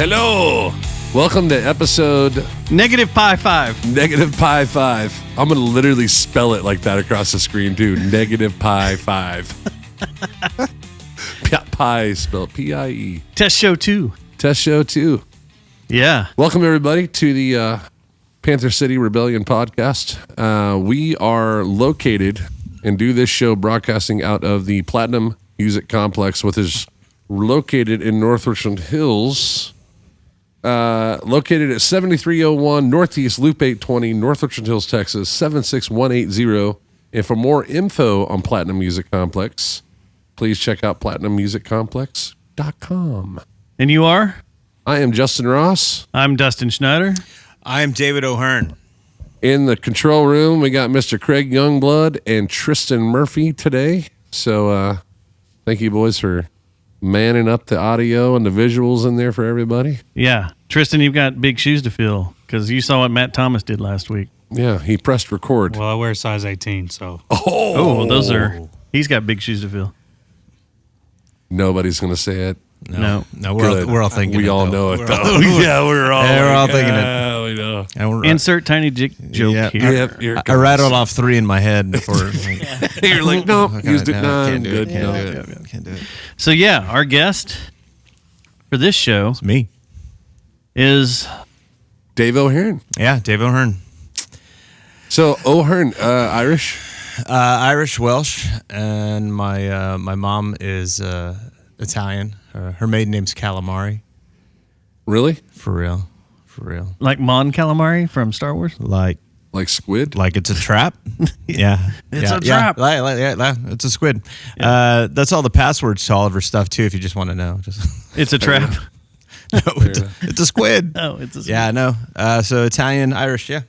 Hello. Welcome to episode Negative Pi 5. Negative Pi 5. I'm going to literally spell it like that across the screen, too. Negative Pi 5. Pi spelled P-I-E. Test Show 2. Test Show 2. Yeah. Welcome, everybody, to the Panther City Rebellion podcast. We are located and do this show broadcasting out of the Platinum Music Complex, which is located in North Richland Hills. Located at 7301 Northeast Loop 820, North Richland Hills, Texas, 76180. And for more info on Platinum Music Complex, please check out platinummusiccomplex.com. And you are? I am Justin Ross. I'm Dustin Schneider. I'm David O'Hearn. In the control room, we got Mr. Craig Youngblood and Tristan Murphy today. So thank you, boys, for manning up the audio and the visuals in there for everybody. Yeah. Tristan, you've got big shoes to fill because you saw what Matt Thomas did last week. Yeah, he pressed record. Well, I wear size 18, so. Oh, he's got big shoes to fill. Nobody's going to say it. No, we're all thinking. We it, all though. know it, though. Yeah, we're all thinking it. Yeah, we know. Insert tiny joke here. I rattled off 3 in my head before. You're like, no, used it. Can't do it. Good. Can't do it. So, yeah, our guest for this show It's me. is Dave O'Hearn. Yeah, Dave O'Hearn. So, O'Hearn, Irish? Irish, Welsh, and my mom is Italian. Her maiden name's Calamari. Really? For real. like Mon Calamari from Star Wars. Like squid? Like it's a trap? Yeah. It's a trap. It's a squid. Yeah. That's all the passwords to all of her stuff, too, if you just want to know. It's a trap. No, it's a squid. Oh, it's a squid. Yeah, no. So Italian, Irish, yeah.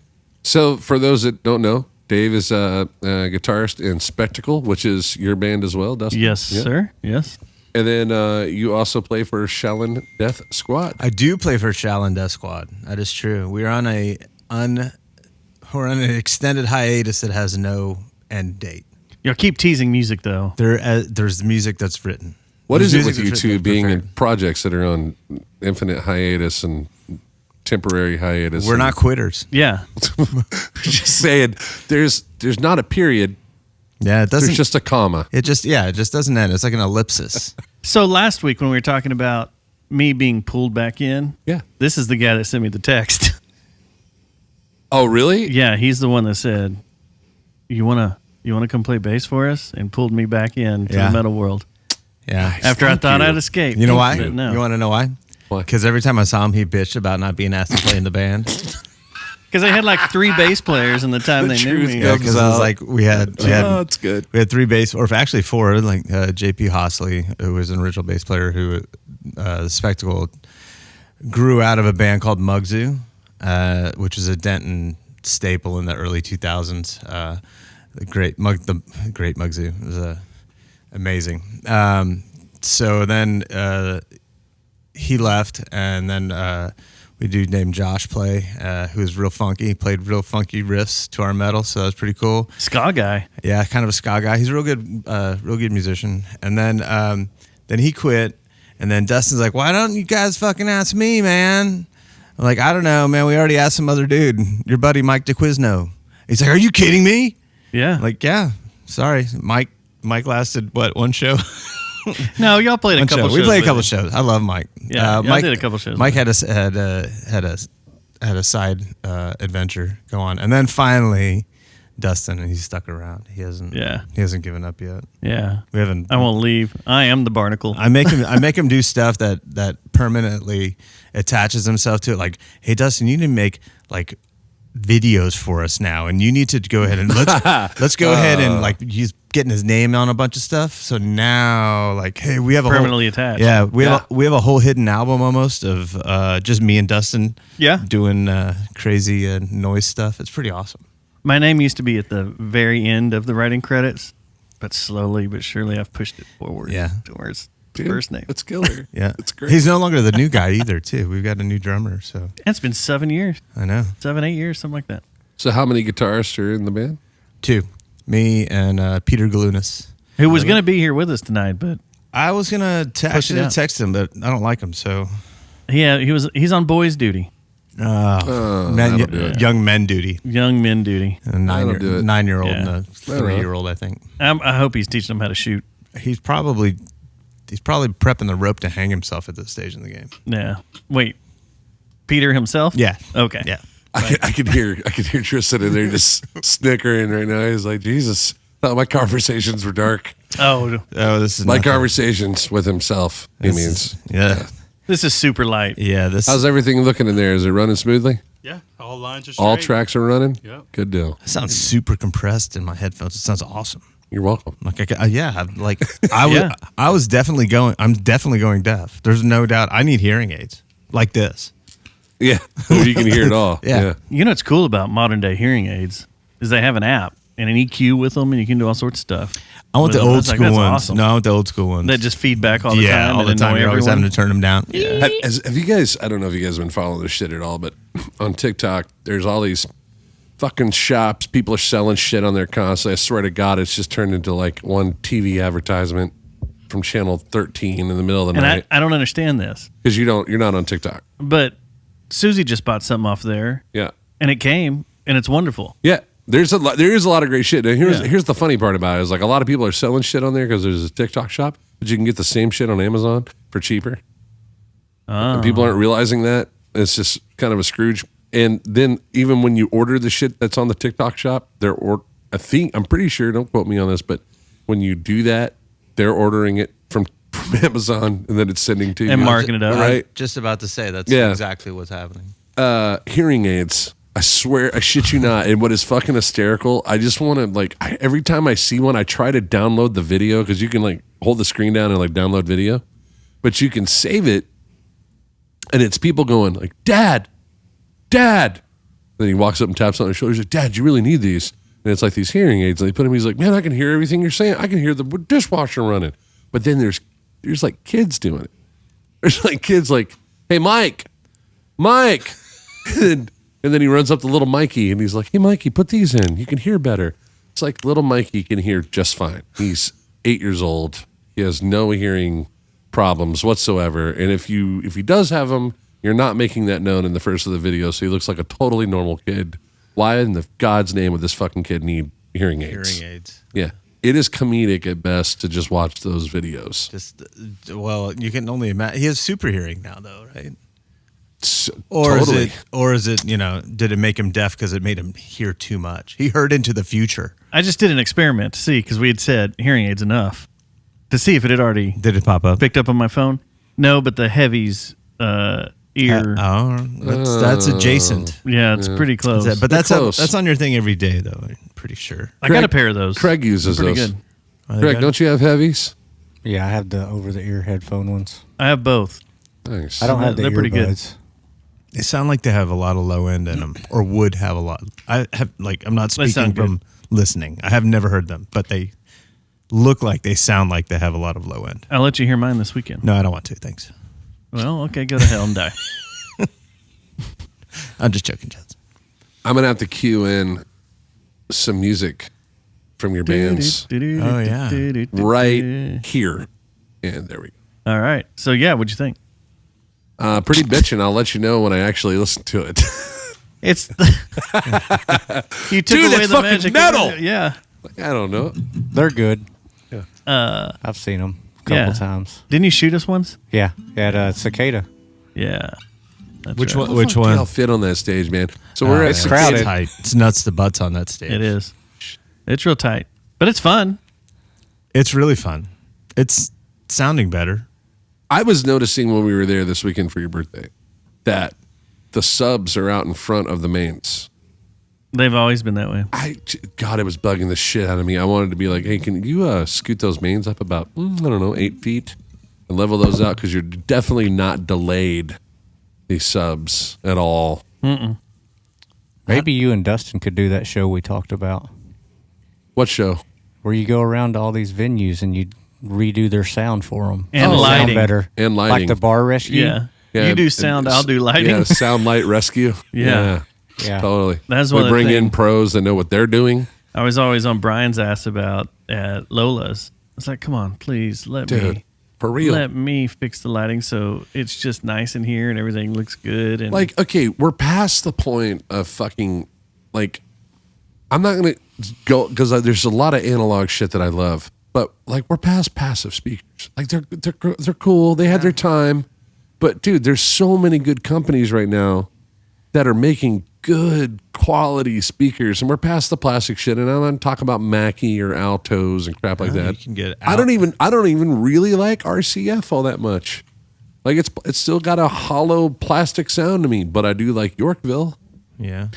So, for those that don't know, Dave is a guitarist in Spectacle, which is your band as well, Dustin? Yes, sir. Yes. And then you also play for Shaolin Death Squad. I do play for Shaolin Death Squad. That is true. We're on an extended hiatus that has no end date. You'll keep teasing music, though. There's music that's written. What is it with you two being in projects that are on infinite hiatus and temporary hiatus? We're not quitters. Yeah. Just saying, there's not a period. Yeah, it doesn't. There's just a comma. It just doesn't end. It's like an ellipsis. So last week when we were talking about me being pulled back in, this is the guy that sent me the text. Oh, really? Yeah, he's the one that said, "You wanna come play bass for us?" and pulled me back in to the metal world. Yeah. After I thought I'd escaped. You know why? No. You want to know why? Why? Because every time I saw him, he bitched about not being asked to play in the band. Because I had like 3 bass players in the time they knew me. Yeah, because I was like, we had it's good. We had 3 bass, or actually 4. Like JP Hosley, who was an original bass player, who the Spectacle grew out of a band called Mugzoo, which was a Denton staple in the early 2000s. The great Mugzoo. It was amazing. So then he left, and then we do named Josh play, who was real funky. He played real funky riffs to our metal, so that was pretty cool. Ska guy. Yeah, kind of a ska guy. He's a real good musician. And then he quit, and then Dustin's like, "Why don't you guys fucking ask me, man?" I'm like, "I don't know, man. We already asked some other dude, your buddy Mike DeQuizno." He's like, "Are you kidding me?" Yeah. I'm like, yeah. Sorry, Mike lasted what, 1 show? No, y'all played a couple shows. We played a couple shows. I love Mike. Yeah, Mike did a couple shows. Mike had a side adventure go on, and then finally Dustin, and he's stuck around. He hasn't given up yet. Yeah. We haven't. I won't leave. I am the barnacle. I make him do stuff that permanently attaches himself to it. Like, hey Dustin, you need to make like videos for us now, and you need to go ahead and let's go ahead and like he's getting his name on a bunch of stuff. So now, like, hey, we have a permanently attached. Yeah, we have a whole hidden album almost of just me and Dustin. Yeah, doing crazy noise stuff. It's pretty awesome. My name used to be at the very end of the writing credits, but slowly but surely I've pushed it forward. Yeah, to where it's first name. It's killer. Yeah, it's great. He's no longer the new guy either. Too. We've got a new drummer. So it's been 7 years. I know 7-8 years, something like that. So how many guitarists are in the band? 2, me and Peter Galunas, who was going to be here with us tonight, but I was gonna text him, but I don't like him. So he's on boys duty. Young men duty. Young men duty. A 9-year-old and a 3-year-old, I think. I hope he's teaching them how to shoot. He's probably prepping the rope to hang himself at this stage in the game. Yeah. Wait. Peter himself? Yeah. Okay. Yeah. I could hear Tristan in there just snickering right now. He's like, Jesus, thought my conversations were dark. Oh, this is my conversations with himself. He means. Yeah. This is super light. Yeah. How's everything looking in there? Is it running smoothly? Yeah, all lines are straight. All tracks are running? Yep. Good deal. It sounds super compressed in my headphones. It sounds awesome. You're welcome. I was definitely going. I'm definitely going deaf. There's no doubt. I need hearing aids like this. Yeah, you can hear it all. Yeah. You know what's cool about modern day hearing aids is they have an app and an EQ with them, and you can do all sorts of stuff. I want the old school ones. Awesome. No, I want the old school ones. That just feedback all the time. Yeah, all the time. You're always having to turn them down. Yeah. Have you guys? I don't know if you guys have been following this shit at all, but on TikTok, there's all these fucking shops. People are selling shit on there constantly. I swear to God, it's just turned into like one TV advertisement from channel 13 in the middle of the night. I don't understand this because you're not on TikTok. But Susie just bought something off there. Yeah, and it came and it's wonderful. Yeah, there is a lot of great shit. And here's the funny part about it is like a lot of people are selling shit on there because there's a TikTok shop, but you can get the same shit on Amazon for cheaper. And people aren't realizing that. It's just kind of a Scrooge. And then even when you order the shit that's on the TikTok shop, I'm pretty sure, don't quote me on this, but when you do that, they're ordering it from Amazon and then it's sending to you. And marking it up. Right? I'm just about to say that's exactly what's happening. Hearing aids. I swear, I shit you not. And what is fucking hysterical, I just want to every time I see one, I try to download the video because you can like hold the screen down and like download video, but you can save it. And it's people going like, Dad. Then he walks up and taps on his shoulder. He's like, Dad, you really need these. And it's like these hearing aids. And they put him, he's like, man, I can hear everything you're saying. I can hear the dishwasher running. But then there's like kids doing it. There's like kids like, hey, Mike. And then he runs up to little Mikey and he's like, hey, Mikey, put these in. You can hear better. It's like little Mikey can hear just fine. He's 8 years old. He has no hearing problems whatsoever. And if he does have them, you're not making that known in the first of the video, so he looks like a totally normal kid. Why in the God's name would this fucking kid need hearing aids? Hearing aids. Yeah. It is comedic at best to just watch those videos. You can only imagine. He has super hearing now, though, right? Totally. Is it, did it make him deaf because it made him hear too much? He heard into the future. I just did an experiment to see, because we had said hearing aids enough, to see if it had already Did it pop up? picked up on my phone. No, but the heavy's ear. That's adjacent. Yeah, it's pretty close. But that's close. That's on your thing every day, though. I'm pretty sure. I got a pair of those. Craig uses They're those. pretty good. Craig, don't you have heavies? Yeah, I have the over-the-ear headphone ones. I have both. Nice. I don't have the They're pretty good. earbuds. They sound like they have a lot of low end in them, or would have a lot. I'm not speaking sound from listening. I have never heard them, but they look like they sound like they have a lot of low end. I'll let you hear mine this weekend. No, I don't want to. Thanks. Well, okay, go to hell and die. I'm just joking, Jets. I'm going to have to cue in some music from your bands Oh, yeah. right here. And there we go. All right. So, yeah, what'd you think? Pretty bitchin'. I'll let you know when I actually listen to it. It's you took Dude, away that's the fucking magic. metal! Yeah. I don't know. They're good. Yeah. I've seen them a couple times. Didn't you shoot us once? Yeah, at Cicada. Yeah. That's Which right. one? Which I'll one? fit on that stage, man. So we're at it's crowded. Tight. It's nuts to butts on that stage. It is. It's real tight, but it's fun. It's really fun. It's sounding better. I was noticing when we were there this weekend for your birthday that the subs are out in front of the mains. They've always been that way. God, it was bugging the shit out of me. I wanted to be like, hey, can you scoot those mains up about, 8 feet and level those out? Because you're definitely not delayed these subs at all. Mm-mm. Maybe you and Dustin could do that show we talked about, What show? where you go around to all these venues and you redo their sound for them. And lighting. Sound better. And lighting. Like the bar rescue. Yeah. Yeah, You do sound, I'll do lighting. Yeah, sound light rescue. Yeah. Yeah. Totally. That's we one of the bring in things. pros that know what they're doing. I was always on Brian's ass about at Lola's. It's like, come on, please let Dude, me for real. let me fix the lighting so it's just nice in here and everything looks good. And Like, okay, we're past the point of fucking, like, I'm not going to go, because there's a lot of analog shit that I love, but, like, we're past passive speakers. Like, they're cool. They had their time. But, dude, there's so many good companies right now that are making good quality speakers, and we're past the plastic shit. And I'm not talking about Mackie or Altos and crap like that. You can get I don't even really like RCF all that much. Like it's still got a hollow plastic sound to me, but I do like Yorkville, Yeah.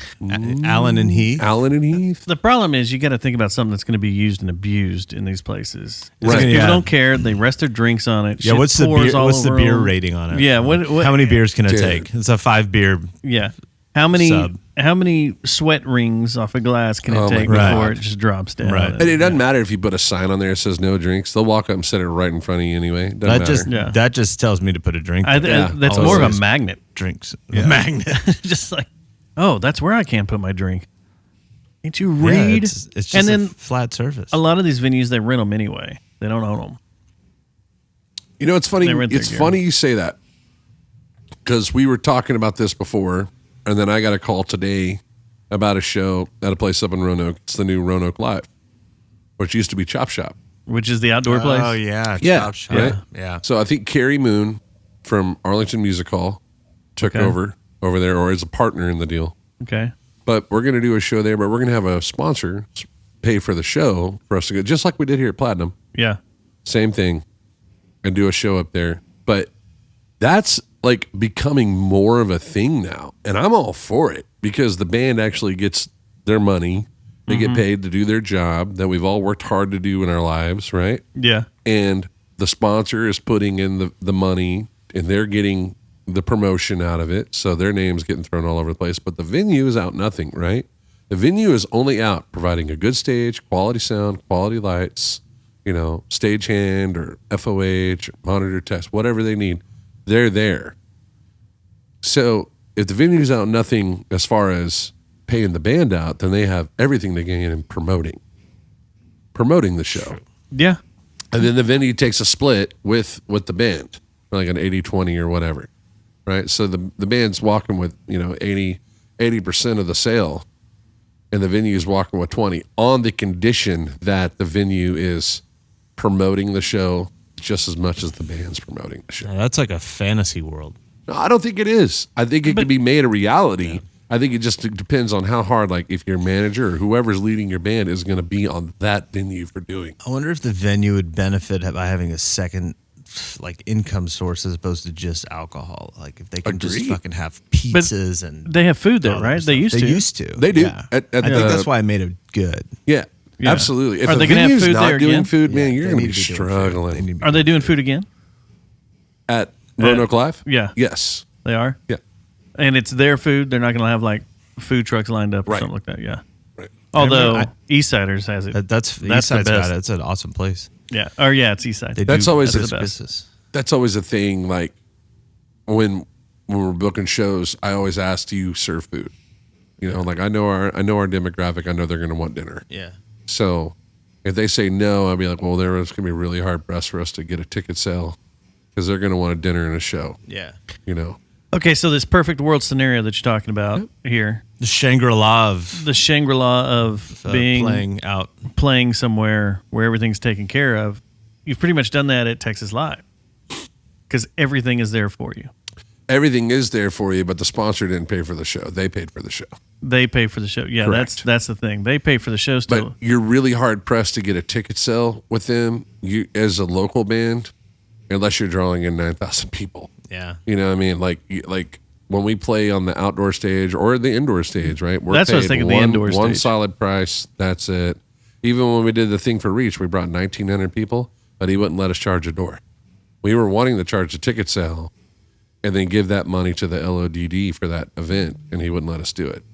Allen and Heath. Allen and Heath. the problem is you got to think about something that's going to be used and abused in these places. Right. People Yeah. don't care. They rest their drinks on it. Yeah, Shit what's the pours beer? all What's the over beer 'em. rating on it? Yeah, what How many beers can it Dude. take? It's a 5 beer. Yeah. How many Sub. how many sweat rings off a glass can it Oh my take God. before it just drops down? Right. And it doesn't matter if you put a sign on there that says no drinks. They'll walk up and set it right in front of you anyway. Doesn't That matter. just Yeah. that just tells me to put a drink. That's Yeah, more of a always. magnet. drinks. Yeah. Magnet. Just like, oh, that's where I can't put my drink. Can't you Yeah, read? it's just and a then flat surface. a lot of these venues, they rent them anyway. They don't own them. You know, it's funny. They rent their It's gear. funny you say that because we were talking about this before, and then I got a call today about a show at a place up in Roanoke. It's the new Roanoke Live, which used to be Chop Shop. Which is the outdoor place. Oh yeah, Yeah, Chop Shop. right? Yeah. So I think Carrie Moon from Arlington Music Hall took Okay. over there, or is a partner in the deal. Okay. But we're going to do a show there, but we're going to have a sponsor pay for the show for us to go, just like we did here at Platinum. Yeah. Same thing, and do a show up there. But that's like becoming more of a thing now, and I'm all for it because the band actually gets their money. They get paid to do their job that we've all worked hard to do in our lives, right? Yeah. And the sponsor is putting in the money, and they're getting the promotion out of it, so their name's getting thrown all over the place. But the venue is out nothing, right? The venue is only out providing a good stage, quality sound, quality lights, stagehand or FOH or monitor text, whatever they need, they're there. So if the venue's out nothing as far as paying the band out, then they have everything they gain in promoting the show. Yeah. And then the venue takes a split with the band, like an 80-20 or whatever, right? So the band's walking with, 80% of the sale, and the venue is walking with 20 on the condition that the venue is promoting the show just as much as the band's promoting the show. Now, that's like a fantasy world. No, I don't think it is. I think it can be made a reality. I think it just depends on how hard, like if your manager or whoever's leading your band is going to be on that venue for doing. I wonder if the venue would benefit by having a second income source as opposed to just alcohol. Like if they can just Agreed. fucking have pizzas and They have food there, all right? that They stuff. used to. They do. Yeah. At I think the- that's why I made it good. Yeah, Yeah. absolutely. If Are the they gonna have venue's food not there doing again? food, man, Yeah, you're they going to need be to be doing food. They struggling. need to be Are they doing doing food again? At Roanoke Live? Yeah. Yes. They are? Yeah. And it's their food. They're not going to have like food trucks lined up or Right. something like that. Yeah. Right. Although I- Eastsiders has it. That's the Eastside's best. got it. It's an awesome place. Yeah. Or yeah, it's Eastside. They That's do always good the best. business. That's always a thing. Like when we're booking shows, I always ask, do you serve food? Like I know our demographic. I know they're going to want dinner. Yeah. So if they say no, I'll be like, well, it's going to be really hard pressed for us to get a ticket sale because they're going to want a dinner and a show. Yeah. Okay, so this perfect world scenario that you're talking about here, The Shangri-La of the Shangri-La of being playing out. somewhere where everything's taken care of, you've pretty much done that at Texas Live because everything is there for you. Everything is there for you, but the sponsor didn't pay for the show. They paid for the show. They pay for the show. Yeah, Correct. that's the thing. They pay for the show still. But you're really hard pressed to get a ticket sale with them. You as a local band, unless you're drawing in 9,000 people. Yeah. You know what I mean? Like when we play on the outdoor stage or the indoor stage, right? We're That's what I was paid thinking, the indoor one stage. solid price. That's it. Even when we did the thing for Reach, we brought 1,900 people, but he wouldn't let us charge a door. We were wanting to charge a ticket sale and then give that money to the LODD for that event, and he wouldn't let us do it.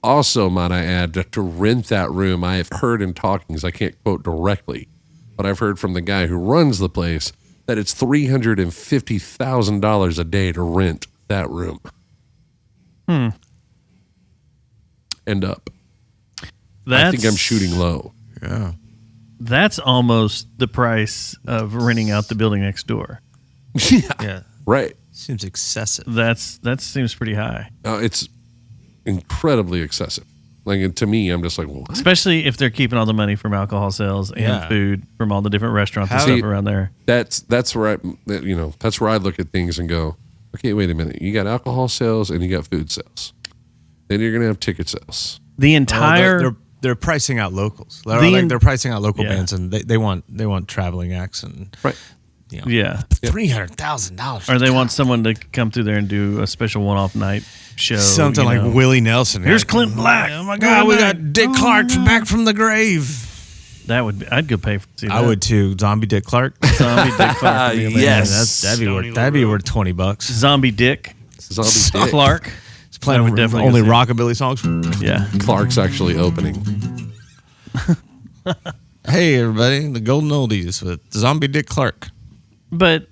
Also, might I add, to rent that room, I have heard in talkings, I can't quote directly, but I've heard from the guy who runs the place that it's $350,000 a day to rent that room. And up. I think I'm shooting low. Yeah. That's almost the price of renting out the building next door. Yeah. Right. Seems excessive. That seems pretty high, It's incredibly excessive. Like, to me, I'm just like, what? especially if they're keeping all the money from alcohol sales and food from all the different restaurants and stuff around there. That's where that's where I look at things and go, okay, wait a minute. You got alcohol sales and you got food sales. Then you're gonna have ticket sales. The entire they're pricing out locals. They're pricing out local bands, and they want traveling acts and Right. you know, yeah. $300,000. Or they want someone to come through there and do a special one-off night show. Something you like know. Willie Nelson. Here's Clint Black. Oh my God, we got Dick Clark back from the grave. That would be. I'd go pay for see that. I would too. Zombie Dick Clark. Zombie Dick Clark. would be amazing. Yes. That'd be worth $20. Zombie Dick Zombie Dick. Clark. It's playing I would definitely only go see rockabilly songs. Yeah. Clark's actually opening. Hey everybody, the Golden Oldies with Zombie Dick Clark. But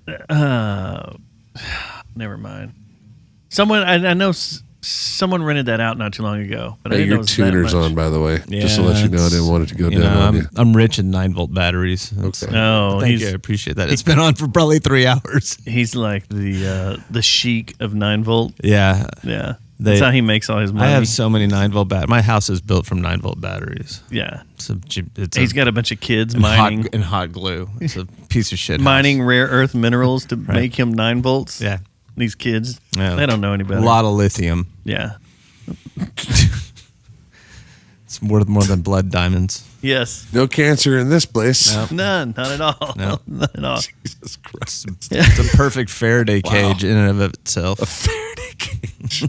never mind. Someone I know someone rented that out not too long ago. But I Hey, didn't know your it was that tuner's much. on, by the way. Just to let you know, I didn't want it to go down on you. I'm rich in 9-volt batteries. Okay. No, Thank you. I appreciate that. It's been on for probably 3 hours. he's like the Sheik of 9-volt. Yeah. Yeah. That's how he makes all his money. I have so many 9-volt batteries. My house is built from 9-volt batteries. yeah. He's Got a bunch of kids mining hot glue. It's a piece of shit. mining rare earth minerals to make him 9 volts. Yeah. These kids, Yeah. they don't know any better. A lot of lithium. Yeah. It's worth more than blood diamonds. Yes. No cancer in this place. No. None. Not at all. No. Not at all. Jesus Christ. It's a perfect Faraday cage in and of itself. Faraday cage.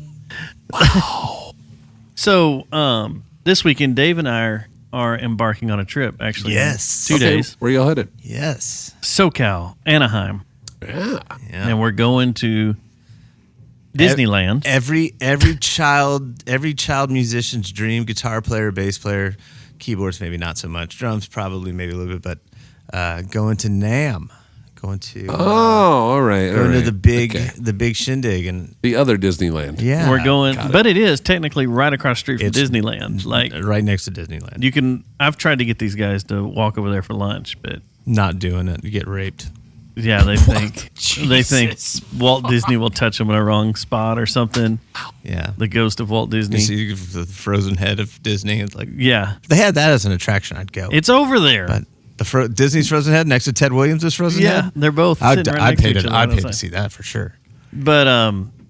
So, this weekend, Dave and I are embarking on a trip, actually. Yes. 2 days. Where y'all headed? Yes. SoCal, Anaheim. Yeah. And we're going to Disneyland. Every child musician's dream: guitar player, bass player, keyboards maybe not so much, drums probably maybe a little bit, but going to NAMM, going to all right. going to the big Okay. the big shindig, and The other Disneyland. yeah, We're going, got it. but it is technically right across the street from It's- Disneyland. Like, right next to Disneyland. you can, I've tried to get these guys to walk over there for lunch, but Not doing it, you get raped. yeah, they think Walt Disney will touch them in a wrong spot or something. Yeah, The ghost of Walt Disney. you see the frozen head of Disney. It's like Yeah, if they had that as an attraction, I'd go. it's over there. But the Disney's frozen head next to Ted Williams' frozen Yeah, head. they're both I'd sitting right next to pay each other. I'd pay That's to like- see that for sure. But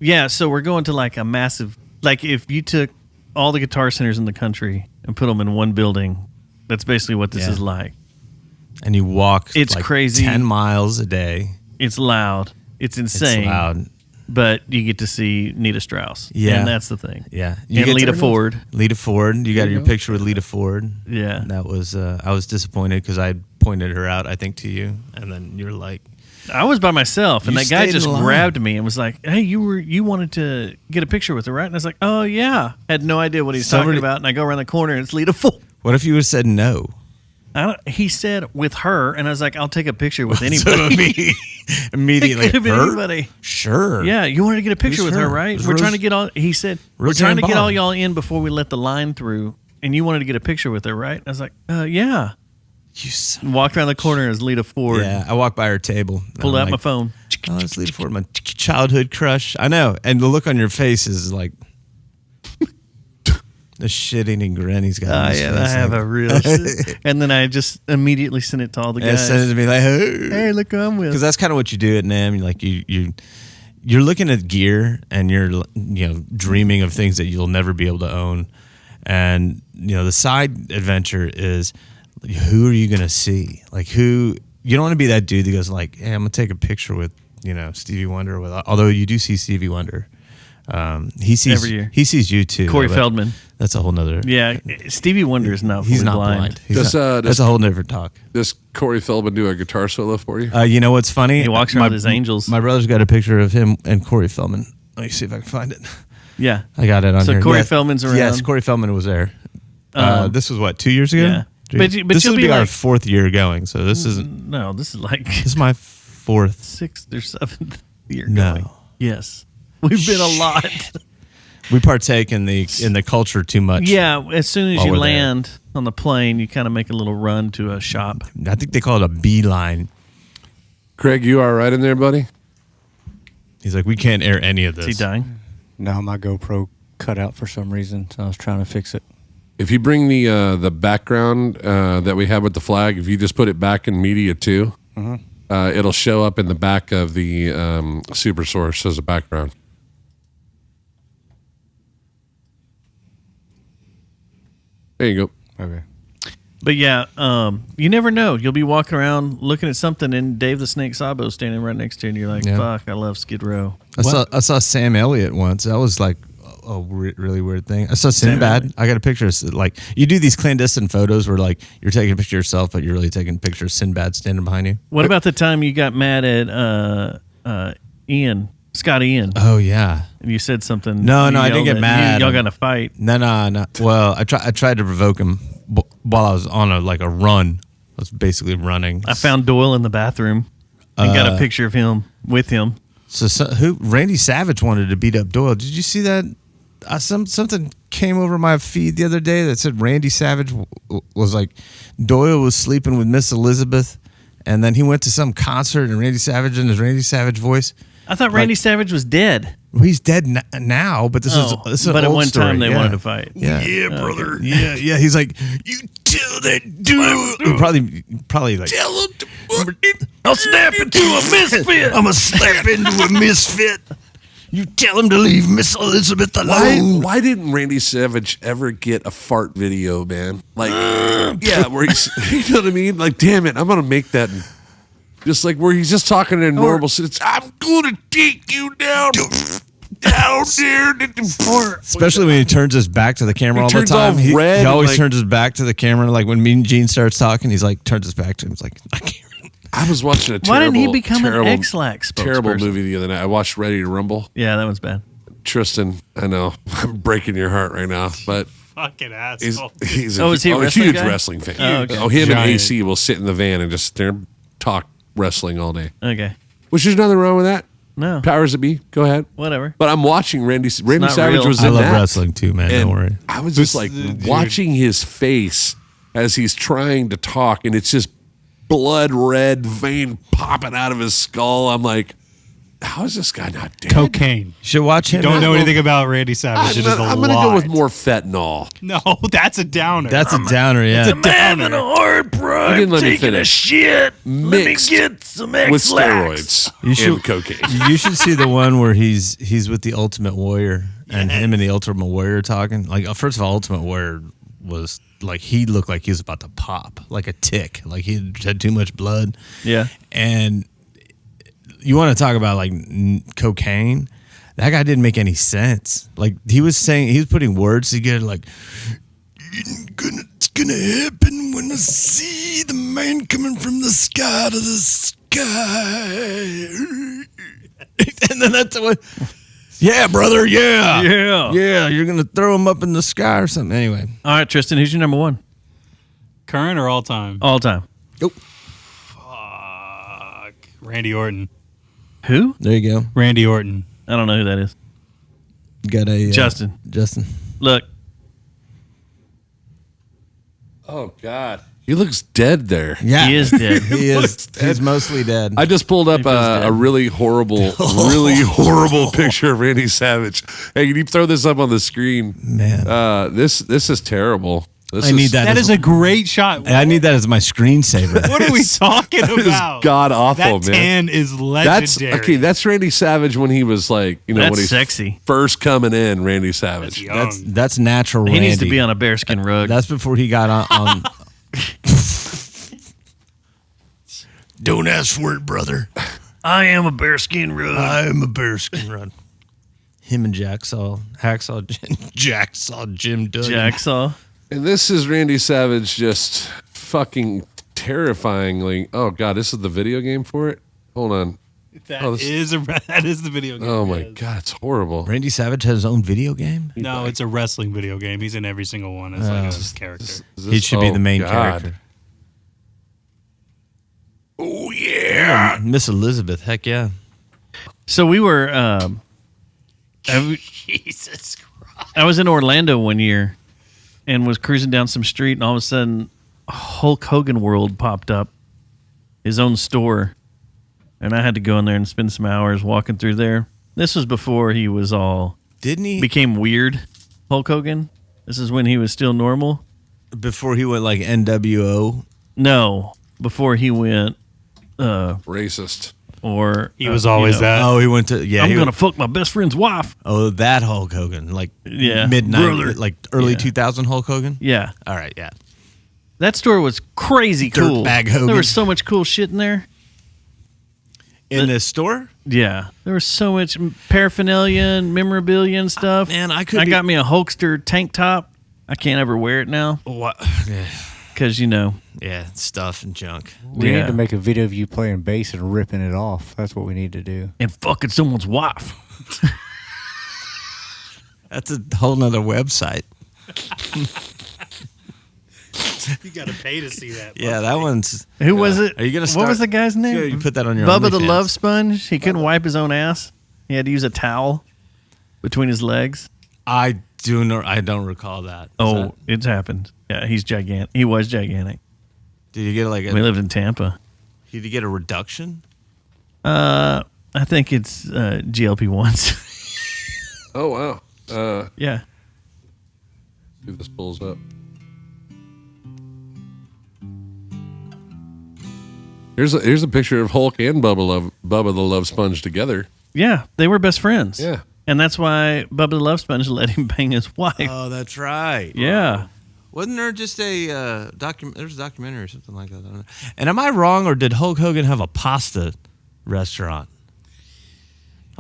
yeah, so we're going to like a massive, like if you took all the guitar centers in the country and put them in one building, that's basically what this Yeah. is like. And you walk. It's like crazy. 10 miles a day. It's loud. It's insane. It's loud. But you get to see Nita Strauss. Yeah. And that's the thing. Yeah, And get Lita to- Ford. Lita Ford. You got your picture with Lita Ford. Yeah. That was. I was disappointed because I pointed her out, I think, to you, and then you're like, I was by myself, and You that guy stayed just in line. grabbed me and was like, "Hey, you wanted to get a picture with her, right?" And I was like, "Oh yeah." Had no idea what he's talking about, and I go around the corner and it's Lita Ford. "What if you would have said no?" He said with her, and I was like, "I'll take a picture with anybody." Immediately, It could have been her? anybody. Sure. Yeah, you wanted to get a picture Who's with her, her? right? It was We're trying Rose- to get all. He said we're Roseanne trying to get all Barr. y'all in before we let the line through, and you wanted to get a picture with her, right? I was like, yeah. You son- And walked around the corner as Lita Ford. Yeah, I walked by her table. and Pulled I'm out my like, phone. Oh, it's Lita Ford, my childhood crush. I know, and the look on your face is like the shit-eating grin he's got. on Oh his yeah, face, I have like- a real. And then I just immediately sent it to all the And guys. send it to me like, Hey, look who I'm with. because that's kind of what you do at NAMM. Like you you're looking at gear and you're dreaming of things that you'll never be able to own, and the side adventure is who are you gonna see? Like who you don't want to be that dude that goes like, hey, I'm gonna take a picture with Stevie Wonder. Although you do see Stevie Wonder. He sees every year. He sees you too. Corey Feldman. That's a whole nother. Yeah, Stevie Wonder is not. He's not blind. That's a whole different talk. Does Corey Feldman do a guitar solo for you? You know what's funny? He walks around with his angels. My brother's got a picture of him and Corey Feldman. Let me see if I can find it. Yeah, I got it on so here. Corey Feldman's around. Yes, Corey Feldman was there. This was what, 2 years ago? Yeah. But this you'll will be be our like- 4th year going. So this isn't. No, this is like This is my 4th. 6th or 7th year No. going. Yes, we've been a lot. We partake in the culture too much. Yeah, as soon as While you we're there. land on the plane, you kind of make a little run to a shop. I think they call it a beeline. Craig, you all right in there, buddy? He's like, we can't air any of Is this. he dying? No, my GoPro cut out for some reason, so I was trying to fix it. If you bring the background that we have with the flag, if you just put it back in media too, it'll show up in the back of the Super Source as a background. There you go. Okay. But yeah, you never know. You'll be walking around looking at something, and Dave the Snake Sabo standing right next to you, and you're like, Yeah. "Fuck, I love Skid Row." I saw Sam Elliott once. That was like a really weird thing. I saw Sinbad. I got a picture of like you do these clandestine photos where like you're taking a picture of yourself, but you're really taking a picture of Sinbad standing behind you. What about the time you got mad at Scott Ian, Oh yeah. and you said something? No, you I didn't yelled get at- mad. Y'all got in a fight. No. Well, I tried to provoke him while I was on a run. I was basically running. I found Doyle in the bathroom and got a picture of him with him. So Randy Savage wanted to beat up Doyle. Did you see that? Something came over my feed the other day that said Randy Savage was like Doyle was sleeping with Miss Elizabeth, and then he went to some concert and Randy Savage in his Randy Savage voice. I thought Randy Savage was dead. Well, he's dead now, but this is an but at old one story. time they Yeah. wanted to fight. Yeah, brother. Yeah. He's like, you tell that dude. Probably like, tell him to. I'll snap into a misfit. I'm gonna slap into a misfit. You tell him to leave Miss Elizabeth alone. Why didn't Randy Savage ever get a fart video, man? Like, yeah, where he's, you know what I mean? Like, damn it, I'm gonna make that. Just like where he's just talking in normal sense. I'm gonna take you down there. Especially when he turns his back to the camera all the turns time. all He red always and, like- turns his back to the camera. Like when Mean Gene starts talking, he's like turns his back to him. He's like, I can't. I was watching a terrible, Why didn't he become an terrible, X-Lax terrible spokesperson? movie the other night. I watched Ready to Rumble. Yeah, that was bad. Tristan, I know I'm breaking your heart right now, but Fucking he's asshole. he's Oh, is he a a wrestling huge guy? wrestling fan. Oh, okay. Him and Giant. AC will sit in the van and just talk wrestling all day. Okay. Which there's nothing wrong with that. No. Powers that be, go ahead. Whatever. But I'm watching Randy not Savage real. was I in love that. wrestling too, man. And Don't worry. I was just like watching his face as he's trying to talk, and it's just blood red vein popping out of his skull. I'm like, how is this guy not dead? Cocaine. You should watch him. Don't know anything about Randy Savage. It is a I'm going to go lot. with more fentanyl. No, that's a downer. That's a downer, yeah. downer. hard prime You didn't let me finish. shit. Mixed some with steroids You should- and cocaine. You should see the one where he's with the Ultimate Warrior and him and the Ultimate Warrior talking. Like, first of all, Ultimate Warrior was like he looked like he was about to pop, like a tick, like he had too much blood. Yeah. And you want to talk about like cocaine? That guy didn't make any sense. Like he was putting words together like it's gonna happen when I see the man coming from the sky to the sky. And then that's what yeah, brother, yeah. Yeah, you're gonna throw him up in the sky or something. Anyway. All right, Tristan, who's your number one? Current or all time? All time. Fuck. Randy Orton. Who? There you go. Randy Orton. I don't know who that is. You got a Justin. Justin. Look, Oh, God. He looks dead there. Yeah. he is dead. He is. He's mostly dead. I just pulled up He feels dead. a really horrible picture of Randy Savage. Hey, can you throw this up on the screen? Man. This is terrible. I need that. That is a great shot. I need that as my screensaver. What are we talking about? God awful, that man. tan is That's legendary. okay. That's Randy Savage when he was like, when That's he's sexy. first coming in. Randy Savage. Young. That's natural. He Randy. needs to be on a bearskin rug. That's before he got on. Don't ask for it, brother. I am a bearskin rug. I'm a bearskin run. Him and Hacksaw Jim Duggan. Jacksaw. And this is Randy Savage just fucking terrifyingly. Oh God, this is the video game for it. Hold on. That Oh, this- is the video game. Oh my yes. God, it's horrible. Randy Savage has his own video game. No, it's a wrestling video game. He's in every single one as like a character. Is He this- should be oh, the main God. character. Oh yeah. Miss Elizabeth. Heck yeah. So we were. Jesus Christ. I was in Orlando one year, and was cruising down some street, and all of a sudden, Hulk Hogan World popped up, his own store, and I had to go in there and spend some hours walking through there. This was before he was all Didn't he? became weird. Hulk Hogan. This is when he was still normal. Before he went like NWO. No, before he went Racist. or He was always that. Oh, he went to I'm he gonna went- fuck my best friend's wife. Oh, that Hulk Hogan, like Yeah, midnight, brother. like early Yeah. 2000 Hulk Hogan. Yeah, All right, yeah. that store was crazy cool. Dirtbag Hogan. There was so much cool shit in there. In this store, Yeah, there was so much paraphernalia and memorabilia and stuff. Man, I got me a Hulkster tank top. I can't ever wear it now what? Yeah, because yeah, stuff and junk. We Yeah. need to make a video of you playing bass and ripping it off. That's what we need to do. and fucking someone's wife. That's a whole nother website. You got to pay to see that. Yeah, that one's. Who was it? Are you gonna What start- was the guy's name? Yeah, you put that on your Bubba the OnlyFans. Love Sponge. He couldn't wipe his own ass. He had to use a towel between his legs. I don't recall that. Is Oh, that- it's happened. Yeah, he's gigantic. He was gigantic. did you get like We lived in Tampa. Did you get a reduction? I think it's GLP-1s. Oh wow. Yeah. See if this pulls up. Here's a picture of Hulk and Bubba the Love Sponge together. Yeah, they were best friends. Yeah. And that's why Bubba the Love Sponge let him bang his wife. Oh, that's right. Yeah. Wasn't there just a There's a documentary or something like that. I don't know. And am I wrong, or did Hulk Hogan have a pasta restaurant?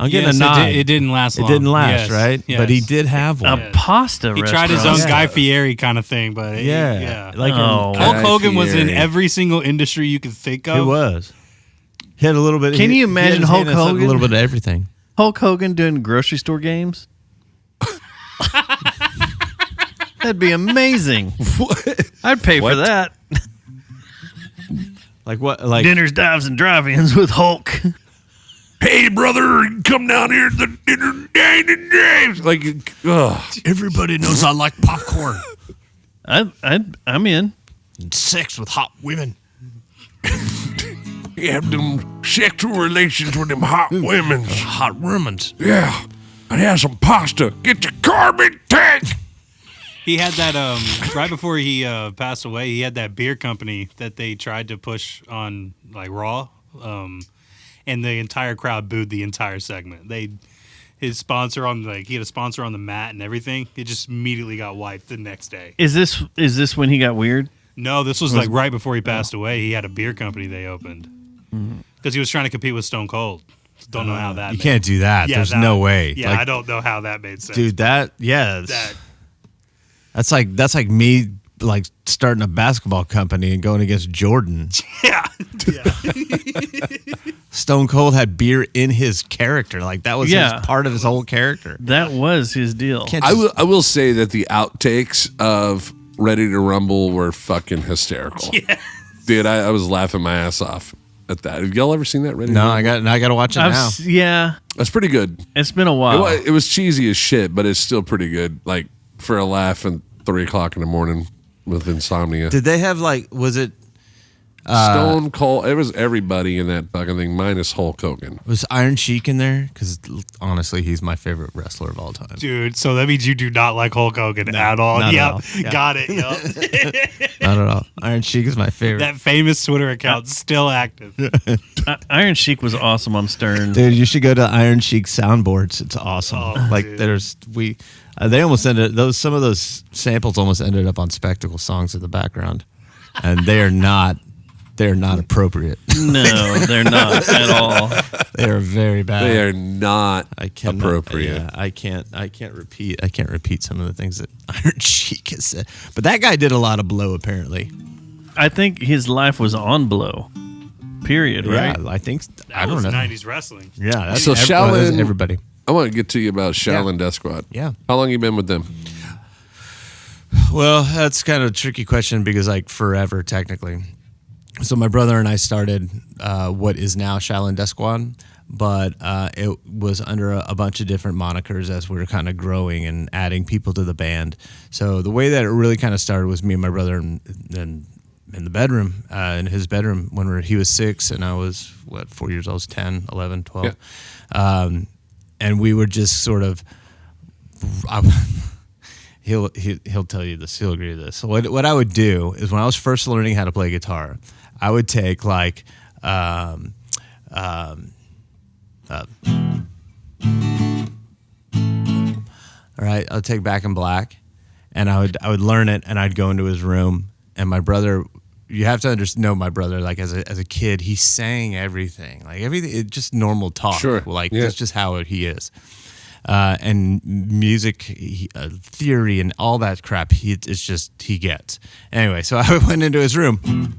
I'm getting Yes, a nod. It didn't last It long. didn't last, Yes, right? yes. But he did have A one. pasta He restaurant. tried his own Yeah. Guy Fieri kind of thing, but Yeah. Like Oh. Hulk Guy Hogan was in Fieri. every single industry you could think of. he was. He had a little bit. Can he- you he had imagine his Hulk hand in Hogan? A little bit of everything. Hulk Hogan doing grocery store games. That'd be amazing. I'd pay for that. Like what? Like Dinners, dives, and drive-ins with Hulk. Hey brother, come down here to the dinner dining James. Like, everybody knows I like popcorn. I'm in. And sex with hot women. you have them sexual relations with them hot women. Hot women's. Yeah. I'd have some pasta. Get your carbon tank. He had that right before he passed away. He had that beer company that they tried to push on like Raw, and the entire crowd booed the entire segment. His sponsor on he had a sponsor on the mat and everything. It just immediately got wiped the next day. Is this when he got weird? No, this was like right before he passed away. He had a beer company they opened because he was trying to compete with Stone Cold. Don't know how that. You can't do that. Yeah, There's that- no way. Yeah, Like, I don't know how that made sense. dude. That's that that's like me like starting a basketball company and going against Jordan. yeah. Stone Cold had beer in his character. Like that was Yeah. his part of his whole character. That was his deal. Can't I just- will say that the outtakes of Ready to Rumble were fucking hysterical. Yeah. Dude, I was laughing my ass off at that. Have y'all ever seen that Ready to No, Rumble? I got to watch it now. Yeah, That's pretty good. it's been a while. It was cheesy as shit, but it's still pretty good. Like for a laugh at 3 o'clock in the morning with insomnia. Did they have like? Was it? Stone Cold. It was everybody in that fucking thing minus Hulk Hogan. Was Iron Sheik in there? Because honestly, he's my favorite wrestler of all time. Dude, so that means you do not like Hulk Hogan at all. not at Yep, all. Yeah. got it. Yep. Not at all. Iron Sheik is my favorite. That famous Twitter account still active. Iron Sheik was awesome on Stern. Dude, you should go to Iron Sheik soundboards. It's awesome. Oh, like dude. they almost ended some of those samples almost ended up on Spectacle songs in the background, and they're not appropriate. No, they're not at all. They are very bad. They are not cannot- appropriate. Yeah, I can't repeat some of the things that Iron Sheik has said. But that guy did a lot of blow apparently. I think his life was on blow. Period. Right. Yeah, I think That I don't was know. 90s wrestling. Yeah, that's So that's Shaolin- everybody. I want to get to you about Shaolin Death Squad. Yeah. How long you been with them? Well, that's kind of a tricky question because like forever technically. So my brother and I started what is now Shaolin Death Squad, but it was under a bunch of different monikers as we were kind of growing and adding people to the band. So the way that it really kind of started was me and my brother in the bedroom, in his bedroom when he was 6 and I was, 4 years old, I was 10, 11, 12. Yeah. And we would just sort of... He'll tell you this. He'll agree to this. So what I would do is when I was first learning how to play guitar, I would take like all right, I'll take Back in Black, and I would learn it, and I'd go into his room, and my brother. You have to know my brother. Like as a kid, he sang everything, it just normal talk. Sure, That's just how he is. And music theory and all that crap. It's just he gets. Anyway, so I went into his room,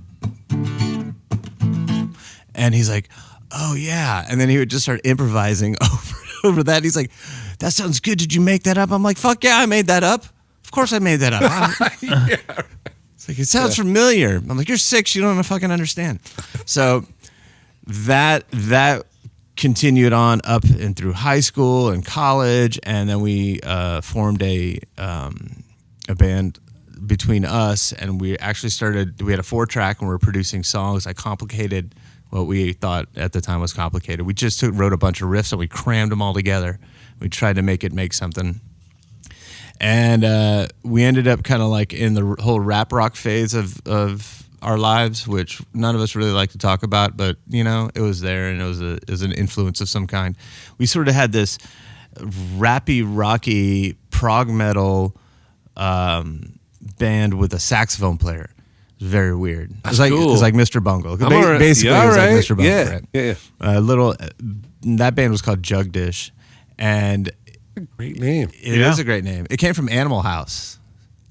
and he's like, "Oh yeah," and then he would just start improvising over that. He's like, "That sounds good. Did you make that up?" I'm like, "Fuck yeah, I made that up. Of course I made that up." Yeah. It's like, it sounds familiar. I'm like, "You're 6. You don't fucking understand." So that continued on up and through high school and college, and then we formed a band between us, and we actually started. We had a 4-track, and we were producing songs. I complicated what we thought at the time was complicated. We just wrote a bunch of riffs, and we crammed them all together. We tried to make something. And we ended up kind of like in the whole rap rock phase of our lives, which none of us really like to talk about, but it was there, and it was an influence of some kind. We sort of had this rappy, rocky, prog metal band with a saxophone player. It was very weird. It was like Mr. Bungle. Basically, it was like Mr. Bungle. Yeah, right? yeah. That band was called Jug Dish, and Great name. it is a great name. It came from Animal House.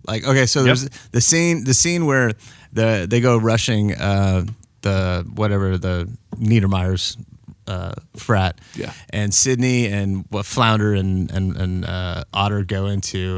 Like, okay, so there's the scene where they go rushing the Niedermeyer's frat. Yeah. And Sydney and Flounder and Otter go into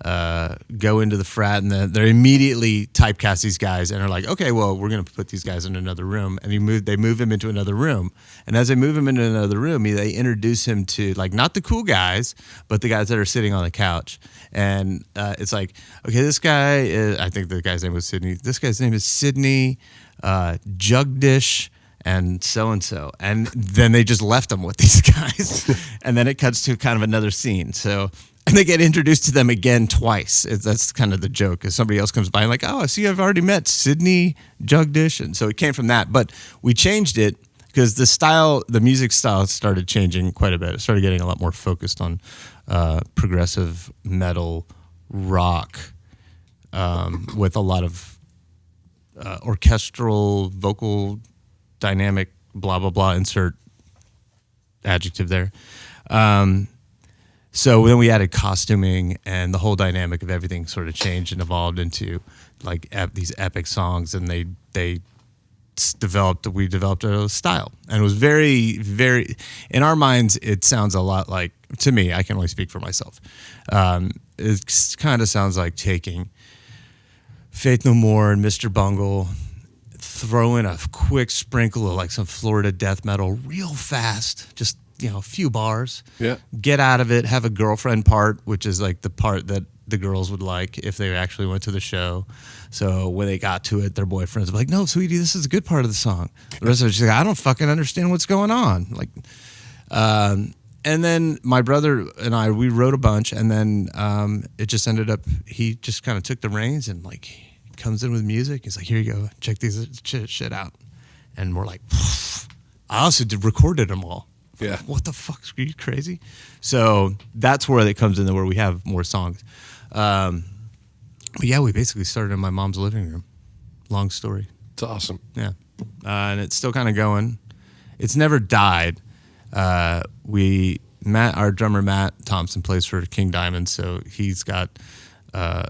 the frat, and they immediately typecast these guys and are like, okay, well, we're going to put these guys in another room. And they move him into another room. And as they move him into another room, they introduce him to, like, not the cool guys, but the guys that are sitting on the couch. And it's like, okay, this guy is, I think the guy's name was Sydney. This guy's name is Sydney Jugdish and so. And then they just left him with these guys. And then it cuts to kind of another scene. So... And they get introduced to them again twice. That's kind of the joke. As somebody else comes by and like, oh, I see I've already met Sydney Jugdish. And so it came from that. But we changed it because the music style started changing quite a bit. It started getting a lot more focused on progressive metal rock with a lot of orchestral, vocal, dynamic, blah, blah, blah, insert adjective there. So then we added costuming, and the whole dynamic of everything sort of changed and evolved into like these epic songs, and we developed a style, and it was very, very, in our minds, it sounds a lot like, to me, I can only speak for myself. It kind of sounds like taking Faith No More and Mr. Bungle, throw in a quick sprinkle of like some Florida death metal real fast, just a few bars. Yeah. Get out of it. Have a girlfriend part, which is like the part that the girls would like if they actually went to the show. So when they got to it, their boyfriends were like, "No, sweetie, this is a good part of the song." The rest of it's like, "I don't fucking understand what's going on." Like, and then my brother and I, we wrote a bunch, and then it just ended up, he just kind of took the reins and like comes in with music. He's like, "Here you go, check these shit out." And we're like, I also recorded them all. Yeah. What the fuck? Are you crazy? So that's where it comes in, where we have more songs. But yeah, we basically started in my mom's living room. Long story. It's awesome. Yeah. And it's still kind of going. It's never died. Our drummer Matt Thompson plays for King Diamond, so he's got a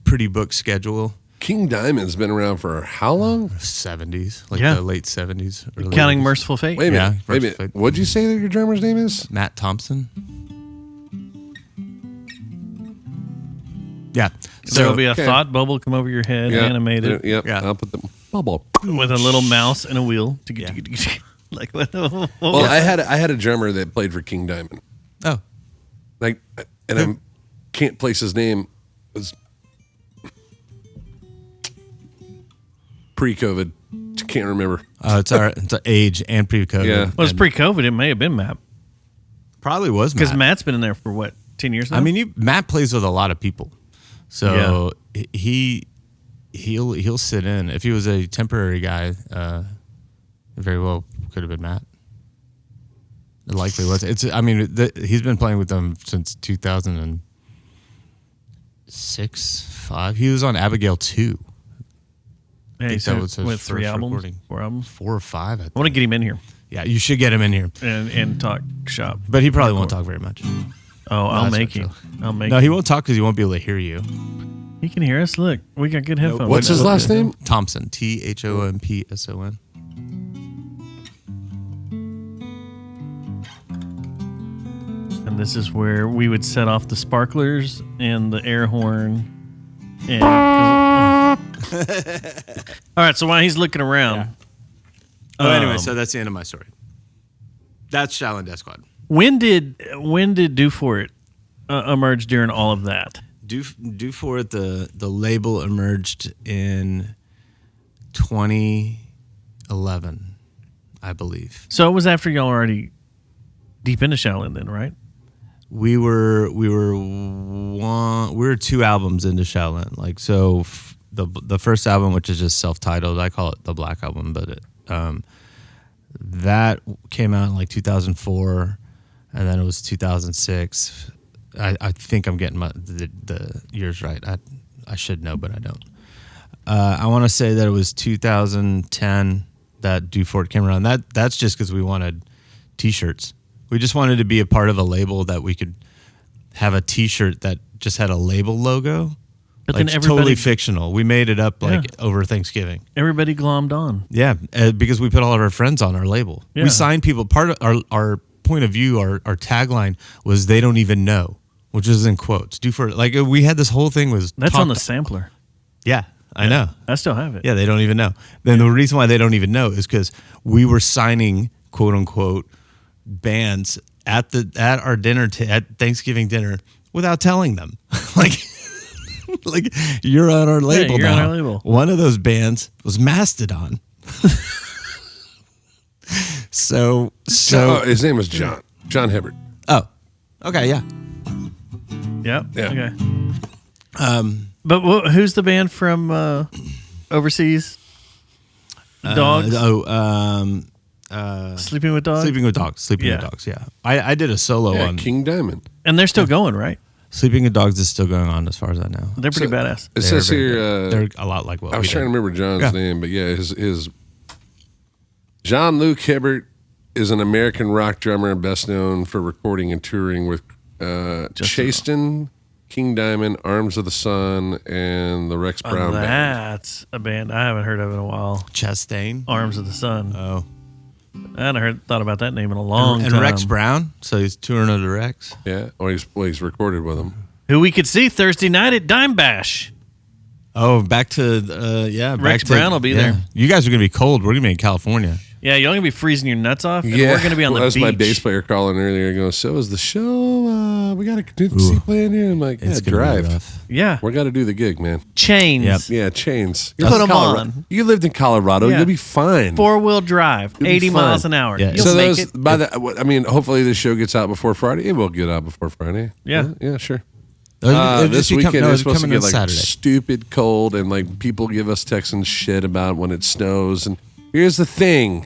pretty booked schedule. King Diamond's been around for how long? 70s, like Yeah. the late 70s. early Counting 80s. Merciful Fate. Wait a minute. Yeah, Wait a minute. perfect. What'd you say that your drummer's name is? Matt Thompson. Yeah. So there'll be a okay. thought bubble come over your head, animated, Yep. Yeah. I'll put the bubble. with a little mouse and a wheel. Yeah. Like what? Well, I had a drummer that played for King Diamond. Oh, Like, and I can't place his name. It was pre-COVID. Can't remember. it's our it's our age and pre-COVID. Yeah. Well, it's pre-COVID. It may have been Matt Probably was because Matt. Matt's been in there for what 10 years now. I mean, Matt plays with a lot of people, so he'll sit in. If he was a temporary guy, very well could have been Matt. It likely was. He's been playing with them since 2006, 5. He was on Abigail 2, yeah, think he's that was his with 3 first albums, recording. 4 albums. 4 or 5. I think. I want to get him in here Yeah, you should get him in here, and talk shop. but he probably won't talk very much. Oh, I'll that's make not him. I'll make No, him. he won't talk because he won't be able to hear you. He can hear us. Look, we got good headphones. What's his last name? Thompson, Thompson. And this is where we would set off the sparklers and the air horn. And all right, so while he's looking around, Anyway, so that's the end of my story. That's Shaolin Death Squad. when did Do For It emerge during all of that? Do For It, the label emerged in 2011, I believe. So it was after y'all were already deep into Shaolin, then, right? We were 2 albums into Shaolin. Like, so the first album, which is just self-titled, I call it the Black Album, but that came out in like 2004, and then it was 2006. I think I'm getting the years right. I should know, but I don't. I want to say that it was 2010 that Do For It came around. That's just because we wanted T-shirts. We just wanted to be a part of a label that we could have a T-shirt that just had a label logo. But Like, then it's totally everybody, fictional. We made it up like Yeah. over Thanksgiving. everybody glommed on. Yeah, because we put all of our friends on our label. Yeah. We signed people. Part of our point of view, our tagline was "They don't even know," which is in quotes. Do For It. Like, we had this whole thing was That's talk- on the sampler. Yeah, I know. I still have it. Yeah, they don't even know. Then the reason why they don't even know is because we were signing quote unquote bands at our dinner at Thanksgiving dinner without telling them. like you're on our label you're now. on our label. One of those bands was Mastodon. so Oh, his name was John Hibbert. oh, okay, yeah. Yep. Yeah. Okay. But who's the band from overseas? Dogs. Sleeping with Dogs. Sleeping with Dogs. Sleeping Yeah. with Dogs. Yeah, I did a solo Yeah, on King Diamond. And they're still going, right? Sleeping with Dogs is still going on as far as I know. They're pretty So- badass. It They're says very here. good. They're a lot like what I was we trying do. to remember John's Yeah. name, but yeah, his Jean-Luc Hibbert is an American rock drummer best known for recording and touring with Chaston, King Diamond, Arms of the Sun, and the Rex Brown Band. That's a band I haven't heard of in a while. Chastain. Arms of the Sun. Oh, I hadn't thought about that name in a long and time. Rex Brown. So he's touring with the Rex. Yeah, he's recorded with them. Who we could see Thursday night at Dime Bash. Oh, back to Rex Brown will be there. You guys are gonna be cold. We're gonna be in California. Yeah, you're going to be freezing your nuts off. And Yeah, we're going to be on the that was beach. my bass player calling earlier. Going, so is the show? We got a contingency plan here. I'm like, yeah, It's gonna be drive. rough. Yeah. We got to do the gig, man. Chains. Yep. Yeah, chains. Put You're 'em Colorado. on. You lived in Colorado. Yeah. You'll be fine. 4-wheel drive, You'll be 80 fine. miles an hour. Yeah. You'll So make those it. by the, I mean, hopefully this show gets out before Friday. It will get out before Friday. Yeah. yeah, sure. This This weekend no, is it's supposed to coming get on like Saturday. stupid cold, and like people give us Texans shit about when it snows. And here's the thing: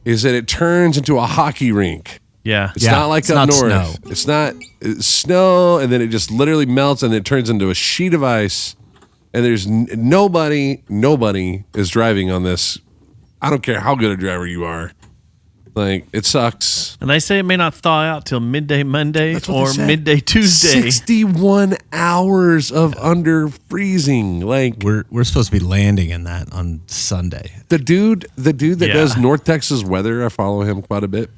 is that it turns into a hockey rink. Yeah. It's Yeah, not like it's up not north. snow. It's not it's snow, and then it just literally melts, and it turns into a sheet of ice. And there's nobody is driving on this. I don't care how good a driver you are. Like, it sucks. And they say it may not thaw out till midday Monday That's what they or said. midday Tuesday. 61 hours of under freezing. Like, We're supposed to be landing in that on Sunday. the dude that Yeah. does North Texas weather, I follow him quite a bit.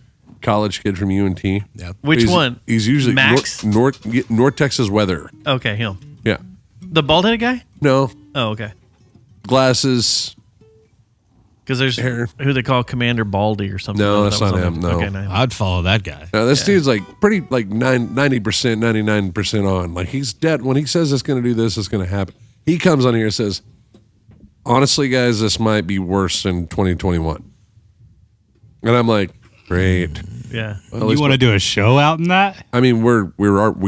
College kid from UNT. Yep. Which He's- one? He's usually Max? North Texas weather. Okay, him. Yeah. The bald-headed guy? No. Oh, okay. Glasses. Because there's Hair. who they call Commander Baldy or something. No, Oh, that's that was not on him, the- no. Okay, no. I'd follow that guy. No, this dude's like pretty like 90%, 99% on. Like, he's dead. When he says it's going to do this, it's going to happen. He comes on here and says, honestly, guys, this might be worse than 2021. And I'm like, great. Yeah. Well, at You least want to do a show out in that? I mean, we're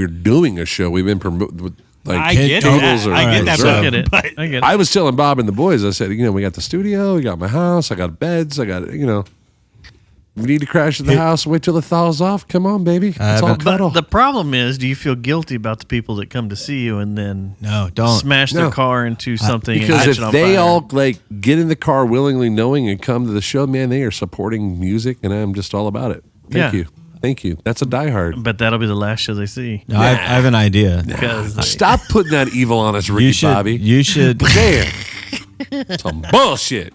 doing a show. We've been promoting. Like, I get tables that. are I get that. reserved. I get it. But I get it. I was telling Bob and the boys, I said, we got the studio, we got my house, I got beds, I got, we need to crash at the house, wait till it thaws off. Come on, baby. It's all but- cuddle. The problem is, do you feel guilty about the people that come to see you and then No, don't. smash their No. car into something and Because catch if it on they fire? all like get in the car willingly knowing and come to the show, man, they are supporting music, and I'm just all about it. Thank you. That's a diehard. But that'll be the last show they see. No, I have an idea. Because Stop putting that evil on us, Ricky You should. Bobby. You should. Damn. Some bullshit.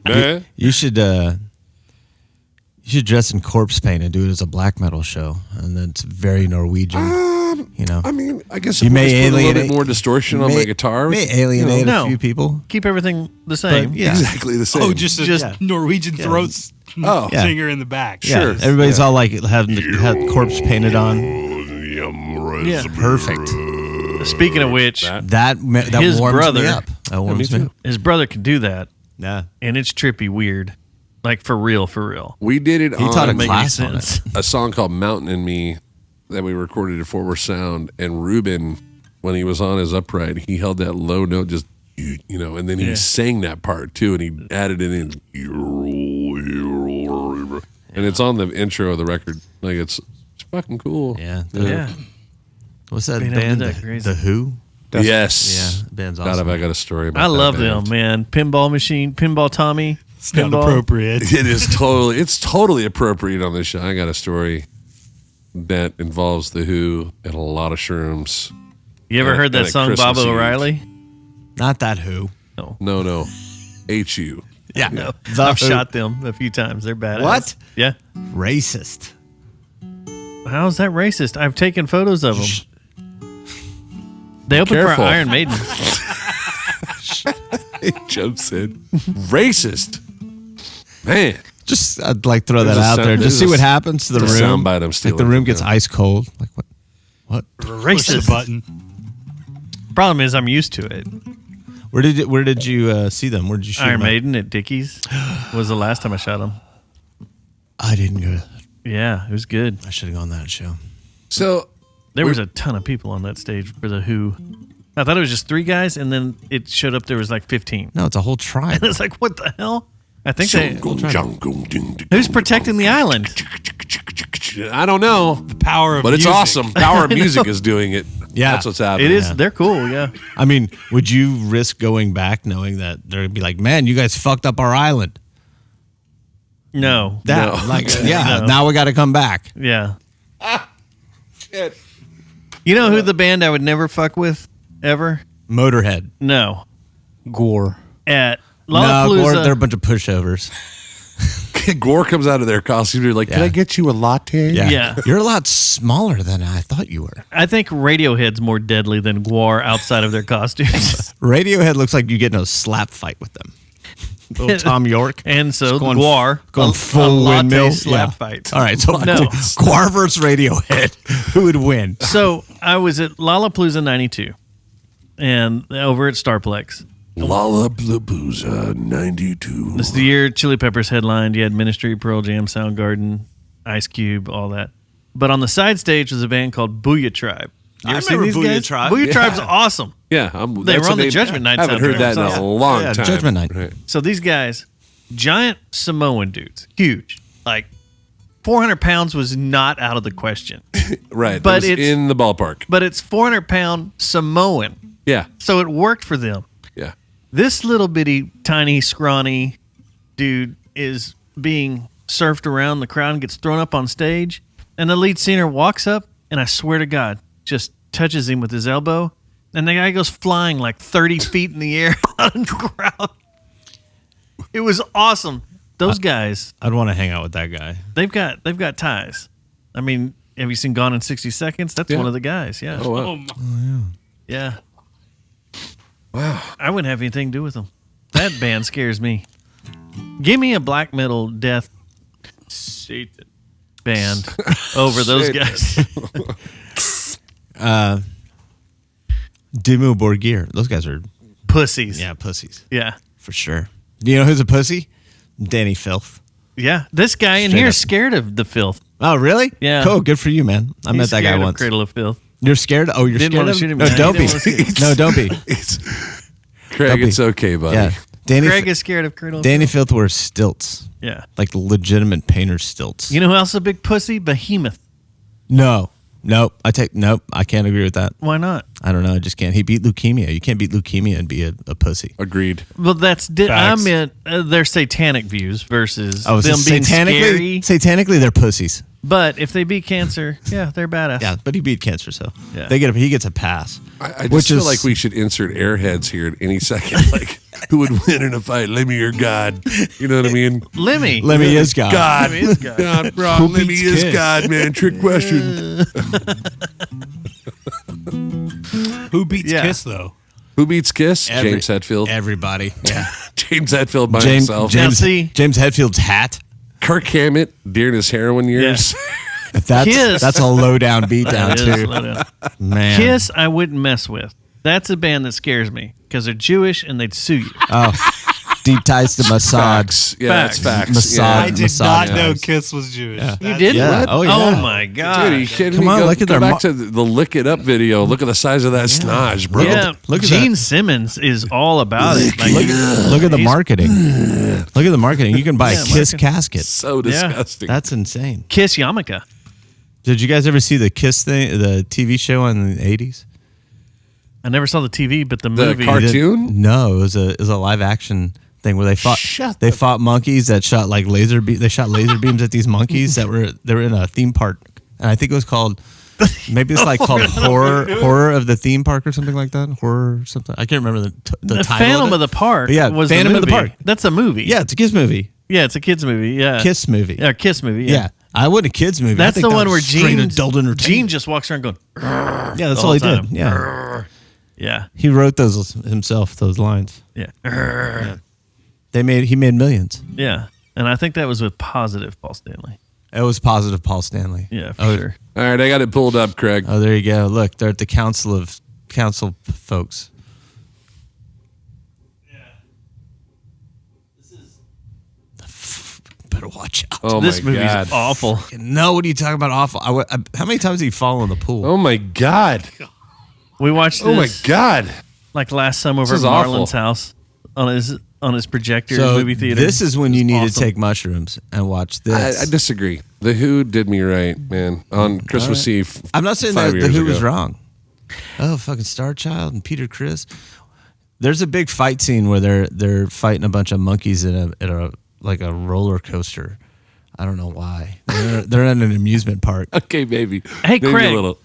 Man. You should. You should dress in corpse paint and do it as a black metal show, and then it's very Norwegian. I mean, I guess You if may I just put a little alienate- bit more distortion on my guitar. May alienate No. a few people. keep everything the same. But, yeah. Exactly the same. oh, just Yeah. Norwegian throats Oh. Yeah. singer in the back. Yeah, Sure. everybody's all like having had corpse painted on. Yeah. Perfect. Speaking of which, That His warms brother- me up. That warms me me too. up. his brother can do that, Yeah. and it's trippy weird. Like, for real, for real. We did it He taught a on Make any class on sense. it. a song called Mountain in Me that we recorded at Fort Worth Sound. And Ruben, when he was on his upright, he held that low note just, and then he Yeah. sang that part too. And he added it in. And it's on the intro of the record. Like, it's fucking cool. Yeah. Yeah. What's that Being able to band? do that The, crazy. the Who? Yes. Yeah, the band's God, awesome. have I got a story about I that love band. them, man. Pinball machine, pinball Tommy. It's not pinball. appropriate. It's totally appropriate on this show. I got a story that involves the Who and a lot of shrooms. You ever And- heard and that at song, Christmas Bob Eve. O'Reilly? Not that Who. No. HU. Yeah. No. The I've Who. shot them a few times. They're badass. What? Yeah. Racist. How's that racist? I've taken photos of them. They opened Careful. for Iron Maiden. Joe said, racist. Man. Just I'd like to throw There's that a out sound- there. there's Just see a- what happens to the there's a room. soundbite I'm Like stealing the room from gets them. ice cold. Like what? What? Push the Racist. button. Problem is, I'm used to it. Where did you see them? Where did you shoot Iron them at? Maiden at Dickies was the last time I shot them. I didn't go. Yeah, it was good. I should have gone to that show. So There was a ton of people on that stage for the Who. I thought it was just 3 guys, and then it showed up there was like 15. No, it's a whole tribe. It's like, what the hell? I think they. Who's Who's protecting the island? I don't know, The power of but it's music. awesome. Power of music is doing it. Yeah. That's what's happening. It is. They're cool. Yeah. I mean, would you risk going back knowing that they're gonna be like, man, you guys fucked up our island? No. That No. like yeah. No. Now we got to come back. Yeah. You know who the band I would never fuck with ever? Motorhead. No. Gore. At No, Lollapalooza. they're a bunch of pushovers. Gore comes out of their costume. They're like, "Can Yeah. I get you a latte?" Yeah. You're a lot smaller than I thought you were. I think Radiohead's more deadly than Guar outside of their costumes. Radiohead looks like you get in a slap fight with them. Little Tom York. And so Going- Guar. going a full latte windmill. slap Yeah. fight. All right, so No. Guar versus Radiohead. Who would win? So I was at Lollapalooza 92 and over at Starplex. Lollapalooza 92. This is the year Chili Peppers headlined. You had Ministry, Pearl Jam, Soundgarden, Ice Cube, all that. But on the side stage was a band called Booyah Tribe. You I ever seen remember these Booyah guys? Tribe. Booyah Yeah. Tribe's awesome. Yeah, They that's were on a the name- Judgment Night I haven't heard that in soundtrack. a long Yeah, time. Judgment Night. Right. So these guys, giant Samoan dudes, huge. Like 400 pounds was not out of the question. Right. But It was it's- in the ballpark. But it's 400-pound Samoan. Yeah. So it worked for them. Yeah. This little bitty, tiny, scrawny dude is being surfed around the crowd and gets thrown up on stage. And the lead singer walks up and I swear to God, just touches him with his elbow. And the guy goes flying like 30 feet in the air out of the crowd. It was awesome. Those guys, I'd want to hang out with that guy. they've got ties. I mean, have you seen Gone in 60 Seconds? That's Yeah. one of the guys. Yeah. Oh, wow. Oh, my. Yeah. Wow. I wouldn't have anything to do with them. That band scares me. Give me a black metal death Satan band over those Satan. guys. Dimmu Borgir. Those guys are, Pussies. pussies. Yeah. For sure. Do you know who's a pussy? Danny Filth. Yeah. This guy in Straight here up. is scared of the filth. Oh, really? Yeah. Cool. Good for you, man. I met He's that guy scared of once. Cradle of Filth. You're scared? Oh, you're Didn't scared wanna of shoot him. No, No, don't he be. didn't wanna see No, don't be. Craig, Don't be. it's okay, buddy. Yeah. Danny, Greg is scared of Cradle of Danny Filth. Filth wears stilts. Yeah. Like legitimate painter stilts. You know who else is a big pussy? Behemoth. No. Nope. I can't agree with that. Why not? I don't know. I just can't. He beat leukemia. You can't beat leukemia and be a pussy. Agreed. Well, that's I Facts. meant their satanic views versus Oh, them so being scary. satanically, they're pussies. But if they beat cancer, yeah, they're badass. Yeah, but he beat cancer, so Yeah. he gets a pass. I just Which feel is- like we should insert airheads here at any second. Like, who would win in a fight, Lemmy or God? You know what I mean? Lemmy. Lemmy is God. God. Lemmy is God. God, bro. Who Lemmy beats is Kiss? God, man. Trick question. Who beats Yeah. Kiss, though? Who beats Kiss? Every- James Hetfield. Everybody. Yeah. James Hetfield by James himself. James, see- James Hetfield's hat. Kirk Hammett during his heroin years. Kiss. That's a low down beat down That is too. low down. Man. Kiss, I wouldn't mess with. That's a band that scares me because they're Jewish and they'd sue you. Deep ties to Mossad. Facts. Yeah, Facts. that's facts. Mossad. Yeah. I did Mossad not guys. know Kiss was Jewish. You did? Yeah. What? Oh, yeah. Oh my god. Dude, are you kidding Come me? on, Go, look at go their back mo- to the Lick It Up video. Look at the size of that snodge, bro. Yeah, Look at Gene that. Simmons is all about it. Like, Look at the he's- marketing. Look at the marketing. You can buy Yeah, a Kiss marketing. casket. So disgusting. That's insane. Kiss Yarmulke. Did you guys ever see the Kiss thing, the TV show in the 80s? I never saw the TV, but the The movie. cartoon? No, it was a live action thing where they fought fought monkeys that shot like they shot laser beams at these monkeys they were in a theme park, and I think it was called maybe it's like called horror of the theme park or something like that. Horror something. I can't remember the title. Phantom of of the Park. Yeah, was Phantom the of the movie. Park. That's a movie. Yeah, it's a Kiss movie. Yeah, it's a kids movie. Yeah, Kiss movie. Yeah, Kiss movie. Yeah. I would a kids movie. I That's think the that one was where straight Gene adult entertainment. Gene just walks around going. Yeah, that's the all he whole did. time. Yeah, Yeah, he wrote those himself. Those lines. yeah, He made millions. yeah. And I think that was with positive Paul Stanley. It was positive Paul Stanley. Yeah, for Oh, sure. All right, I got it pulled up, Craig. Oh, there you go. Look, they're at the council folks. Better watch out. Oh This my movie's god. awful. No, what are you talking about? Awful. How many times did he fall in the pool? Oh my god. We watched this Oh my god. like last summer over at is awful. Marlon's house on his projector So movie theater. this is when you It's need to awesome. take mushrooms and watch this. I disagree. The Who did me right, man. On Christmas Eve. I'm not saying 5 that the years Who was ago. wrong. Oh, fucking Star Child and Peter Criss. There's a big fight scene where they're fighting a bunch of monkeys at a like a roller coaster. I don't know why. They're in an amusement park. Okay, baby. Hey, Maybe Craig. a little.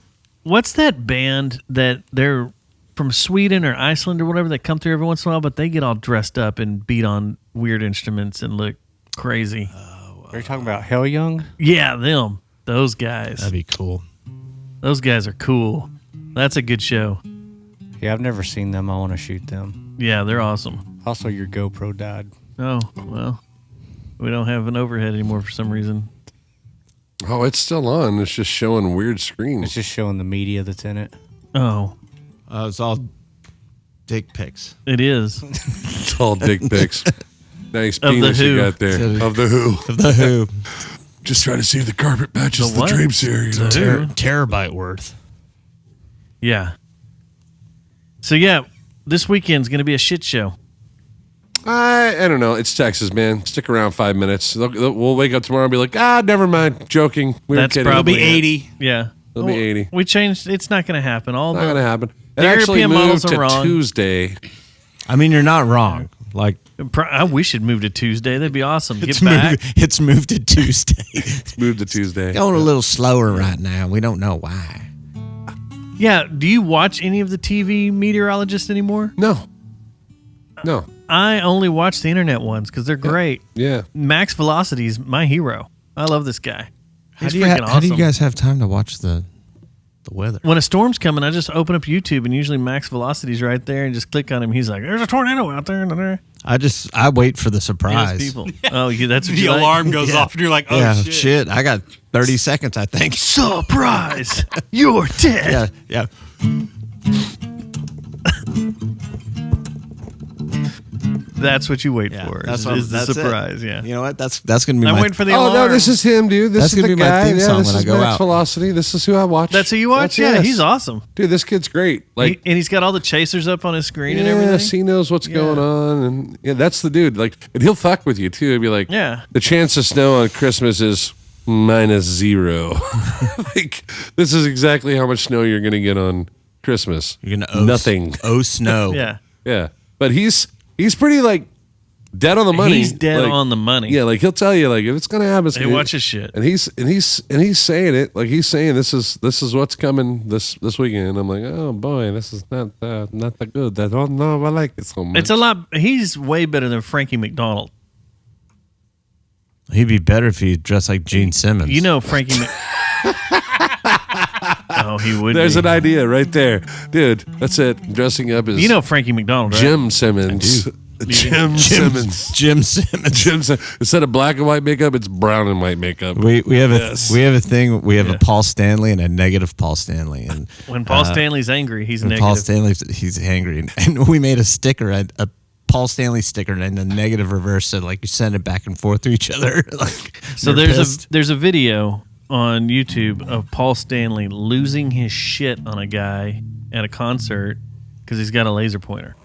What's that band that they're from Sweden or Iceland or whatever that come through every once in a while, but they get all dressed up and beat on weird instruments and look crazy? Are you talking about Hell Young? Yeah, them. Those guys. That'd be cool. Those guys are cool. That's a good show. Yeah, I've never seen them. I want to shoot them. Yeah, they're awesome. Also, your GoPro died. Oh, well, we don't have an overhead anymore for some reason. Oh, it's still on. It's just showing weird screens. It's just showing the media that's in it. Oh, It's all dick pics. it is. It's all dick pics. Nice Of the penis you Who. got there. Of the Who. Of the Who. Just trying to see if the carpet matches The the what? drapes here. You know? Who? Terabyte worth. Yeah. So, yeah, this weekend's going to be a shit show. I don't know. It's Texas, man. Stick around 5 minutes. We'll wake up tomorrow and be like, never mind. Joking. We were That's kidding. probably It'll be 80. Yeah. It'll be 80. We changed. It's not going to happen. All Not the going to happen. It the actually European moved models are to wrong. Tuesday. I mean, you're not wrong. Like, we should move to Tuesday. That'd be awesome. Get back. It's moved to Tuesday. It's moved to Tuesday. Going a little slower right now. We don't know why. Yeah. Do you watch any of the TV meteorologists anymore? No. I only watch the internet ones because they're great. Yeah. Max Velocity's my hero. I love this guy. He's How freaking awesome. do you guys have time to watch the weather? When a storm's coming, I just open up YouTube and usually Max Velocity's right there and just click on him. He's like, "There's a tornado out there." I wait for the Yes, surprise. people. Oh, yeah, that's what The you like? alarm goes off, and you're like, oh, yeah, shit. I got 30 seconds, I think. Surprise! You're dead. Yeah. That's what you wait Yeah, for. that's Is what- the that's it. surprise. Yeah. You know what? That's gonna be I'm my. waiting for the Oh, alarm. no, this is him, dude. This That's is gonna the be my guy. theme Yeah, song this when is I go Max out. Velocity. This is who I watch. That's who you watch. That's- Yeah, yes. he's awesome. Dude, this kid's great. Like, And he's got all the chasers up on his screen and yes, everything. he knows what's going on, and yeah, that's the dude. Like, and he'll fuck with you too. He'll be like, Yeah. the chance of snow on Christmas is -0. Like, this is exactly how much snow you're gonna get on Christmas. You're gonna nothing. snow. Yeah. Yeah, but he's pretty like dead on the money. He's dead Like, on the money. Yeah, like he'll tell you like if it's gonna happen. it's Hey, gonna- watch his shit. And he's saying it like he's saying this is what's coming this weekend. I'm like, oh boy, this is not that good. I don't know if I like it so much. It's a lot. He's way better than Frankie McDonald. He'd be better if he dressed like Gene Simmons. You know Frankie. Oh, he would. There's be. an idea right there, dude. That's it. Dressing up as You know Frankie McDonald, right? Jim Simmons. Jim Simmons. Jim Simmons. Jim Simmons. Instead of black and white makeup, it's brown and white makeup. We have Yes. a thing. We have Yeah. a Paul Stanley and a negative Paul Stanley. And When Paul Stanley's angry, he's when negative. Paul Stanley, he's angry, and we made a sticker, a Paul Stanley sticker, and the negative reverse said like you send it back and forth to each other. Like, So they're pissed. there's a video on YouTube of Paul Stanley losing his shit on a guy at a concert because he's got a laser pointer.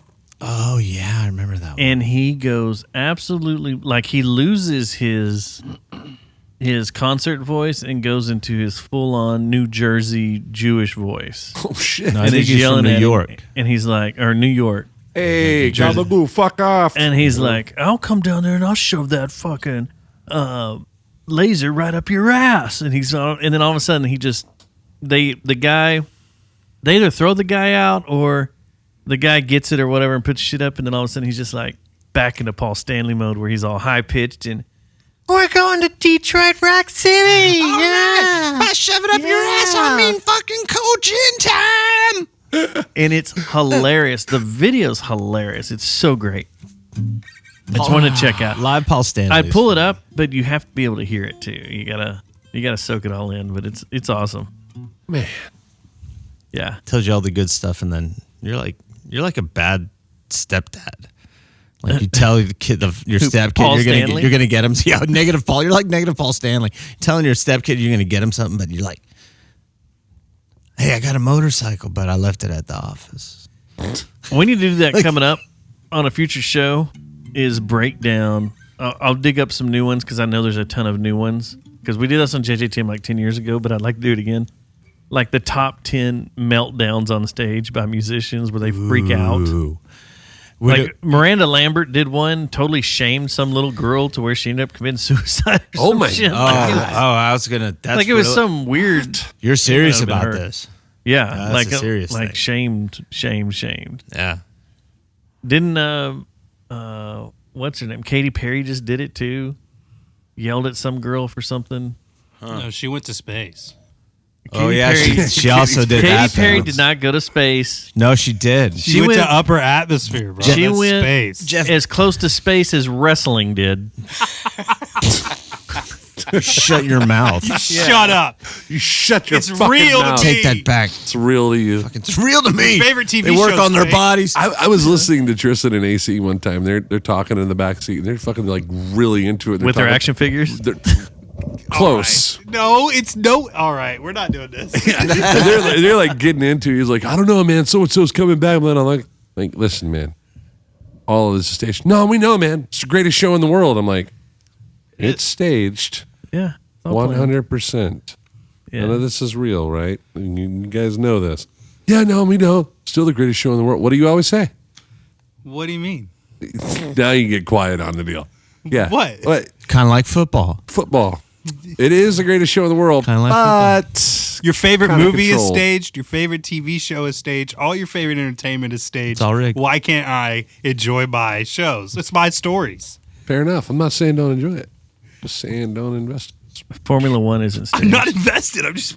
Oh yeah, I remember that one. And he goes absolutely like he loses his concert voice and goes into his full on New Jersey Jewish voice. Oh shit! No, I And think he's from at New him, York. and he's like, or New York. Hey, Gabagoo, fuck off! And he's like, I'll come down there and I'll shove that fucking laser right up your ass. And and then all of a sudden he just they either throw the guy out or the guy gets it or whatever and puts shit up, and then all of a sudden he's just like back into Paul Stanley mode where he's all high pitched and we're going to Detroit Rock City. Yeah. I shove it up your ass. I mean, fucking coaching time. And it's hilarious. The video's hilarious. It's so great. It's one to check out. Live Paul Stanley. I pull it up, but you have to be able to hear it too. You gotta soak it all in, but it's awesome. Man, Yeah. tells you all the good stuff, and then you're like a bad stepdad. Like you tell the kid, your step kid, Paul you're Stanley? gonna get him. Yeah, negative Paul. You're like negative Paul Stanley. Telling your step kid you're gonna get him something, but you're like, hey, I got a motorcycle, but I left it at the office. We need to do that coming up on a future show. Is breakdown. I'll dig up some new ones because I know there's a ton of new ones. Because we did this on JJTM like 10 years ago, but I'd like to do it again. Like the top 10 meltdowns on stage by musicians where they freak out. Ooh. Like Miranda Lambert did one, totally shamed some little girl to where she ended up committing suicide. Or Oh some my shit. God. I was gonna. That's Like it was really- some weird. You're serious That would've about been her. this? Yeah, that's like a serious like thing. shamed. Yeah. Didn't what's her name? Katy Perry just did it too. Yelled at some girl for something. No, she went to space. Oh, Katy yeah. Perry- She also did that. Katy Perry though. did not go to space. No, she did. She went to upper atmosphere, bro. She That's went space. as close to space as wrestling did. Shut your mouth. Shut up. You shut your It's fucking real to mouth. me. Take that back. It's real to you. It's real to me. favorite TV They work show's on their fake. bodies. I was listening to Tristan and AC one time. They're talking in the back seat. And they're fucking like really into it. They're With their talking- action figures? They're close. No, it's no. All right, we're not doing this. they're like getting into it. He's like, I don't know, man. So and so's coming back. And I'm like, listen, man. All of this is staged. No, we know, man. It's the greatest show in the world. I'm like, it's staged. Yeah. it's all planned. 100%. Yeah. None of this is real, right? You guys know this. Yeah, no, we know. Still the greatest show in the world. What do you always say? What do you mean? Now you get quiet on the deal. Yeah. What? Kind of like football. Football. It is the greatest show in the world. Kinda like but Your favorite Kinda movie is controlled. staged. Your favorite TV show is staged. All your favorite entertainment is staged. It's all rigged. Why can't I enjoy my shows? It's my stories. fair enough. I'm not saying don't enjoy it. Just saying don't invest. Formula One isn't staged. I'm not invested. I'm just.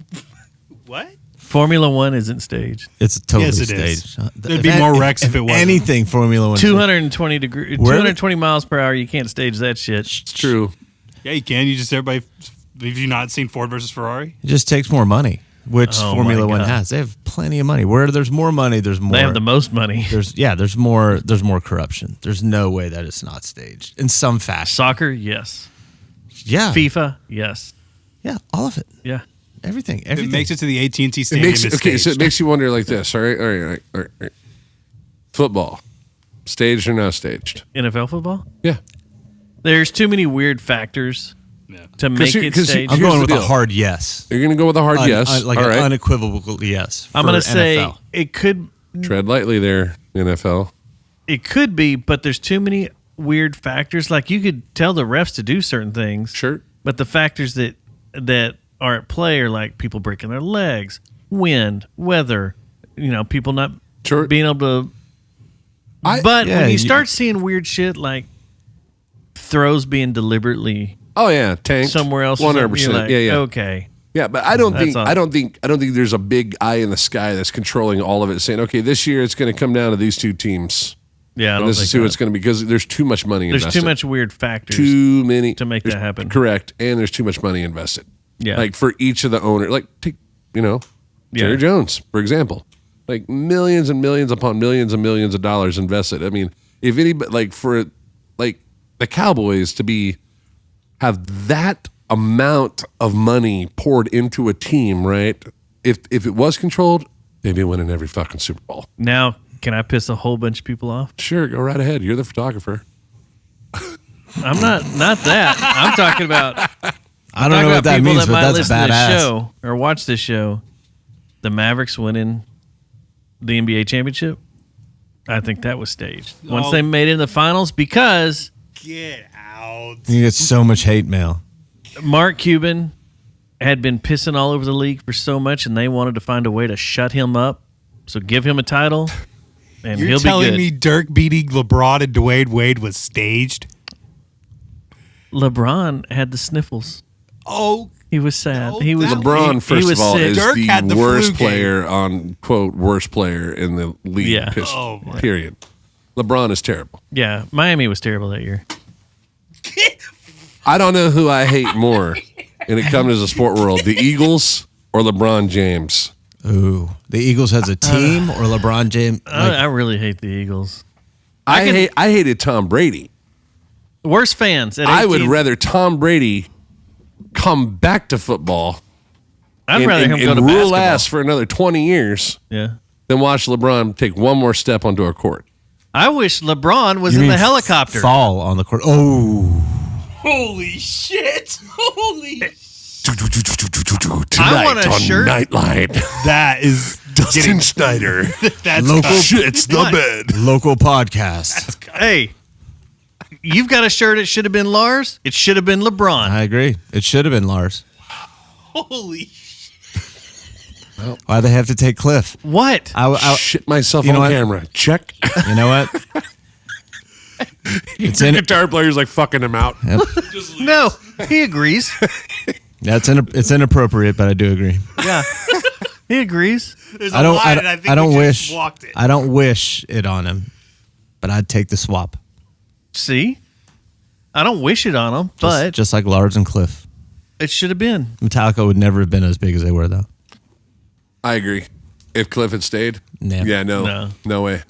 What? Formula One isn't staged. It's totally Yes, it is. staged. There'd be more wrecks if it wasn't. Anything Formula One. 220 miles per hour. You can't stage that shit. It's true. Yeah, you can. You just everybody. Have you not seen Ford versus Ferrari? It just takes more money, which Oh, Formula my One God. has. They have plenty of money. Where there's more money, there's more. They have the most money. There's more corruption. There's no way that it's not staged in some fashion. Soccer, yes. Yeah, FIFA, yes. yeah, all of it, Yeah. everything. If it makes it to the AT&T It Stadium, makes it's okay, so it staged. makes you wonder like this. All right. Football, staged or not staged? NFL football? Yeah. There's too many weird factors Yeah. to make it 'cause staged. I'm Here's going the with a deal. hard yes. You're gonna go with a hard yes. Like All an right. unequivocal yes. I'm for going to say NFL. it could Tread lightly there, NFL. be, but there's too many weird factors. Like you could tell the refs to do certain things. Sure. But the factors that are at play are like people breaking their legs, wind, weather, people not Sure. being able to. I- But yeah, when you you- start seeing weird shit like throws being deliberately Oh yeah, tank. somewhere else, or 100%. something, you're like, yeah. okay, Yeah, but I don't That's think all. I don't think there's a big eye in the sky that's controlling all of it, saying, okay, this year it's going to come down to these two teams, yeah, I and don't this think is who that. it's going to be because there's too much money There's invested. too much weird factors. too many to make there's- that happen. Correct, and there's too much money invested. Yeah. like for each of the owners, like take Jerry Yeah. Jones for example, like millions and millions upon millions and millions of dollars invested. I mean, if anybody like for like the Cowboys to have that amount of money poured into a team, right? If it was controlled, they'd be winning every fucking Super Bowl. Now, can I piss a whole bunch of people off? Sure, go right ahead. You're the photographer. I'm not that. I'm talking about. I don't know what that people means, that but might that's listen to this badass. show or watch this show. The Mavericks winning the NBA championship. I think that was staged. Once Oh. they made it in the finals, because Get out. You get so much hate mail. Mark Cuban had been pissing all over the league for so much, and they wanted to find a way to shut him up. So give him a title, and You're he'll be telling good. me Dirk beating LeBron and Dwayne Wade was staged? LeBron had the sniffles. Oh, He was sad. No, he was that- LeBron, he first was of all, sick. is Dirk had the the worst flu game. player on quote worst player in the league. Yeah. Oh, my. Period. LeBron is terrible. Yeah, Miami was terrible that year. I don't know who I hate more when it comes to the sport world: the Eagles or LeBron James. Ooh, the Eagles has a team or LeBron James. I really hate the Eagles. I hated Tom Brady. Worst fans. At I would 18. rather Tom Brady come back to football I'd and, rather and- him go and to rule basketball. ass for another 20 years Yeah. than watch LeBron take one more step onto a court. I wish LeBron was You in mean the helicopter. fall on the court. Oh, holy shit. Holy Tonight want a on shirt. Nightline, That is Dustin Snyder that's Local shits the bed. local podcast. Hey, you've got a shirt. It should have been Lars. It should have been LeBron. I agree. It should have been Lars. holy. Why they have to take Cliff? What? Shit myself You know on what? camera. Check. You know what? It's The in. guitar player's like fucking him out. No, he agrees. Yeah, it's inappropriate, but I do agree. Yeah. He agrees. There's a line, and I think I don't we wish. just walked it. I don't wish it on him, but I'd take the swap. See? I don't wish it on him, but Just like Lars and Cliff. it should have been. Metallica would never have been as big as they were, though. I agree. If Cliff had stayed, Yeah. yeah, no way.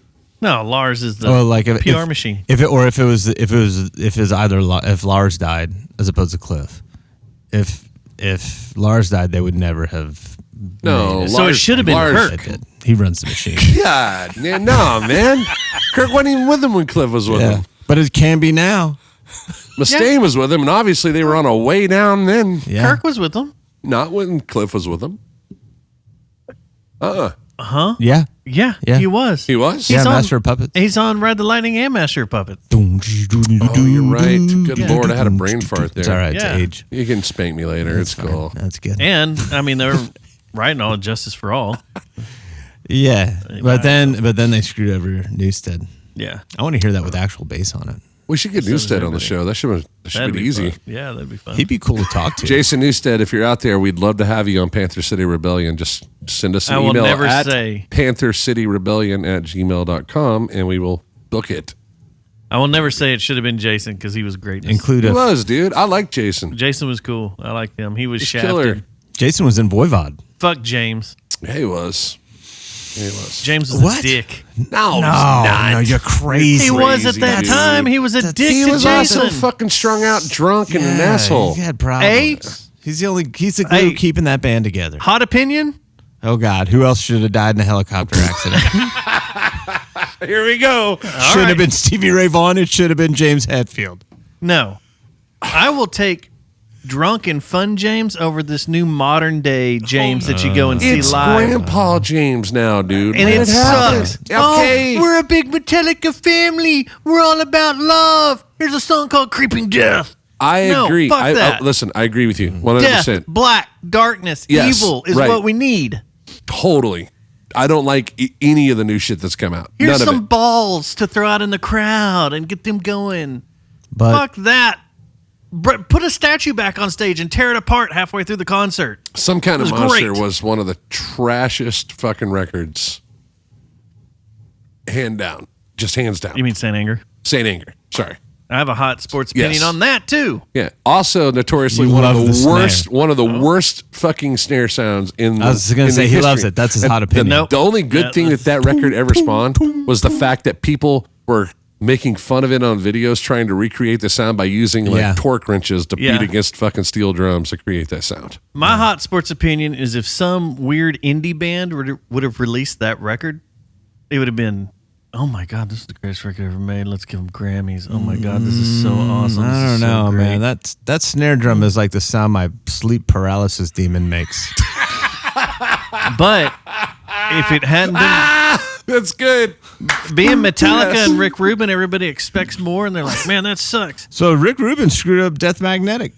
No, Lars is the Or like if, PR machine. If Lars died as opposed to Cliff. If Lars died, they would never have. No, made it. So it should have been Lars- Kirk. It did. He runs the machine. God, man, no, man. Kirk wasn't even with him when Cliff was with Yeah, him. but it can be now. Mustaine was with him, and obviously they were on a way down then. Yeah. Kirk was with them. Not when Cliff was with him. Yeah. Yeah, Yeah. he was. He was? Yeah, He's on- Master of Puppets. He's on Ride the Lightning and Master of Puppets. Oh, you're right. Good Lord, I had a brain fart there. It's all right. Yeah. It's age. You can spank me later. It's fine. cool. That's good. And I mean, they're writing all Justice for All. Yeah, but then they screwed over Newstead. Yeah, I want to hear that with actual bass on it. We should get Newstead on the show. That should that'd be easy. fun. Yeah, that'd be fun. He'd be cool to talk to. Jason Newstead, if you're out there, we'd love to have you on Panther City Rebellion. Just send us an I will email never at say. panthercityrebellion@gmail.com and we will book it. I will never say it should have been Jason because he was great. Include He a was, dude. I like Jason. Jason was cool. I liked him. He was He's shafted. killer. Jason was in Voivod. Fuck James. Yeah, he was. He was. James was What? a dick. No, he's not. you're crazy. He was at that dude. time. He was a dick He to was Jason. also fucking strung out, drunk, and an asshole. He had problems. He's the glue Hey. keeping that band together. Hot opinion? Oh God, who else should have died in a helicopter accident? Here we go. Should have been Stevie Ray Vaughan. It should have been James Hetfield. No. I will take drunk and fun James over this new modern day James that you go and see It's live. Grandpa James now, dude. And Let it happen. sucks. Okay. Oh, we're a big Metallica family. We're all about love. Here's a song called Creeping Death. I No, agree. fuck that. Listen, I agree with you 100%. Death, black, darkness, Yes, evil is right. what we need. Totally. I don't like any of the new shit that's come out. Here's None some of it. balls to throw out in the crowd and get them going. But Fuck that. Put a statue back on stage and tear it apart halfway through the concert. Some Kind of was Monster great. was one of the trashiest fucking records. Hand down. Just hands down. You mean Saint Anger? Saint Anger. Sorry. I have a hot sports Yes. opinion on that too. Yeah. Also, notoriously You one of love the the worst, snare. one of the worst fucking snare sounds in. I was the, gonna in say the he history. loves it. That's his And hot opinion. Nope. The only good Yeah, thing that record ever spawned was the fact that people were making fun of it on videos, trying to recreate the sound by using like Yeah. torque wrenches to Yeah. beat against fucking steel drums to create that sound. My hot sports opinion is if some weird indie band would have released that record, it would have been, oh my God, this is the greatest record ever made. Let's give them Grammys. Oh my God, this is so awesome. This I is don't so know, great. man. That snare drum is like the sound my sleep paralysis demon makes. But if it hadn't been That's good. being Metallica Yes. and Rick Rubin, everybody expects more, and they're like, man, that sucks. So Rick Rubin screwed up Death Magnetic.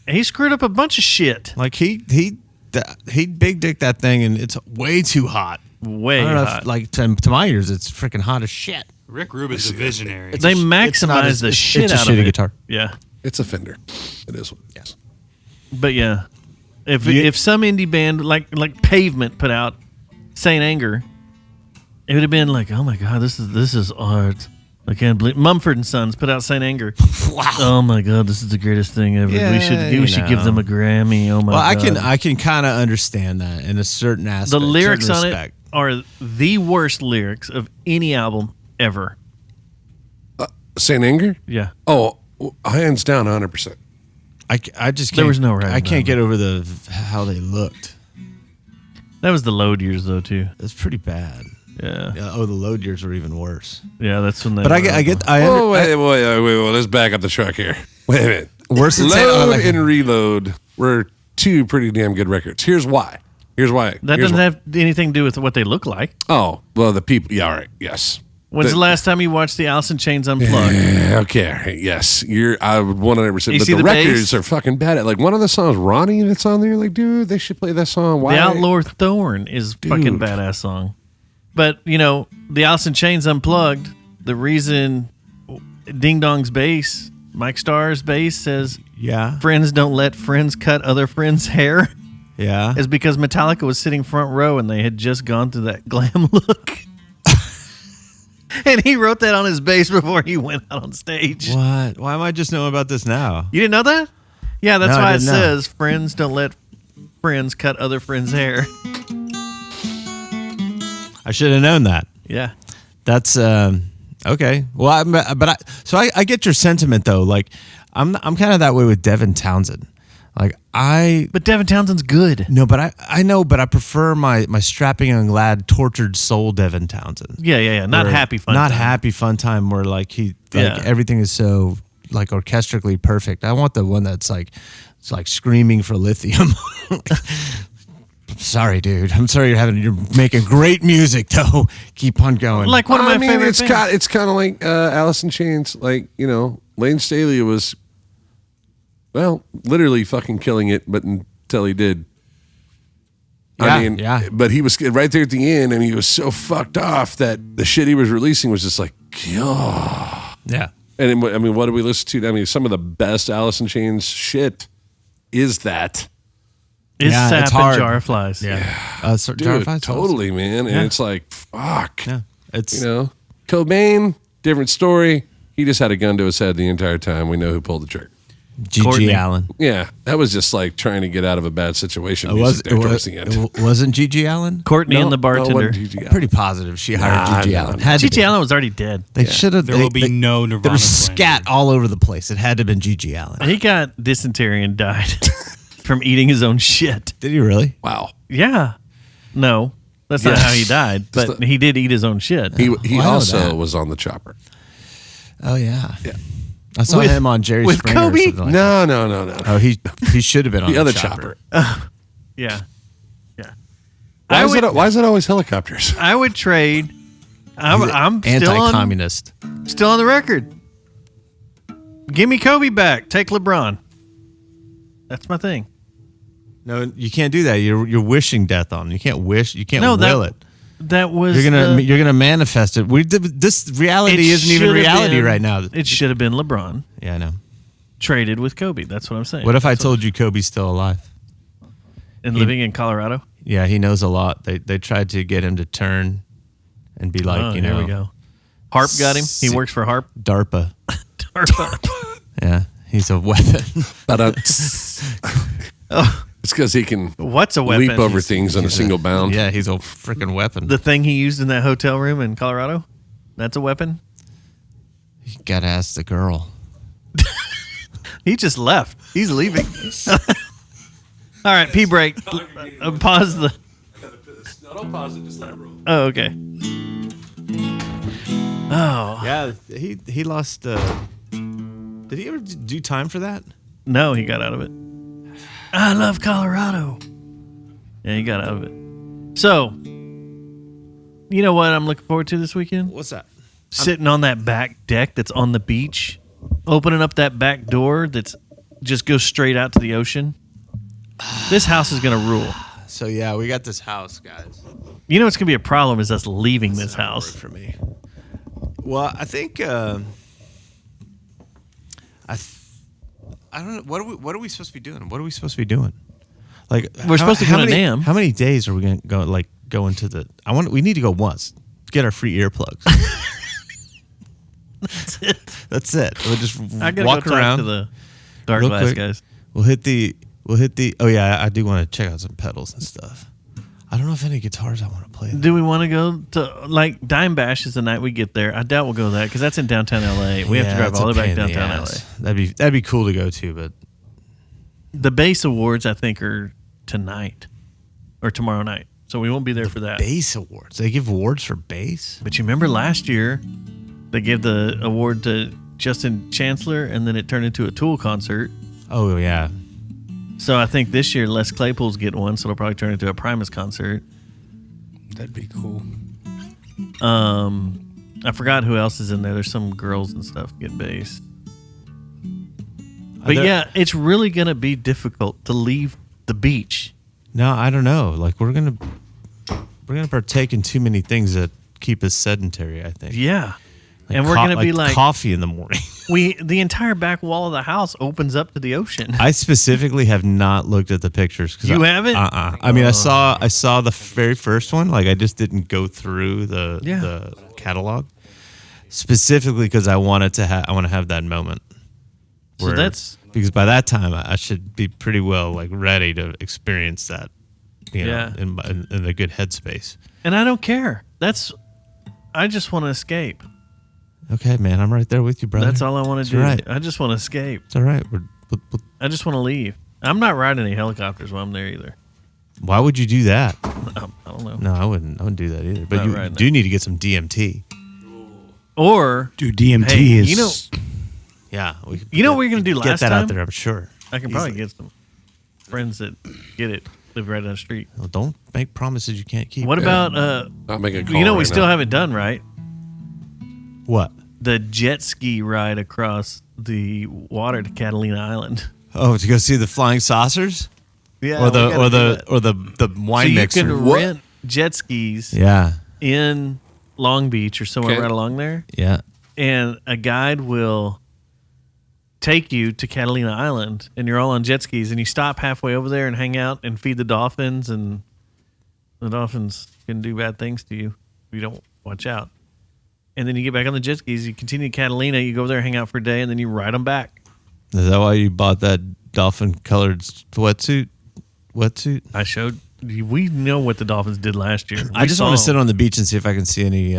He screwed up a bunch of shit. Like he big dick that thing, and it's way too hot. Way I don't know hot. if, like to my ears, it's freaking hot as shit. Rick Rubin's a visionary. They It's not maximize as- the it's shit a out shitty of it. guitar. Yeah. It's a Fender. It is what it is. But yeah, if some indie band like Pavement put out Saint Anger, it would have been like, oh my God, this is art. I can't believe Mumford and Sons put out Saint Anger. Wow. Oh my God, this is the greatest thing ever. Yeah, we should give them a Grammy. Oh my Well, God. I can kind of understand that in a certain aspect. the lyrics certain on respect. it are the worst lyrics of any album ever. Saint Anger? Yeah. Oh, hands down, 100%. I just can't, There was no right I can't about get over how they looked. That was the load years though too. It's pretty bad. Yeah. Yeah, the load years were even worse. Yeah, that's when they But were I get I Oh, wait, let's back up the truck here. Wait a minute. Worse than Load and Reload were two pretty damn good records. Here's why. that Here's doesn't why. have anything to do with what they look like. Oh, well, the people. Yeah, all right. Yes. When's the last time you watched the Alice in Chains Unplugged? Okay. all right, Yes. I would 100%. You But see the the records bass? are fucking bad. Like one of the songs, Ronnie, that's on there. Like, dude, they should play that song. Why? The Outlaw Thorn is a fucking badass song. But, the Alice in Chains Unplugged, the reason Ding Dong's bass, Mike Starr's bass says, Yeah. friends don't let friends cut other friends' hair Yeah. is because Metallica was sitting front row and they had just gone through that glam look. And he wrote that on his bass before he went out on stage. What? Why am I just knowing about this now? You didn't know that? Yeah, that's No, I why it didn't know. says friends don't let friends cut other friends' hair. I should have known that. Yeah. That's okay. Well, I get your sentiment though. Like, I'm kind of that way with Devin Townsend. Like But Devin Townsend's good. no, but I know, but I prefer my strapping young lad, tortured soul Devin Townsend. Yeah. Not Where- happy fun. Not time. happy fun time where like Yeah. everything is so like orchestrically perfect. I want the one that's like it's like screaming for lithium. Sorry, dude. I'm sorry you're making great music though. Keep on going. Like one of my favorite it's bands. it's kind of like Alice in Chains. Like, Lane Staley was, well, literally fucking killing it, but until he did. Yeah. But he was right there at the end, and he was so fucked off that the shit he was releasing was just like, oh. Yeah. And what did we listen to? I mean, some of the best Alice in Chains shit is that. It's Yeah, sap it's and hard. jar flies. Yeah. Dude, totally, man. And it's like, fuck. Yeah. It's Cobain, different story. He just had a gun to his head the entire time. We know who pulled the trigger. Gigi Courtney. Allen. Yeah, that was just like trying to get out of a bad situation. Towards the end. Wasn't Gigi Allen? Courtney No, and the no, it wasn't bartender. Gigi Allen. Pretty positive she hired Gigi no, Allen. no. Had to Gigi be. Allen was already dead. They should have. There will be no Nirvana There was slander. scat all over the place. It had to have been Gigi Allen. He got dysentery and died from eating his own shit. Did he really? Wow. Yeah. No, that's not Yes. how he died, but he did eat his own shit. He I know also that. was on the chopper. Oh yeah. Yeah. I saw him on Jerry with Springer. Kobe? Or something like No. that. Oh, he should have been on The other chopper. Yeah. Why is it always helicopters? I would trade. I'm Anti-communist. still on the record. Give me Kobe back. Take LeBron. That's my thing. No, you can't do that. You're wishing death on him. You can't wish. You can't No, will it. That was You're gonna manifest it. This reality isn't even reality right now. It should have been LeBron Yeah, I know. traded with Kobe. That's what I'm saying. What if I told you Kobe's still alive? and living in Colorado? Yeah, he knows a lot. They tried to get him to turn and be like, There we go. Harp got him. He works for Harp. DARPA. DARPA. Yeah, he's a weapon. It's because he can What's a weapon? leap over things on a single bound. Yeah, he's a freaking weapon. The thing he used in that hotel room in Colorado? That's a weapon? You gotta ask the girl. He just left. He's leaving. All right, pee break. Pause the. No, don't pause it. Just let it roll. Oh, okay. Oh. Yeah, he lost. Did he ever do time for that? No, he got out of it. I love Colorado. Yeah, he got out of it. So, you know what I'm looking forward to this weekend? What's that? Sitting on that back deck that's on the beach, opening up that back door that's just goes straight out to the ocean. This house is going to rule. So yeah, we got this house, guys. You know what's going to be a problem is us leaving this house. For me. Well, I think I don't know. What are we supposed to be doing? What are we supposed to be doing? Like We're supposed to go to NAMM. How many days are we going to go into the? We need to go once. Get our free earplugs. That's it. We'll just I gotta walk go around talk to the dark real glass quick. guys. We'll hit the. Oh yeah, I do want to check out some pedals and stuff. I don't know if any guitars I want to play. Do we want to go to like Dime Bash is the night we get there? I doubt we'll go there because that's in downtown LA. We have to drive it's all a the way pain back in the downtown LA. ass. That'd be cool to go to, but The Bass Awards I think are tonight or tomorrow night, so we won't be there for that. bass awards. They give awards for bass. But you remember last year they gave the award to Justin Chancellor, and then it turned into a Tool concert. Oh yeah, So I think this year Les Claypool's get one, so it'll probably turn into a Primus concert. That'd be cool. I forgot who else is in there. There's some girls and stuff get bass. But yeah, it's really gonna be difficult to leave the beach. no, I don't know. Like we're gonna partake in too many things that keep us sedentary. I think. Yeah. And we're gonna be like coffee in the morning. the entire back wall of the house opens up to the ocean. I specifically have not looked at the pictures. You haven't? I mean, I saw the very first one. Like, I just didn't go through the catalog specifically because I want to have that moment. So that's because by that time I should be pretty well like ready to experience that. You know, in a good headspace. And I don't care. I just want to escape. Okay, man, I'm right there with you, brother. That's all I want to do. Right. I just want to escape. It's all right. I just want to leave. I'm not riding any helicopters while I'm there either. Why would you do that? I don't know. No, I wouldn't do that either. But Not you right do need to get some DMT. Or Dude, DMT hey, is. Yeah. what we're gonna do get last that time? out there, I'm sure. I can probably Easily. get some friends that get it, live right down the street. Well, don't make promises you can't keep. What about I'll make a call. we right still now. haven't done, right? What? The jet ski ride across the water to Catalina Island. Oh, to go see the flying saucers? Yeah, Or the wine so mixer. you can rent jet skis Yeah. in Long Beach or somewhere Okay. right along there, Yeah. and a guide will take you to Catalina Island, and you're all on jet skis, and you stop halfway over there and hang out and feed the dolphins, and the dolphins can do bad things to you if you don't watch out. And then you get back on the jet skis, you continue to Catalina, you go over there, hang out for a day, and then you ride them back. Is that why you bought that dolphin-colored wetsuit? I showed. We know what the dolphins did last year. I just want to sit on the beach and see if I can see any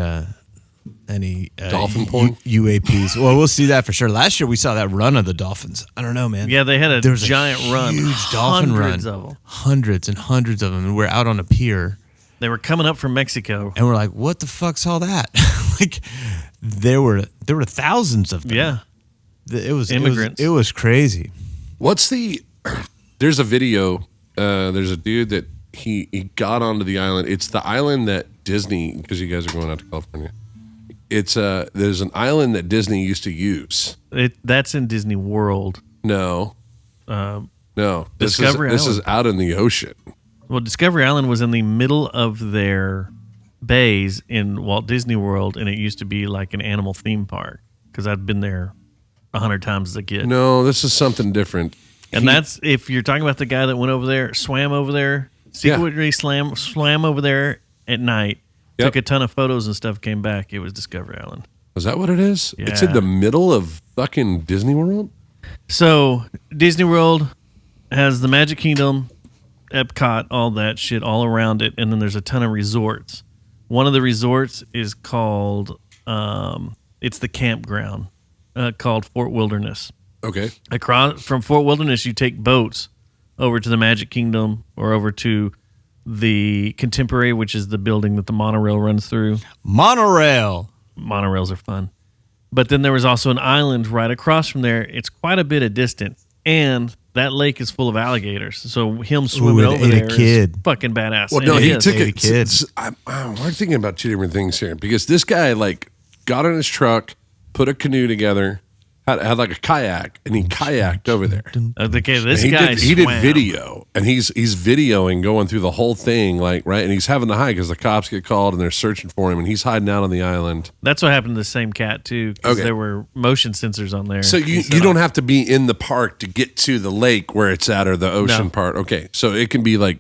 Dolphin porn? UAPs. Well, we'll see that for sure. Last year we saw that run of the dolphins. I don't know, man. Yeah, they had There was giant run, huge dolphin hundreds run, of them. hundreds and hundreds of them, and we're out on a pier, They were coming up from Mexico. and we're like, "What the fuck's all that?" Like, there were thousands of them. Yeah, It was Immigrants. It was crazy. What's the? There's a video. There's a dude that he got onto the island. It's the island that Disney, because you guys are going out to California. It's there's an island that Disney used to use. that's in Disney World. No, no. Discovery This is Island. out in the ocean. Well, Discovery Island was in the middle of their bays in Walt Disney World, and it used to be like an animal theme park because I'd been there 100 times as a kid. No, this is something different. And that's if you're talking about the guy that went over there, swam over there, secretly swam over there at night, Yep. took a ton of photos and stuff, came back. It was Discovery Island. Is that what it is? Yeah. It's in the middle of fucking Disney World. So Disney World has the Magic Kingdom, Epcot, all that shit all around it, and then there's a ton of resorts. One of the resorts is called it's the campground called Fort Wilderness. Okay. Across from Fort Wilderness, you take boats over to the Magic Kingdom or over to the Contemporary, which is the building that the monorail runs through. Monorail. Monorails are fun. But then there was also an island right across from there. It's quite a bit of distance. And that lake is full of alligators. So him swimming it over ate a there is kid. fucking badass. Well, And no, it he is. took Hey, it. kid. We're thinking about two different things here because this guy like got in his truck, put a canoe together, had like a kayak, and he kayaked over there. Okay, this And guy he did swam. video, and he's videoing going through the whole thing, like right, and he's having the high because the cops get called and they're searching for him, and he's hiding out on the island. That's what happened to the same cat too. Because Okay. there were motion sensors on there. So you He said, don't have to be in the park to get to the lake where it's at or the ocean No. part. Okay, so it can be like,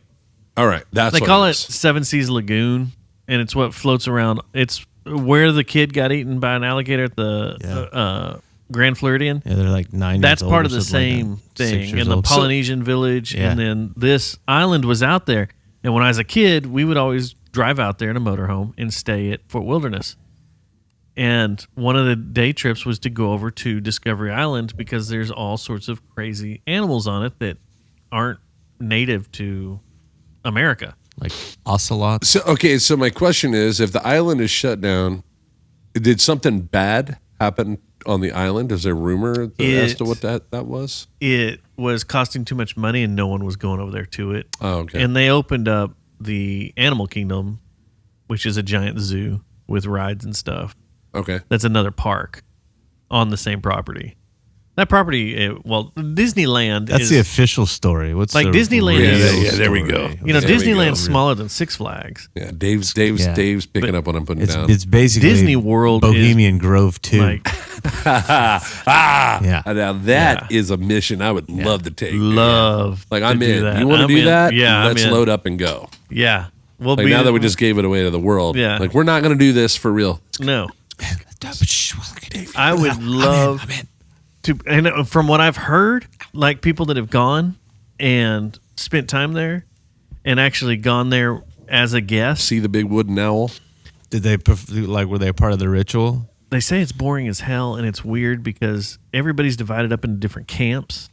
all right, that's They what call it is. Seven Seas Lagoon, and it's what floats around. It's where the kid got eaten by an alligator at the Grand Floridian. Yeah, they're like 9 years That's old part or of the something like same that. 6 thing. years And the old. Polynesian village, Yeah. and then this island was out there. And when I was a kid, we would always drive out there in a motorhome and stay at Fort Wilderness. And one of the day trips was to go over to Discovery Island because there's all sorts of crazy animals on it that aren't native to America. Like ocelots. So my question is, if the island is shut down, did something bad happen on the island? Is there rumor as to what that was? It was costing too much money and no one was going over there to it. Oh, okay. And they opened up the Animal Kingdom, which is a giant zoo with rides and stuff. Okay. That's another park on the same property. That property, Disneyland That's is the official story. What's Like the Disneyland real is- Yeah, there we story? go. you know, There we Disneyland's go. smaller than Six Flags. Yeah, Dave's picking up what I'm putting It's down. it's basically Disney World is, Bohemian Grove too. Like, yeah. Now that is a mission I would love to take. dude. love. Like to I'm do in. that. You want to I'm do in. that? Yeah, Let's I'm in. load up and go. Yeah, we'll Like be now that we just gave it away to the world. Yeah. Like we're not going to do this for real. no. I would love to, and from what I've heard, like people that have gone and spent time there, and actually gone there as a guest, See the big wooden owl? Did they were they a part of the ritual? they say it's boring as hell, and it's weird because everybody's divided up into different camps,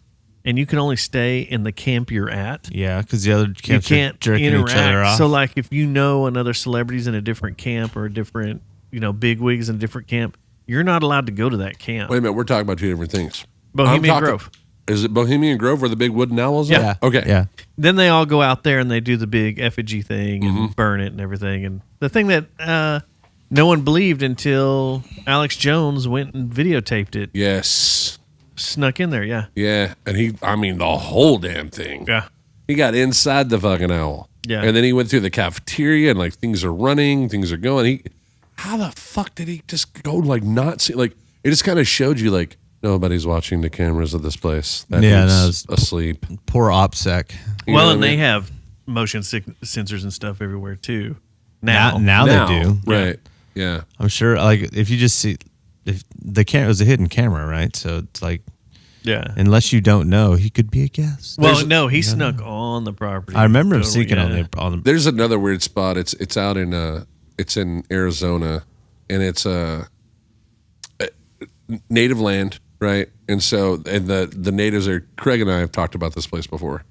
and you can only stay in the camp you're at. Yeah, because the other You camps can't are jerking interact. each other off. So, like, if you know another celebrity's in a different camp or a different, bigwigs in a different camp, you're not allowed to go to that camp. Wait a minute. We're talking about two different things. Bohemian I'm talking- Grove. Is it Bohemian Grove where the big wooden owls Yeah. are? Okay. Yeah. Then they all go out there and they do the big effigy thing and Mm-hmm. burn it and everything. And the thing that no one believed until Alex Jones went and videotaped it, Yes. snuck in there. Yeah. Yeah. And the whole damn thing. Yeah. He got inside the fucking owl. Yeah. And then he went through the cafeteria and like things are running, things are going. How the fuck did he just go like not see? Like it just kind of showed you like nobody's watching the cameras of this place. That Yeah, dude's no, asleep. Poor OPSEC. You know Well, what and I they mean? have motion sensors and stuff everywhere too. Now. Now they do. Right. Yeah. I'm sure. Like if you just see, if the camera it was a hidden camera, right? So it's like Yeah. unless you don't know, he could be a guest. Well, no, he snuck on the property. I remember him Totally, sneaking yeah. on the. There's another weird spot. It's out in it's in Arizona, and it's native land, right? And so the natives are. Craig and I have talked about this place before.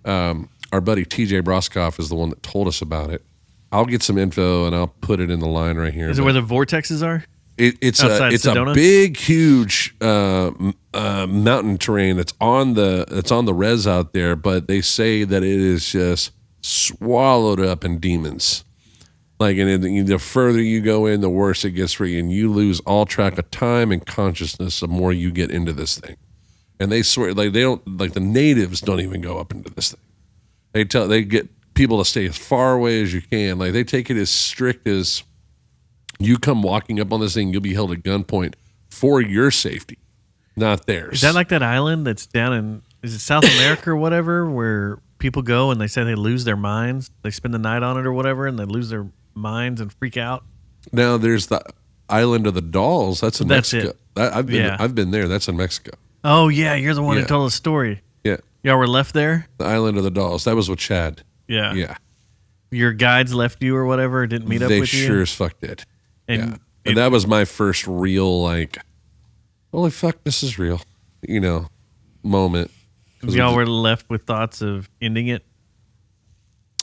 Our buddy TJ Broskoff is the one that told us about it. I'll get some info and I'll put it in the line right here. Is it where the vortexes are? It's outside a Sedona? big, huge mountain terrain that's on the res out there, but they say that it is just swallowed up in demons. Like, and the further you go in, the worse it gets for you, and you lose all track of time and consciousness the more you get into this thing. And they swear, like they don't, like the natives don't even go up into this thing. They get people to stay as far away as you can. Like they take it as strict as you come walking up on this thing, you'll be held at gunpoint for your safety, not theirs. Is that like that island that's down in, is it South America or whatever, where people go and they say they lose their minds? They spend the night on it or whatever, and they lose their minds and freak out? Now there's the Island of the Dolls. That's in That's Mexico. it. I've been there. That's in Mexico. Oh, yeah, you're the one Yeah. who told the story. Yeah. Y'all were left there? The Island of the Dolls. That was with Chad. Yeah. Yeah. Your guides left you or whatever, didn't meet up They with you? sure as fuck did. And Yeah. And that was my first real, like, holy fuck, this is real, moment. 'Cause y'all were left with thoughts of ending it?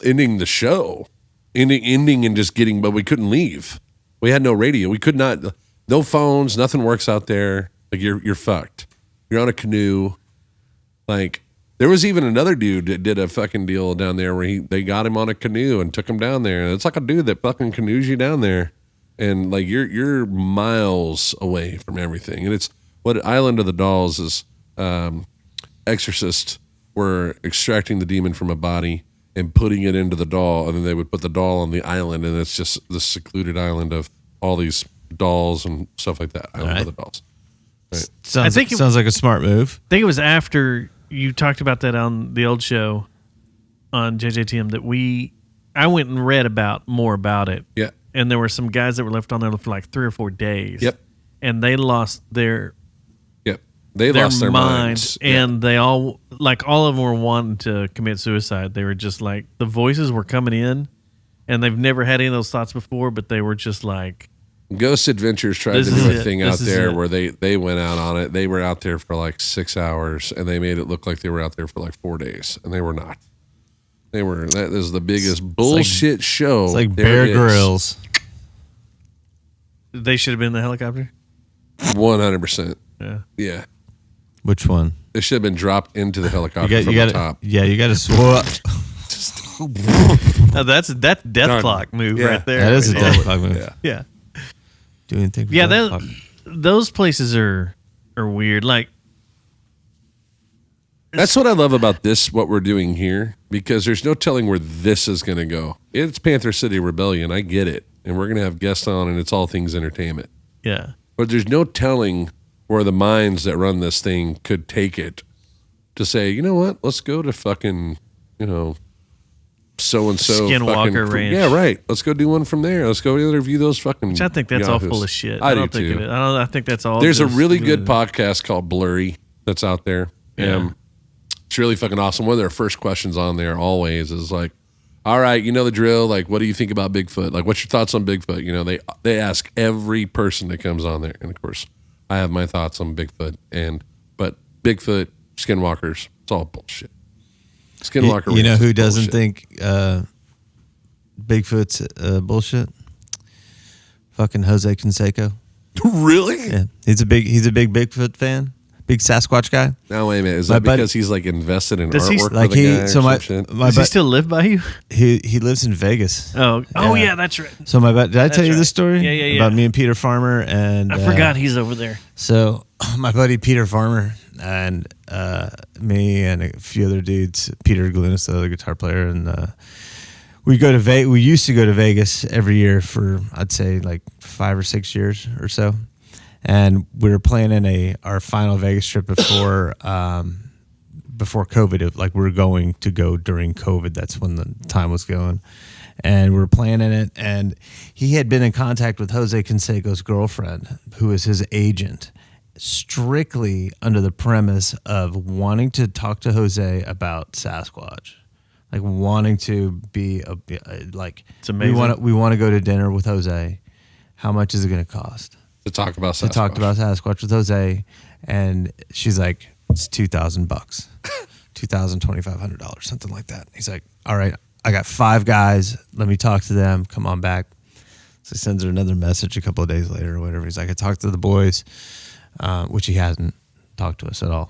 ending the show, ending and just getting, but we couldn't leave. We had no radio. We could not, no phones, nothing works out there. Like you're fucked. You're on a canoe. Like there was even another dude that did a fucking deal down there where they got him on a canoe and took him down there. And it's like a dude that fucking canoes you down there. And like you're miles away from everything. And it's what Island of the Dolls is. Exorcists were extracting the demon from a body and putting it into the doll, and then they would put the doll on the island, and it's just the secluded island of all these dolls and stuff like that. Island of the Dolls. Sounds, think it- sounds like a smart move. I think it was after you talked about that on the old show on JJTM that I went and read more about it. Yeah. And there were some guys that were left on there for like 3 or 4 days. Yep. And they lost their Yep. They lost their minds. and they all of them were wanting to commit suicide. They were just like, the voices were coming in, and they've never had any of those thoughts before, but they were just like, Ghost Adventures tried This to is do a it. thing This out is there it. where they went out on it. They were out there for like 6 hours, and they made it look like they were out there for like 4 days, and they were not. That is the biggest bullshit show. It's like there Bear is. Grylls. they should have been in the helicopter. 100%. Yeah. Yeah. Which one? They should have been dropped into the helicopter from you the top. Yeah, you got to swap. Now that's death Done. clock move Yeah. right there. That is a Yeah. death clock move. Yeah. Yeah. Do anything. For Yeah, death clock. those places are weird. Like That's what I love about this, what we're doing here, because there's no telling where this is going to go. It's Panther City Rebellion. I get it. And we're going to have guests on, and it's all things entertainment. Yeah. But there's no telling where the minds that run this thing could take it to say, you know what, let's go to fucking, so-and-so. Skinwalker Ranch. Yeah, right. Let's go do one from there. Let's go interview those fucking Which I think that's all yahoos. full of shit. I don't do think too. of it. I think that's all. There's a just- really good podcast called Blurry that's out there. Yeah. It's really fucking awesome. One of their first questions on there always is like, all right, you know the drill. Like, what do you think about Bigfoot? Like, what's your thoughts on Bigfoot? They ask every person that comes on there. And of course, I have my thoughts on Bigfoot. But Bigfoot, skinwalkers, it's all bullshit. Skinwalker. You know Ranch who is doesn't bullshit. think Bigfoot's bullshit? Fucking Jose Canseco. Really? Yeah, he's a big Bigfoot fan. Big Sasquatch guy. Now wait a minute. Is My that buddy- because he's like invested in Does he- artwork? Like for the guy he, or so some my shit? my Does he bu- still live by you? he lives in Vegas. Oh, yeah, that's right. So did I tell you right. this story? Yeah. About me and Peter Farmer and I forgot he's over there. So my buddy Peter Farmer and me and a few other dudes, Peter Glunis, the other guitar player, and we used to go to Vegas every year for I'd say like 5 or 6 years or so, and we were planning our final Vegas trip before COVID. Like we were going to go during COVID. That's when the time was going. And we were planning it, and he had been in contact with Jose Canseco's girlfriend, who is his agent, strictly under the premise of wanting to talk to Jose about Sasquatch, like wanting to be like, It's amazing. we want to go to dinner with Jose. How much is it going to cost To talk about to talk about Sasquatch with Jose? And she's like, it's $2,000, $2,500, something like that. He's like, all right, I got 5 guys. Let me talk to them. Come on back. So he sends her another message a couple of days later or whatever. He's like, I talked to the boys, which he hasn't talked to us at all.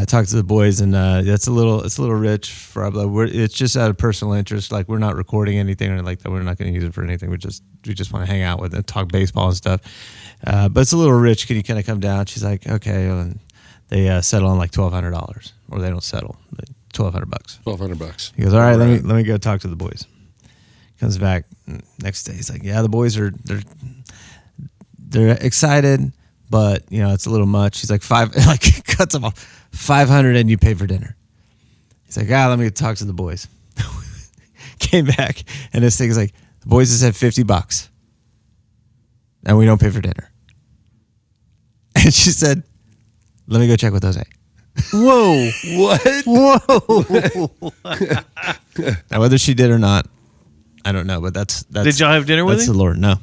Talked to the boys, and it's a little rich for our it's just out of personal interest. Like we're not recording anything or anything like that. We're not going to use it for anything. We just want to hang out with it, talk baseball and stuff. But it's a little rich. Can you kind of come down? She's like, okay. And they settle on like $1,200, or they don't settle. $1,200. $1,200. He goes, all right, let me go talk to the boys. Comes back next day. He's like, yeah, the boys they're excited, but it's a little much. He's like, cuts them off, $500, and you pay for dinner. He's like, let me go talk to the boys. Came back, and this thing is like, the boys just had $50, and we don't pay for dinner. And she said, let me go check with Jose. Whoa. What? Whoa. Now, whether she did or not, I don't know, but that's Did y'all have dinner with that's him? the Lord. No,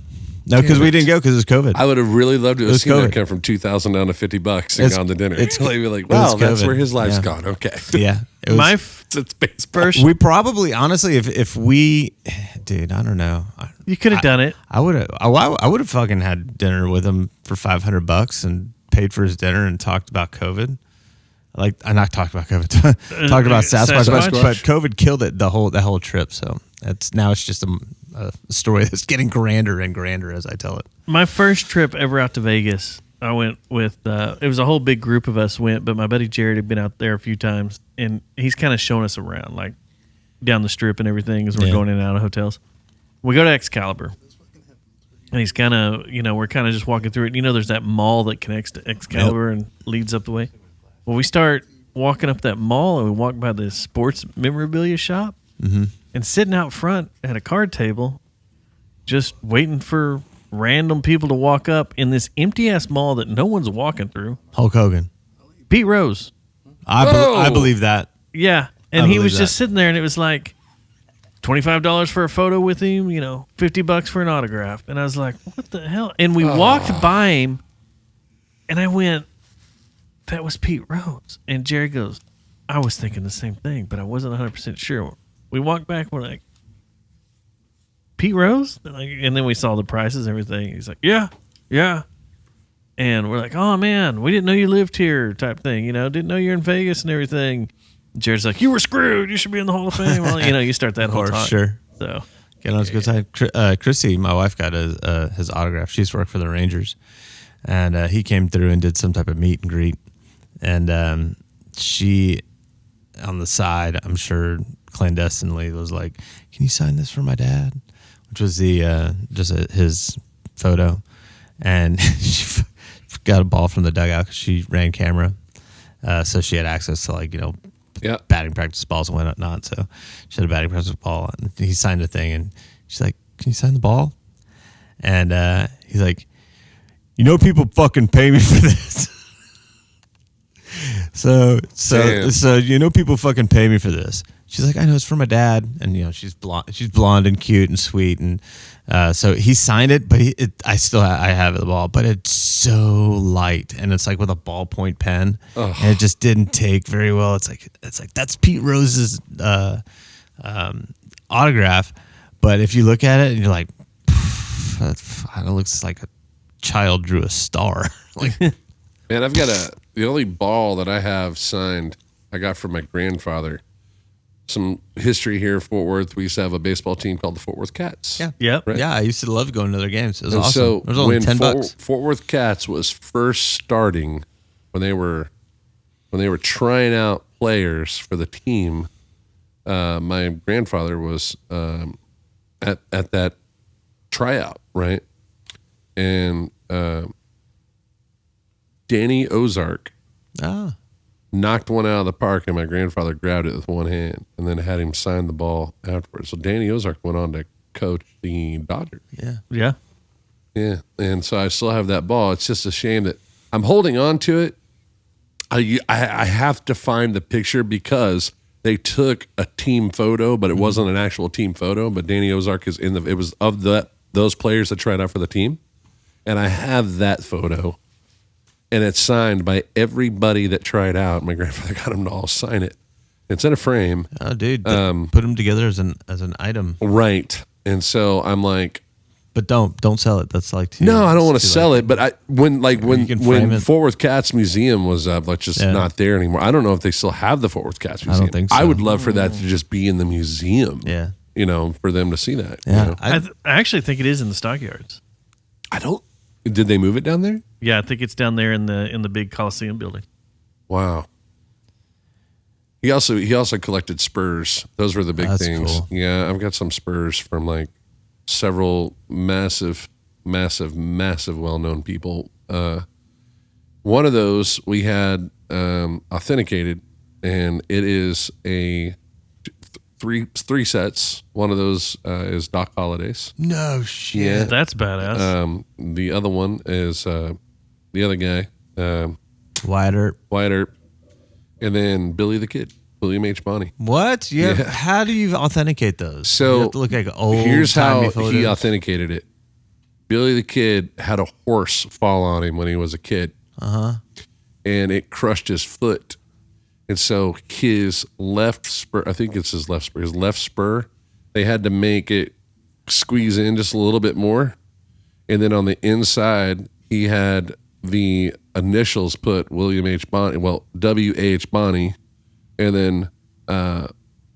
because we didn't go because it was COVID. I would have really loved to It have was seen that COVID. come from $2,000 down to $50 and It's- gone to dinner. it's- Like, be like, it was wow, that's COVID. where his life's Yeah. gone. Okay. Yeah, it was, My It's baseball. first, we probably honestly, if we, dude, I don't know. you could have done it. I would have fucking had dinner with him for $500 and paid for his dinner and talked about COVID. Like I not talked about COVID, talked about Sasquatch, Sasquatch. but COVID killed it the whole trip. So it's just a story that's getting grander and grander as I tell it. My first trip ever out to Vegas, I went with, it was a whole big group of us went, but my buddy Jared had been out there a few times, and he's kind of showing us around, like down the strip and everything as we're Yeah. going in and out of hotels. We go to Excalibur, and he's kind of, we're kind of just walking through it. There's that mall that connects to Excalibur and leads up the way. Well, we start walking up that mall, and we walk by the sports memorabilia shop, and sitting out front at a card table, just waiting for random people to walk up in this empty ass mall that no one's walking through. Hulk Hogan, Pete Rose, I believe that. yeah, and I he believe was that. just sitting there, and it was like $25 for a photo with him, $50 for an autograph, and I was like, what the hell? And we walked by him, and I went, that was Pete Rose. And Jerry goes, I was thinking the same thing, but I wasn't 100% sure. We walked back, we're like, Pete Rose? And then we saw the prices and everything. He's like, yeah. And we're like, oh, man, we didn't know you lived here type thing. Didn't know you're in Vegas and everything. And Jared's like, you were screwed. You should be in the Hall of Fame. Well, you start that Of whole course, talk. sure. So, Get on his good side. Chrissy, my wife, got his autograph. She used to work for the Rangers, and he came through and did some type of meet and greet. And she, on the side, I'm sure clandestinely was like, "Can you sign this for my dad?" Which was the his photo, and she got a ball from the dugout because she ran camera, so she had access to batting practice balls and whatnot. So she had a batting practice ball, and he signed a thing, and she's like, "Can you sign the ball?" And he's like, people fucking pay me for this. So people fucking pay me for this. She's like, I know it's for my dad, and she's blonde and cute and sweet, and so he signed it, but I have the ball, but it's so light, and it's like with a ballpoint pen, and it just didn't take very well. It's like that's Pete Rose's autograph, but if you look at it and you're like, it looks like a child drew a star. Man, I've got the only ball that I have signed I got from my grandfather. Some history here in Fort Worth. We used to have a baseball team called the Fort Worth Cats. Yeah. Yep. Right? Yeah, I used to love going to their games. It was and awesome. So it was only when $10. Fort Worth Cats was first starting, when they were trying out players for the team, my grandfather was at that tryout, right? And Danny Ozark knocked one out of the park, and my grandfather grabbed it with one hand and then had him sign the ball afterwards. So Danny Ozark went on to coach the Dodgers. Yeah. Yeah. And so I still have that ball. It's just a shame that I'm holding on to it. I have to find the picture because they took a team photo, but it wasn't an actual team photo. But Danny Ozark is it was of those players that tried out for the team. And I have that photo. And it's signed by everybody that tried out. My grandfather got them to all sign it. It's in a frame. Oh, dude! Put them together as an item, right? And so I'm like, but don't sell it. That's like no, I don't want to sell it. But when Fort Worth Cats Museum was up, not there anymore. I don't know if they still have the Fort Worth Cats Museum. I don't think so. I would love for that to just be in the museum. Yeah, for them to see that. Yeah, I actually think it is in the stockyards. I don't. Did they move it down there? Yeah, I think it's down there in the big Coliseum building. Wow. He also collected spurs. Those were the big things. Cool. Yeah, I've got some spurs from like several massive well-known people. One of those we had authenticated, and it is a three sets. One of those is Doc Holliday's. No shit. Yeah. That's badass. The other one is the other guy, Wyatt Earp, and then Billy the Kid, William H. Bonney. What? Yeah. How do you authenticate those? So you have to look like old. Here's how photos. he authenticated it. Billy the Kid had a horse fall on him when he was a kid. And it crushed his foot. And so his left spur, I think it's his left spur, they had to make it squeeze in just a little bit more. And then on the inside, he had the initials put William H. Bonney, W.H. Bonney. And then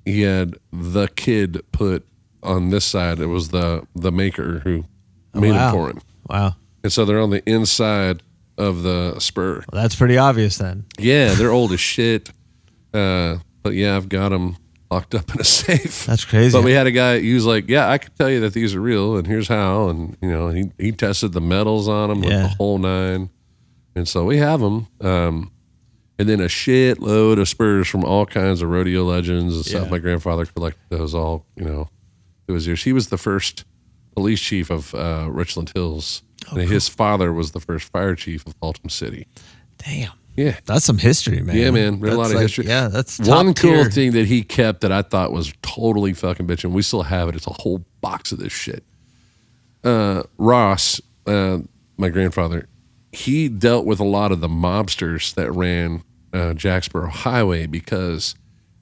he had the Kid put on this side. It was the maker who made it for him. Wow. And so they're on the inside of the spur. Well, that's pretty obvious then. Yeah, they're old as shit. But yeah, I've got them locked up in a safe. That's crazy. But we had a guy, he was like, yeah, I could tell you that these are real, and here's how. And, he tested the metals on them with the whole nine. And so we have them. And then a shitload of spurs from all kinds of rodeo legends and stuff. My grandfather collected those all, through his years. He was the first police chief of Richland Hills. And his father was the first fire chief of Baltimore City. Damn. Yeah. That's some history, man. Yeah, man. There's a lot of history. Yeah, that's one top tier. cool thing that he kept that I thought was totally fucking bitchin'. We still have it. It's a whole box of this shit. Ross, my grandfather, he dealt with a lot of the mobsters that ran Jacksboro Highway because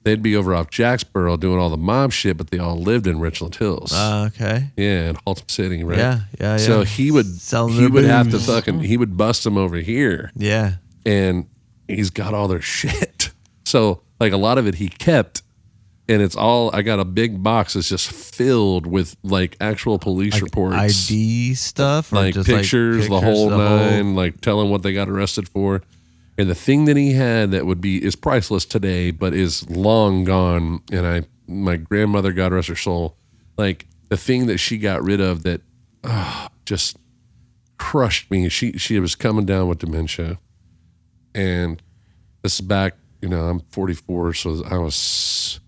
they'd be over off Jacksboro doing all the mob shit, but they all lived in Richland Hills. Okay. Yeah, in Haltom City, right? Yeah. So he would have to he would bust them over here. Yeah. And he's got all their shit. So like a lot of it he kept, and it's all, I got a big box that's just filled with like actual police reports. ID stuff? Or like just pictures, the whole nine, like telling what they got arrested for. And the thing that he had that is priceless today, but is long gone. And my grandmother, God rest her soul, like the thing that she got rid of that just crushed me. She was coming down with dementia, and this is back. I'm 44, so I was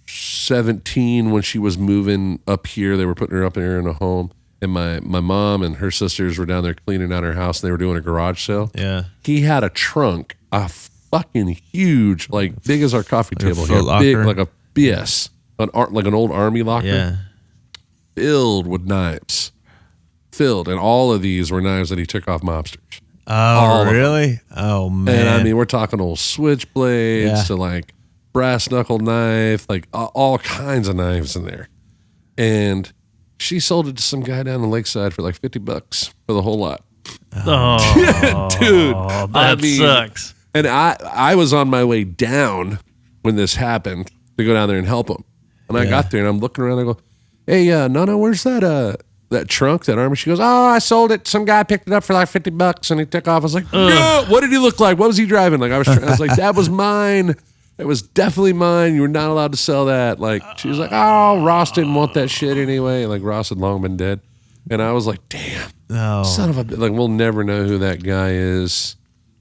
17 when she was moving up here. They were putting her up here in a home. And my mom and her sisters were down there cleaning out her house, and they were doing a garage sale. Yeah. He had a trunk, a fucking huge, like big as our coffee Like a table Foot here, big, Locker? like like an old army locker, Yeah. filled with knives, and all of these were knives that he took off mobsters. Oh, of them. really? Oh, man. And I mean, we're talking old switchblades Yeah. to like brass knuckle knife, like all kinds of knives in there. And she sold it to some guy down the lakeside for like $50 for the whole lot. Oh, Dude, that sucks. And I was on my way down when this happened to go down there and help him. And I got there and I'm looking around. I go, "Hey, Nana, where's that trunk, that armor?" She goes, "Oh, I sold it. Some guy picked it up for like $50 and he took off." I was like, "No, what did he look like? What was he driving?" Like I was like, "That was mine. It was definitely mine. You were not allowed to sell that." Like she was like, "Oh, Ross didn't want that shit anyway." Like Ross had long been dead. And I was like, "Damn, son of a," like we'll never know who that guy is,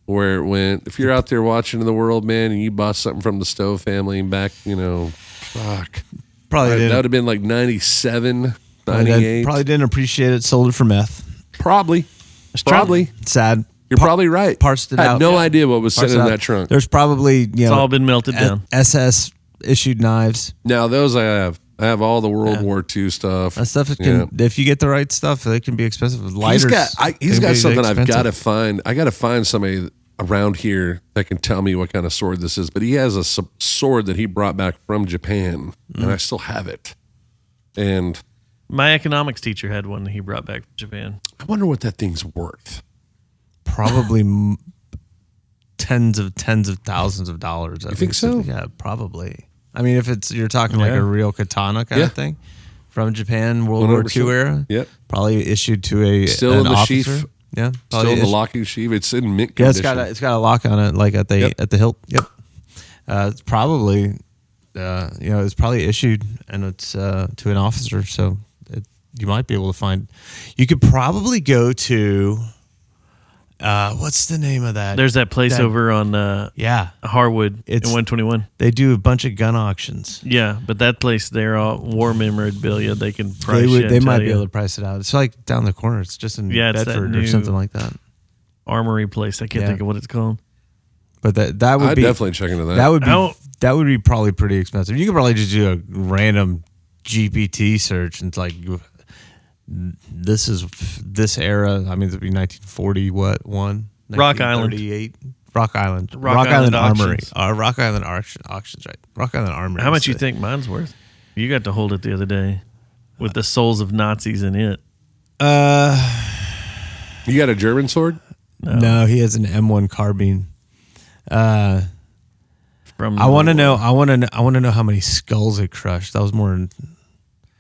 where it went. If you're out there watching in the world, man, and you bought something from the Stowe family back, fuck. Probably That didn't. would have been like 97, Probably 98. probably didn't appreciate it. Sold it for meth. Probably. Sad. You're probably right. Parsed it I had out. no idea what was Parsed sitting it in out. that trunk. There's probably It's all been melted down. SS issued knives. Now those I have. I have all the World War II stuff. That stuff if you get the right stuff, it can be expensive. Lighters. He's got something I've got to expensive. find. I got to find somebody around here that can tell me what kind of sword this is. But he has a sword that he brought back from Japan, and I still have it. And My economics teacher had one that he brought back from Japan. I wonder what that thing's worth. Probably tens of thousands of dollars. You think so? Yeah, probably. I mean, if you're talking like a real katana kind of thing from Japan, World War II 100%. era. Yep. Probably issued to an Still in the officer. sheath. Yeah, Still probably in the issued- locking sheath. It's in mint Yeah, condition. it's got a lock on it, like at the hilt. Yep. It's probably, it's probably issued and it's to an officer, so you might be able to find. You could probably go to, what's the name of that? There's that place over on Harwood in It's- 121. They do a bunch of gun auctions. Yeah, but that place, they're all war memorabilia. They can price They might be able to price it out. It's like down the corner. It's just in Yeah, it's that Bedford or new- something like that. Armory place. I can't think of what it's called. But that would I'd be definitely check into that. That would be probably pretty expensive. You could probably just do a random GPT search and it's like, this is this era. I mean, it'd be 1940. What one? Rock Island. 1938. Rock Island. Rock Island Armory. auctions. Rock Island auctions. Right. Rock Island Armory. How much you think mine's worth? You got to hold it the other day with the souls of Nazis in it. You got a German sword? No, he has an M1 carbine. From I want to know. I want to know how many skulls it crushed. That was more.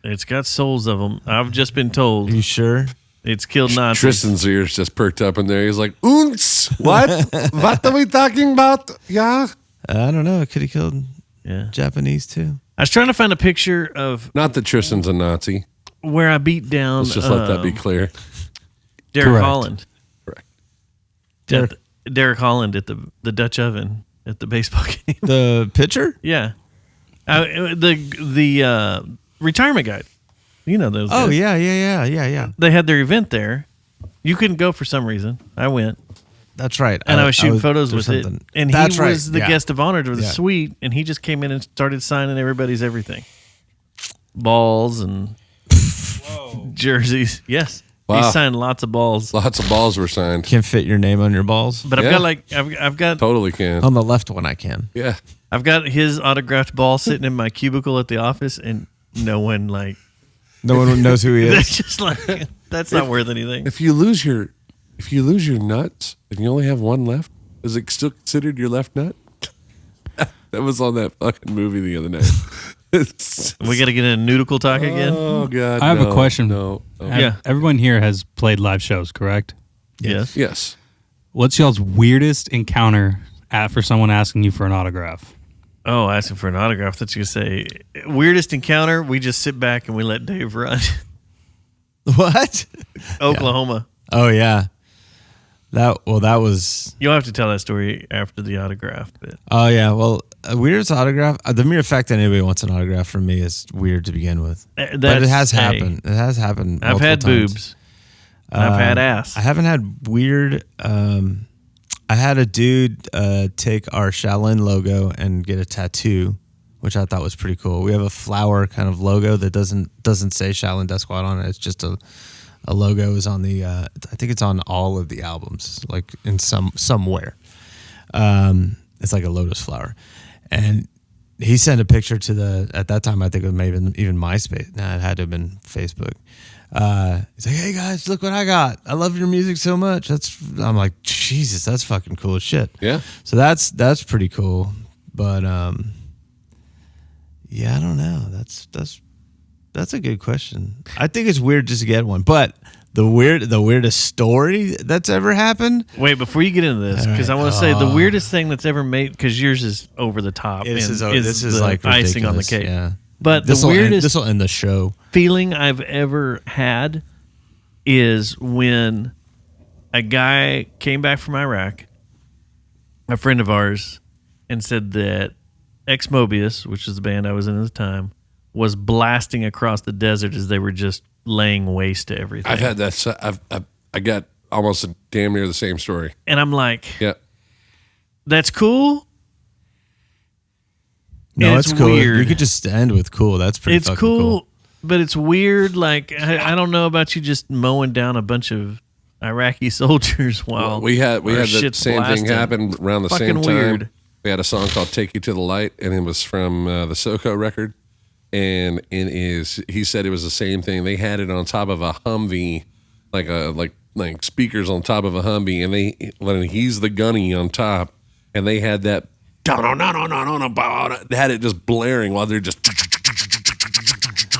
It's got souls of them. I've just been told Are you sure? it's killed Nazis. Tristan's ears just perked up in there. He's like, "Oons, what? What are we talking about? Yeah, I don't know. It could have killed Yeah. Japanese too. I was trying to find a picture of not that Tristan's a Nazi. where I beat down Let's just let that be clear." Derek Correct. Holland. Correct. Derek Holland at the Dutch oven at the baseball game. The pitcher? Yeah. The retirement guide. You know those Oh guys. yeah. They had their event there. You couldn't go for some reason. I went. That's right. And I was shooting photos there's with it. something- And That's he right, was the yeah. guest of honor to the Yeah. suite, and he just came in and started signing everybody's everything. Balls and jerseys. Yes. Wow. He signed lots of balls. Lots of balls were signed. Can fit your name on your balls. But I've Yeah. got like I've got Totally can. On the left one, I can. Yeah. I've got his autographed ball sitting in my cubicle at the office, and no one like No one knows who he they're is. just like that's not worth anything. If you lose your nuts and you only have one left, is it still considered your left nut? That was on that fucking movie the other night. We got to get in a nudical talk again. Oh God! I have a question. No. Yeah. Everyone here has played live shows, correct? Yes. Yes. What's y'all's weirdest encounter for someone asking you for an autograph? Oh, asking for an autograph. That's you say. Weirdest encounter, we just sit back and we let Dave run. What? Oklahoma. Oh yeah. That was. You'll have to tell that story after the autograph. But. Oh yeah. Well, weirdest autograph. The mere fact that anybody wants an autograph from me is weird to begin with. But it has happened. It has happened. I've had times. boobs. I've had ass. I haven't had weird. I had a dude take our Shaolin logo and get a tattoo, which I thought was pretty cool. We have a flower kind of logo that doesn't say Shaolin Death Squad on it. It's just a logo is on the. I think it's on all of the albums, like in somewhere. It's like a lotus flower, and he sent a picture to the. At that time, I think it was maybe even MySpace. Nah, it had to have been Facebook. He's like, "Hey guys, look what I got! I love your music so much." I'm like, Jesus, that's fucking cool as shit. Yeah. So that's pretty cool, but yeah, I don't know. That's a good question. I think it's weird just to get one, but the weirdest story that's ever happened. Wait, before you get into this, because I want to say the weirdest thing that's ever made, because yours is over the top. This is the like icing on the ridiculous, cake. Yeah. But This the will weirdest end the show. feeling I've ever had is when a guy came back from Iraq, a friend of ours, and said that Ex Mobius, which is the band I was in at the time, was blasting across the desert as they were just laying waste to everything. I've had that. I got almost a damn near the same story. And I'm like, Yeah. that's cool. No, It's it's cool. weird. You could just end with cool. That's pretty It's fucking cool, but it's weird. Like, I don't know about you just mowing down a bunch of Iraqi soldiers while Well, we had our the shit's same blasting. thing happen around the Fucking same time. weird. We had a song called "Take You to the Light," and it was from the SoCo record. And he said it was the same thing. They had it on top of a Humvee, like speakers on top of a Humvee, and he's the gunny on top, and they had that. They had it just blaring while they're just.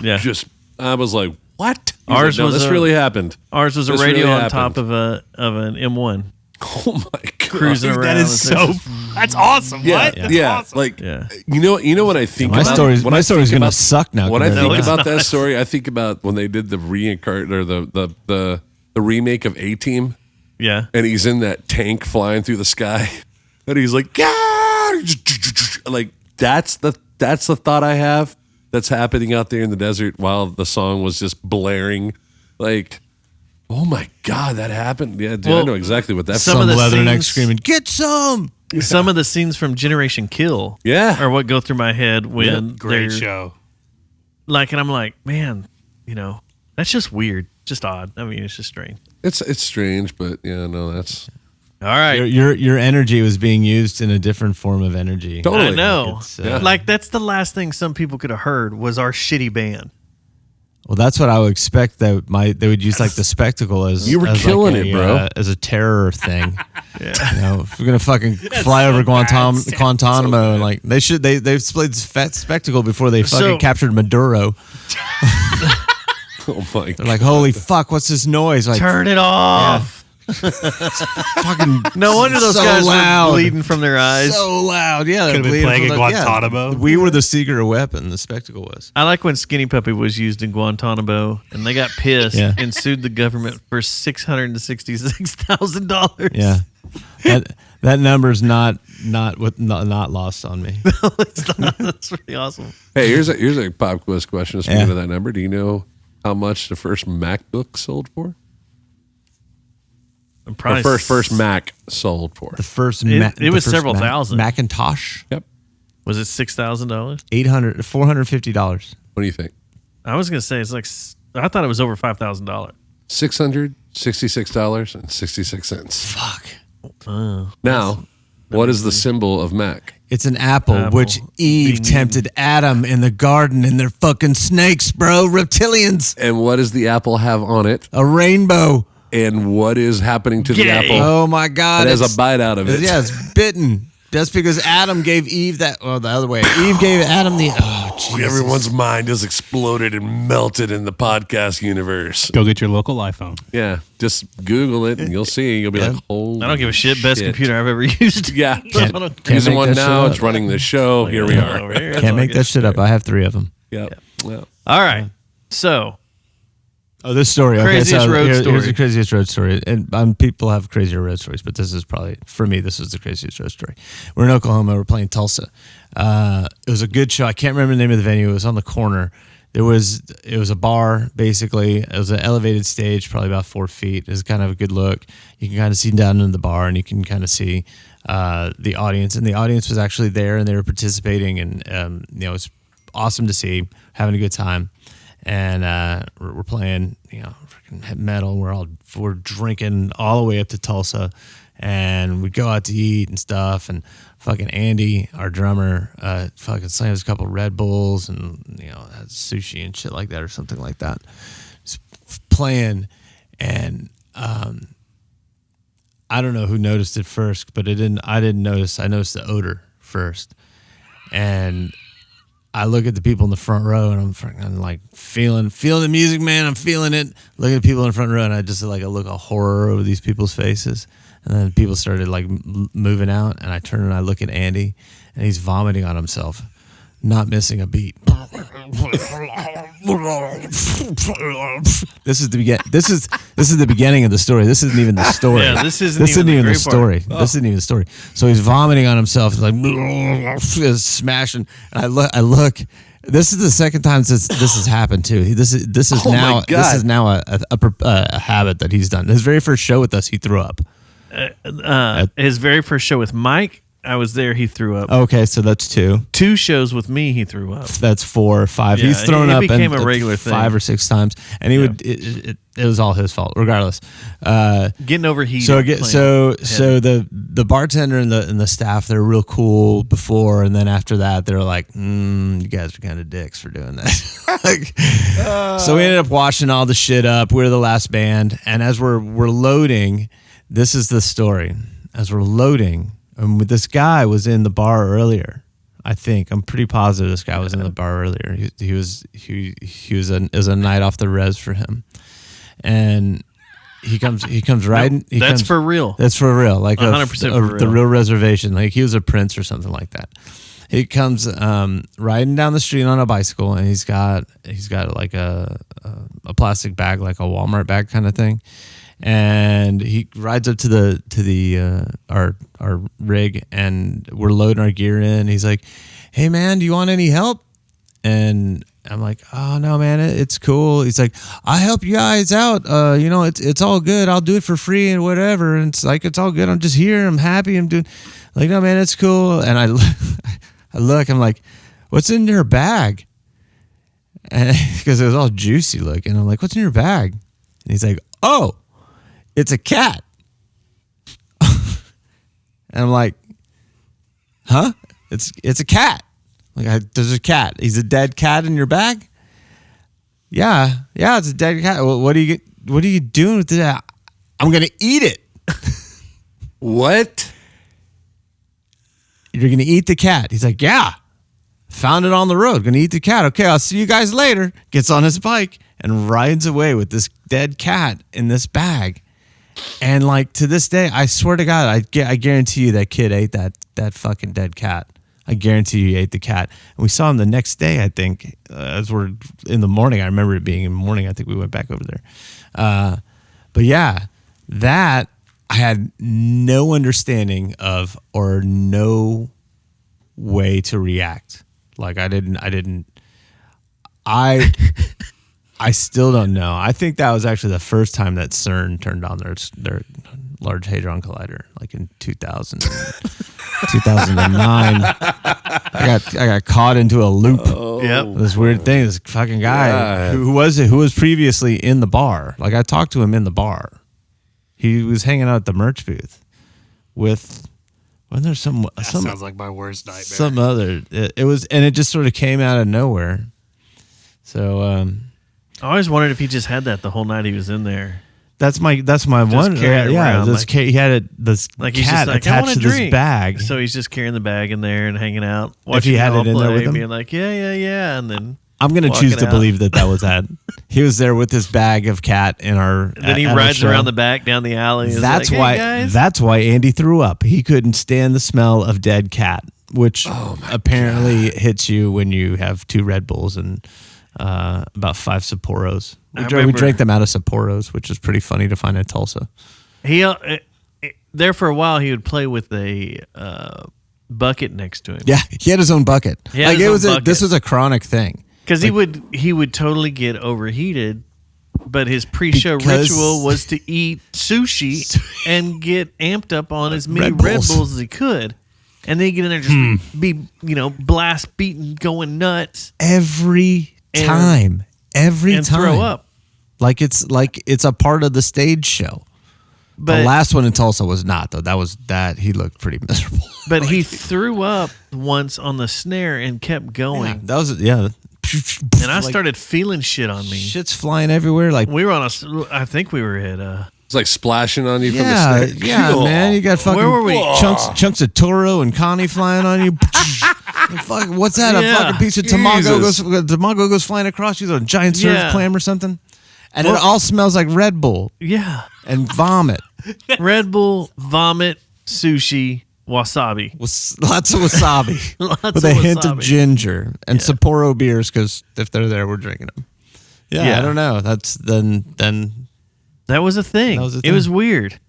Yeah. Just, I was like, what? Ours no, was this really happened. Ours was a This radio really on happened. top of an M1 Oh my god! cruising around. That is so. That's awesome. Yeah, What? That's yeah. awesome. Like Yeah. you know what I think. My about, story's when I think gonna about- suck now. When I think it's about that story, I think about when they did the reincarnate or the remake of A-Team, Yeah. and he's in that tank flying through the sky, and he's like, like that's the thought I have that's happening out there in the desert while the song was just blaring, like. Oh my God, that happened! Yeah, dude, I Well, know exactly what that's. some of the leatherneck scenes- screaming, "Get some!" Some of the scenes from Generation Kill Yeah. are what go through my head when Great they're show. like, and I'm like, man, that's just weird, just odd. I mean, it's just strange. It's strange, but yeah, no, that's All right. Your energy was being used in a different form of energy. Totally. I know. It's, Like, that's the last thing some people could have heard was our shitty band. Well, that's what I would expect. That they would use like the spectacle as You were as killing like it, bro. as a terror thing. Yeah. You know, if we're gonna fucking fly over Guantanamo, and like they've displayed this fat spectacle before they fucking So- captured Maduro. oh my. They're like, holy fuck, what's this noise? Like, Turn it off. fucking No wonder those so guys loud. were bleeding from their eyes. so loud. Yeah, they're Could have been bleeding playing from at the- Guantanamo. We were the secret weapon. The spectacle was. I like when Skinny Puppy was used in Guantanamo, and they got pissed Yeah. and sued the government for $666,000. Yeah, that number's not lost on me. That's pretty awesome. Hey, here's a pop quiz question. Speaking Yeah. of that number, do you know how much the first MacBook sold for? I'm Or probably first Mac sold for? The first It was several thousand. Macintosh. Yep. Was it $6,000? $450. What do you think? I was gonna say it's like I thought it was over $5,000. $666.66. Fuck. Now, what is the symbol of Mac? It's an apple, Apple. which Eve Being tempted Adam in the garden, and they're fucking snakes, bro. Reptilians. And what does the apple have on it? A rainbow. And what is happening to the Gay. apple? Oh my God. It has it's- a bite out of it. Yeah, it's bitten. That's because Adam gave Eve that. Well, the other way. Eve gave Adam the. Oh, Jesus. Everyone's mind has exploded and melted in the podcast universe. Go get your local iPhone. Yeah, just Google it and you'll see. You'll be like, holy I don't give a shit. Best shit. computer I've ever used. Yeah. Can't Using make one that now. shit It's up. running the show. Here we are. Over here. Can't make that shit up. I have 3 of them. Yep. Well, All right. So, Oh, this story. Craziest road Here's story. the craziest road story. And people have crazier road stories, but this is probably, for me, this is the craziest road story. We're in Oklahoma. We're playing Tulsa. It was a good show. I can't remember the name of the venue. It was on the corner. It was a bar, basically. It was an elevated stage, probably about 4 feet. It was kind of a good look. You can kind of see down in the bar, and you can kind of see the audience. And the audience was actually there, and they were participating. And it was awesome to see, having a good time. And we're playing, freaking metal. We're drinking all the way up to Tulsa, and we go out to eat and stuff. And fucking Andy, our drummer, fucking slams a couple Red Bulls and has sushi and shit like that or something like that. Just playing, and I don't know who noticed it first, but I didn't notice. I noticed the odor first, and I look at the people in the front row, and I'm like feeling the music, man. I'm feeling it. Looking at people in the front row, and I just like a look of horror over these people's faces. And then people started like moving out, and I turn and I look at Andy, and he's vomiting on himself, not missing a beat. This is the beginning of the story. This isn't even the story. Yeah, this isn't even the the great story. part. This isn't even the story. So he's vomiting on himself, like smashing. And I look. This is the second time this has happened too. This is Oh my now God. a habit that he's done. His very first show with us, he threw up. his very first show with Mike, I was there. He threw up. Okay, so that's 2. 2 shows with me, he threw up. That's 4 or 5. Yeah, He's thrown it up became and a regular thing. 5 or 6 times, and he would. It was all his fault, regardless. Getting overheated. So the bartender and the staff, they're real cool before, and then after that, they're like, you guys are kind of dicks for doing that. So we ended up washing all the shit up. We were the last band, and as we're loading, this is the story. As we're loading. This guy was in the bar earlier. I think I'm pretty positive this guy was in the bar earlier. He was it was a night off the res for him, and he comes riding. That's for real. That's for real. Like 100% for real. The real reservation. Like he was a prince or something like that. He comes riding down the street on a bicycle, and he's got like a plastic bag, like a Walmart bag kind of thing. And he rides up to our rig, and we're loading our gear in. He's like, "Hey man, do you want any help?" And I'm like, "Oh no, man, it's cool." He's like, "I help you guys out. It's all good. I'll do it for free and whatever." And it's like, "It's all good. I'm just here. I'm happy. I'm doing." Like, "No, man, it's cool." And I look. I'm like, "What's in your bag?" Because it was all juicy looking. I'm like, "What's in your bag?" And he's like, "Oh, it's a cat." And I'm like, "Huh? It's a cat." Like, there's a cat. He's a dead cat in your bag? Yeah, it's a dead cat. Well, what are you doing with that? I'm gonna eat it. what? You're gonna eat the cat? He's like, "Yeah. Found it on the road. Gonna eat the cat. Okay, I'll see you guys later." Gets on his bike and rides away with this dead cat in this bag. And like to this day, I swear to God, I guarantee you that kid ate that fucking dead cat. I guarantee you he ate the cat. And we saw him the next day, I think, as we're in the morning. I remember it being in the morning. I think we went back over there. But yeah, that I had no understanding of or no way to react. Like I still don't know. I think that was actually the first time that CERN turned on their Large Hadron Collider, like in 2000, 2009. I got caught into a loop. Yep. This weird thing. This fucking guy who was previously in the bar. Like I talked to him in the bar. He was hanging out at the merch booth with. Wasn't there some Sounds like my worst nightmare. some other? It was, and it just sort of came out of nowhere. So I always wondered if he just had that the whole night he was in there. That's my one. carrying around, like- He had this Like he's cat just like, I attached want to a this drink. bag. So he's just carrying the bag in there and hanging out. If he Watching had y'all it in there play, with him? being like, yeah, and then I'm going to choose walking to out. believe that was that. He was there with this bag of cat in our. And then he at our rides show. around the back down the alley. And is That's like, why. Hey, guys. That's why Andy threw up. He couldn't stand the smell of dead cat, which apparently hits you when you have 2 Red Bulls and about 5 Sapporos. I We remember- drank them out of Sapporos, which is pretty funny to find in Tulsa. He there for a while. He would play with a bucket next to him. Yeah, he had his own bucket. He had his own bucket. This was a chronic thing. Because he would totally get overheated, but his pre-show Because- ritual was to eat sushi and get amped up on as many Red Red Bulls. Bulls as he could, and then he'd get in there and just be blast beating, going nuts, Every And- time. Every and time. throw up. Like it's a part of the stage show. But The last one in Tulsa was not though. He looked pretty miserable. but he threw up once on the snare and kept going, That was and I started feeling shit on me. shit's flying everywhere. Like We were on I think we were at It's like splashing on you yeah, from the snare. yeah, man. You got fucking Where were we? chunks of Toro and Connie flying on you. Fuck, what's that? Yeah. A fucking piece of tamago Jesus. goes flying across you. A giant surf Yeah. clam or something. And Well- it all smells like Red Bull Yeah, and vomit. Red Bull, vomit, sushi, wasabi. With lots of wasabi. Lots with a of hint of wasabi. ginger and Sapporo beers because if they're there, we're drinking them. Yeah, Yeah. I don't know. That's then That was a thing. That was a It thing. was weird.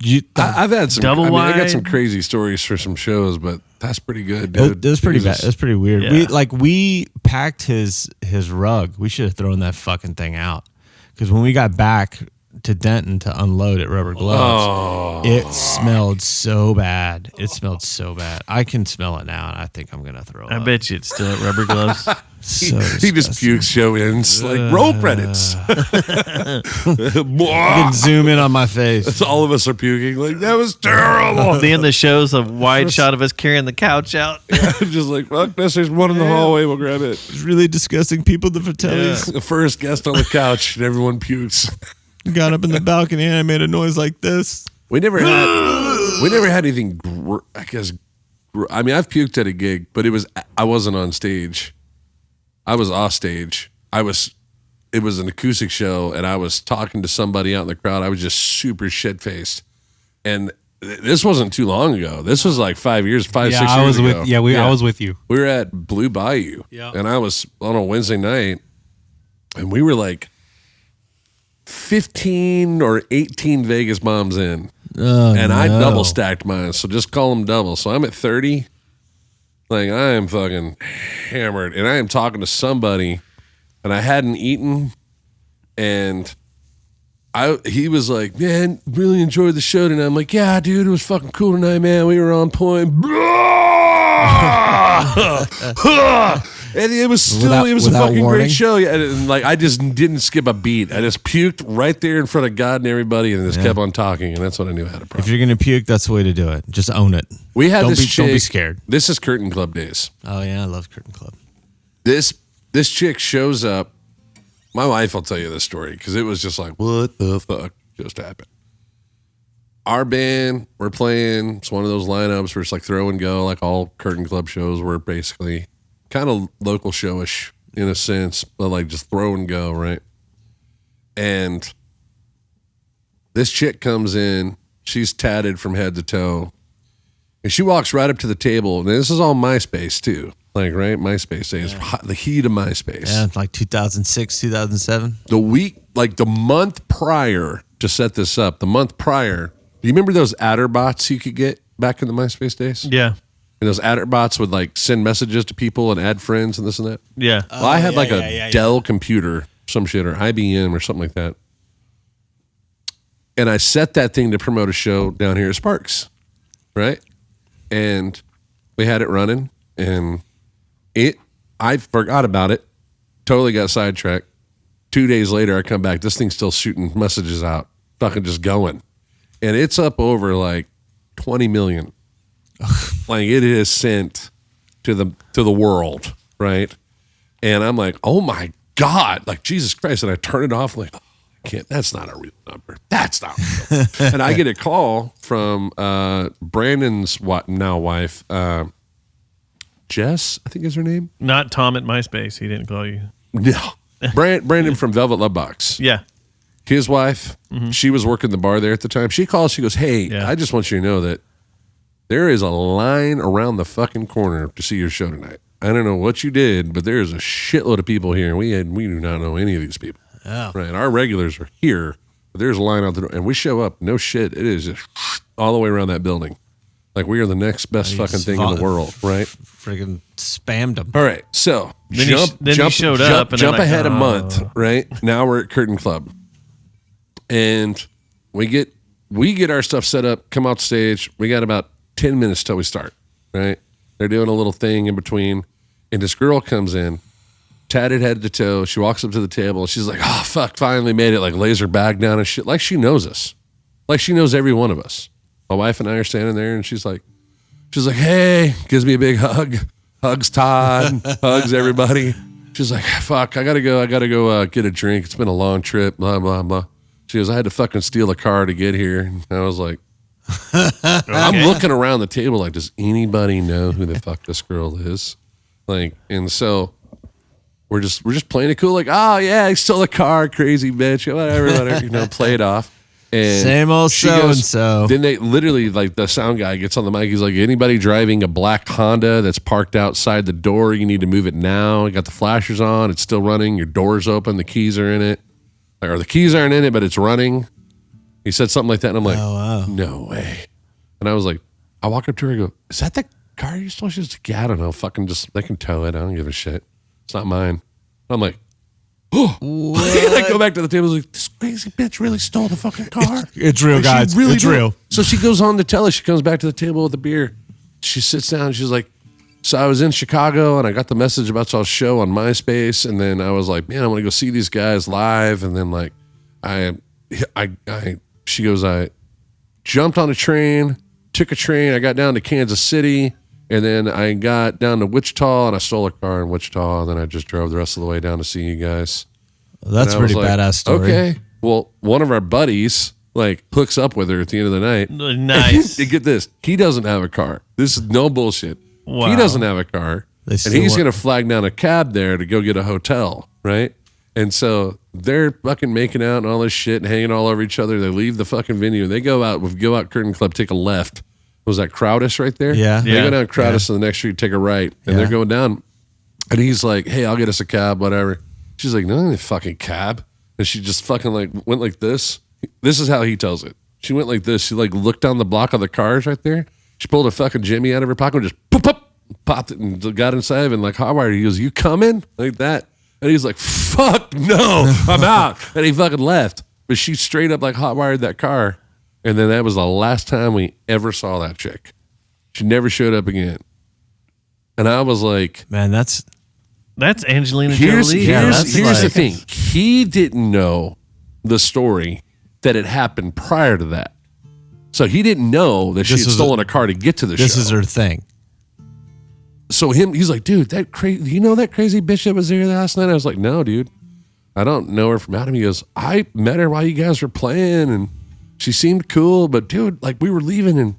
you. I've had some. Double I got wide. some crazy stories for some shows, but that's pretty good, dude. It was pretty Jesus. bad. It was pretty weird. Yeah. We packed his rug. We should have thrown that fucking thing out because when we got back to Denton to unload at Rubber Gloves, it smelled so bad. It smelled so bad. I can smell it now, and I think I'm gonna throw I up. bet you it's still at Rubber Gloves. So He just disgusting. pukes. Show ends like roll credits. You can zoom in on my face. All of us are puking. Like that was terrible. The end of the show's a wide shot of us carrying the couch out. Just like fuck this. There's one in the hallway. We'll grab it. It's really disgusting. People at the Fratellis The first guest on the couch, and everyone pukes. got up in the balcony and I made a noise like this. We never had anything. I mean, I've puked at a gig, but I wasn't on stage. I was off stage. It was an acoustic show, and I was talking to somebody out in the crowd. I was just super shit faced, and this wasn't too long ago. This was like 5 years, 6 years I was ago. with. I was with you. We were at Blue Bayou, Yeah. and I was on a Wednesday night, and we were like 15 or 18 Vegas bombs in. And I double stacked mine, so just call them double. So I'm at 30. Like, I am fucking hammered. And I am talking to somebody, and I hadn't eaten. And he was like, man, really enjoyed the show tonight. I'm like, yeah, dude, it was fucking cool tonight, man. We were on point. And it was still, it was a without fucking warning? great show. Yeah, and like I just didn't skip a beat. I just puked right there in front of God and everybody, and just kept on talking. And that's what I knew I had a If problem. you're gonna puke, that's the way to do it. Just own it. We had don't this be, chick. Don't be scared. This is Curtain Club days. Oh yeah, I love Curtain Club. This chick shows up. My wife will tell you this story because it was just like, what the fuck just happened? Our band, we're playing. It's one of those lineups where it's like throw and go, like all Curtain Club shows were basically kind of local showish in a sense, but like just throw and go, right? And this chick comes in. She's tatted from head to toe. And she walks right up to the table. And this is all MySpace too. Like, right? MySpace days. The heat of MySpace. Yeah, like 2006, 2007. The month prior to set this up, do you remember those Adderbots you could get back in the MySpace days? Yeah. And those Adderbots would like send messages to people and add friends and this and that? Yeah. Well, I had a Dell computer, some shit, or IBM or something like that. And I set that thing to promote a show down here at Sparks, right? And we had it running, and I forgot about it, totally got sidetracked. 2 days later, I come back, this thing's still shooting messages out, fucking just going. And it's up over like 20 million. Like it is sent to the world, right? And I'm like, oh my God, like Jesus Christ. And I turn it off, like, oh can't. That's not a real number. That's not real. And I get a call from Brandon's now wife, Jess, I think is her name. Not Tom at MySpace. He didn't call you. No, Brandon from Velvet Love Box. Yeah. His wife, she was working the bar there at the time. She calls, she goes, hey, Yeah. I just want you to know that there is a line around the fucking corner to see your show tonight. I don't know what you did, but there's a shitload of people here, and we do not know any of these people. Oh. Right, our regulars are here, but there's a line out the door, and we show up. No shit, it is just all the way around that building. Like we are the next best fucking thing in the world, right? Friggin' spammed them. All right, so Then you showed up and jump they're like, ahead a "Oh." month, right? Now we're at Curtain Club, and we get our stuff set up. Come out stage. We got about 10 minutes till we start. Right? They're doing a little thing in between, and this girl comes in, tatted head to toe. She walks up to the table. And she's like, "Oh fuck, finally made it!" Like lays her bag down and shit. Like she knows us. Like she knows every one of us. My wife and I are standing there, and she's like, "Hey," gives me a big hug, hugs Todd, hugs everybody. She's like, "Fuck, I gotta go get a drink. It's been a long trip." Blah blah blah. She goes, "I had to fucking steal a car to get here." And I was like, I'm looking around the table like, does anybody know who the fuck this girl is? Like, and so we're just playing it cool, like, oh yeah, I stole a car, crazy bitch, whatever, play it off. And Same old she so goes- and so. Then they literally, like, the sound guy gets on the mic. He's like, anybody driving a black Honda that's parked outside the door, you need to move it now. You got the flashers on. It's still running. Your door's open. The keys are in it. Or the keys aren't in it, but it's running. He said something like that. And I'm like, Oh, wow. no way. And I was like, I walk up to her and go, is that the car you stole? She's like, yeah, I don't know. Fucking just, they can tow it. I don't give a shit. It's not mine. I'm like, oh. And I go back to the table. Like, this crazy bitch really stole the fucking car. It's real, Like, she guys. really It's did. real. So she goes on to tell us. She comes back to the table with a beer. She sits down. And she's like, so I was in Chicago and I got the message about y'all's show on MySpace. And then I was like, man, I want to go see these guys live. And then like, she goes, I jumped on a train, took a train. I got down to Kansas City. And then I got down to Wichita and I stole a car in Wichita. And then I just drove the rest of the way down to see you guys. That's a And I was pretty like, badass story. Okay. Well, one of our buddies like hooks up with her at the end of the night. Nice. And get this. He doesn't have a car. This is no bullshit. Wow. He doesn't have a car. They And still he's want- going to flag down a cab there to go get a hotel. Right. And so they're fucking making out and all this shit and hanging all over each other. They leave the fucking venue. They go out Curtain Club, take a left. Was that Crowdus right there? Yeah. They Yeah. go down Crowdus to the next street, take a right. And they're going down. And he's like, hey, I'll get us a cab, whatever. She's like, no, fucking cab. And she just fucking like went like this. This is how he tells it. She went like this. She like looked down the block of the cars right there. She pulled a fucking Jimmy out of her pocket and just pop, pop, popped it and got inside and like hotwired. He goes, you coming? Like that. And he's like, fuck no, I'm out. And he fucking left. But she straight up like hotwired that car. And then that was the last time we ever saw that chick. She never showed up again. And I was like, Man, that's Angelina here's Jolie. the thing. He didn't know the story that had happened prior to that. So he didn't know that she This had is stolen a car to get to the show. this is her thing. So he's like, dude, that crazy, you know that crazy bitch that was there last night? I was like, no, dude, I don't know her from Adam. He goes, I met her while you guys were playing and she seemed cool, but dude, like we were leaving and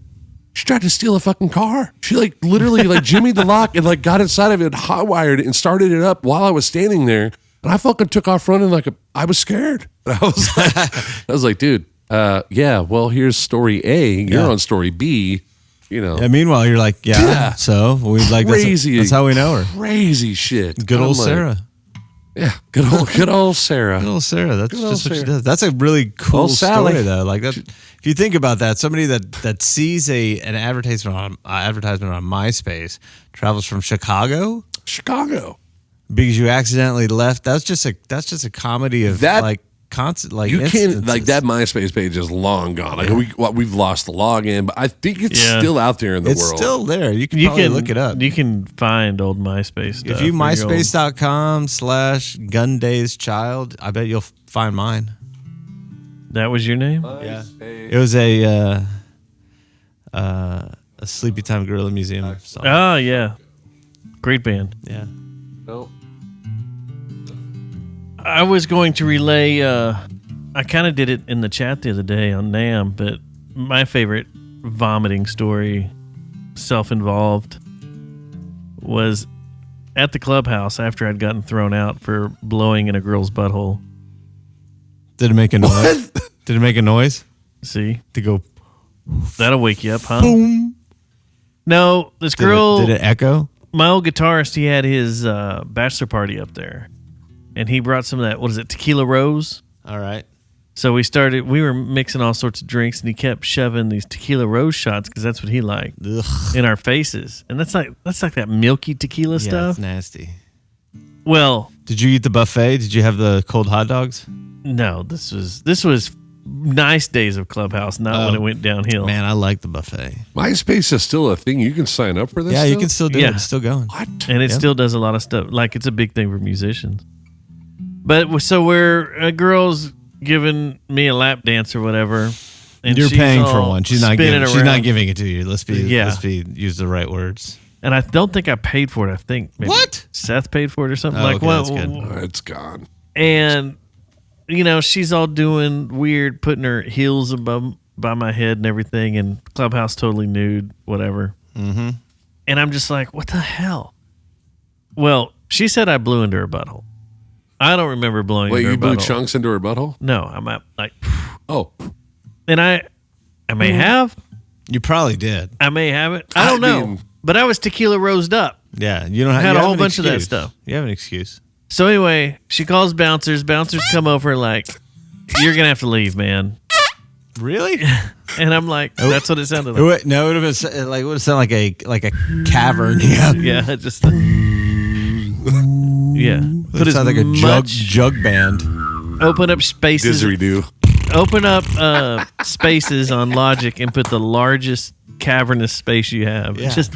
she tried to steal a fucking car. She like literally like jimmied the lock and like got inside of it, hotwired it and started it up while I was standing there. And I fucking took off running like I was scared. And I was like, dude, yeah, well, here's story A. You're on story B. You know, Yeah, meanwhile, you're like, Yeah. so we like crazy. that's how we know her. Crazy shit. Good I'm old like, Sarah. Yeah, good old Sarah. Good old Sarah. That's Good old just what she Sarah. does. That's a really cool Old Sally. story, though. Like that, if you think about that, somebody that sees an advertisement on MySpace travels from Chicago Chicago. because you accidentally left. That's just a comedy of That- like constant like You can't instances. like that MySpace page is long gone. Like we've lost the login, but I think it's Yeah. still out there in the It's world. still there. You can You probably can look it up. You can find old MySpace stuff. If you or your old- myspace.com/gundayschild, I bet you'll find mine. That was your name? Yeah. It was a Sleepy Time Gorilla Museum song. Oh yeah, great band. Yeah. No. I was going to relay I kind of did it in the chat the other day on NAMM, but my favorite vomiting story, self-involved, was at the Clubhouse after I'd gotten thrown out for blowing in a girl's butthole. Did it make a noise? Did it make a noise? See? To go That'll wake you up, huh? boom. No, this girl... Did it echo? My old guitarist, he had his bachelor party up there. And he brought some of that, what is it, Tequila Rose? All right. So we were mixing all sorts of drinks, and he kept shoving these Tequila Rose shots because that's what he liked in our faces. And that's like that milky tequila Yeah, stuff. it's nasty. Well, Did you eat the buffet? Did you have the cold hot dogs? no, this was nice days of Clubhouse, not when it went downhill. Man, I like the buffet. MySpace is still a thing. You can sign up for this. Yeah, you can still do Yeah. it. It's still going. What? And it still does a lot of stuff. Like, it's a big thing for musicians. But so we're a girl's giving me a lap dance or whatever, and You're she's paying for all one. She's not spinning giving. She's not around. giving it to you. Let's use the right words. And I don't think I paid for it. I think maybe What? Seth paid for it or something. Oh, like okay, what? that's good. It's gone. And she's all doing weird, putting her heels by my head and everything, and Clubhouse totally nude, whatever. Mm-hmm. And I'm just like, what the hell? Well, she said I blew into her butthole. I don't remember blowing Wait, into her you blew butthole. chunks into her butthole? No, I'm at, like, Oh, and I may have. You probably did. I may have it. I don't know. mean- But I was tequila rosed up. Yeah, you don't have. Had you a have whole an bunch of that excuse. stuff. You have an excuse. So anyway, she calls bouncers. Bouncers come over like, you're going to have to leave, man. Really? And I'm like, that's what it sounded It like. would, no, it would have been like it would have sounded like a cavern. Yeah, Yeah, just yeah. it sounds like a jug band. Open up spaces. didgeridoo. Open up spaces on Logic and put the largest cavernous space you have. Yeah. It's just.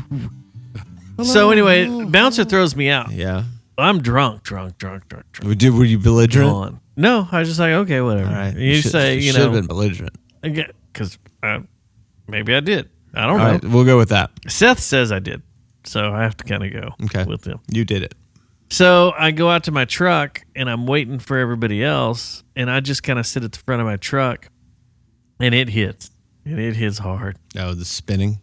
So anyway, bouncer throws me out. Yeah. I'm drunk. Were you belligerent? On. No, I was just like, okay, whatever. All right. You should- say, should have been belligerent. because maybe I did. I don't All know. right, we'll go with that. Seth says I did, so I have to kind of go Okay. with him. You did it. So I go out to my truck and I'm waiting for everybody else, and I just kind of sit at the front of my truck, and it hits hard. Oh, the spinning.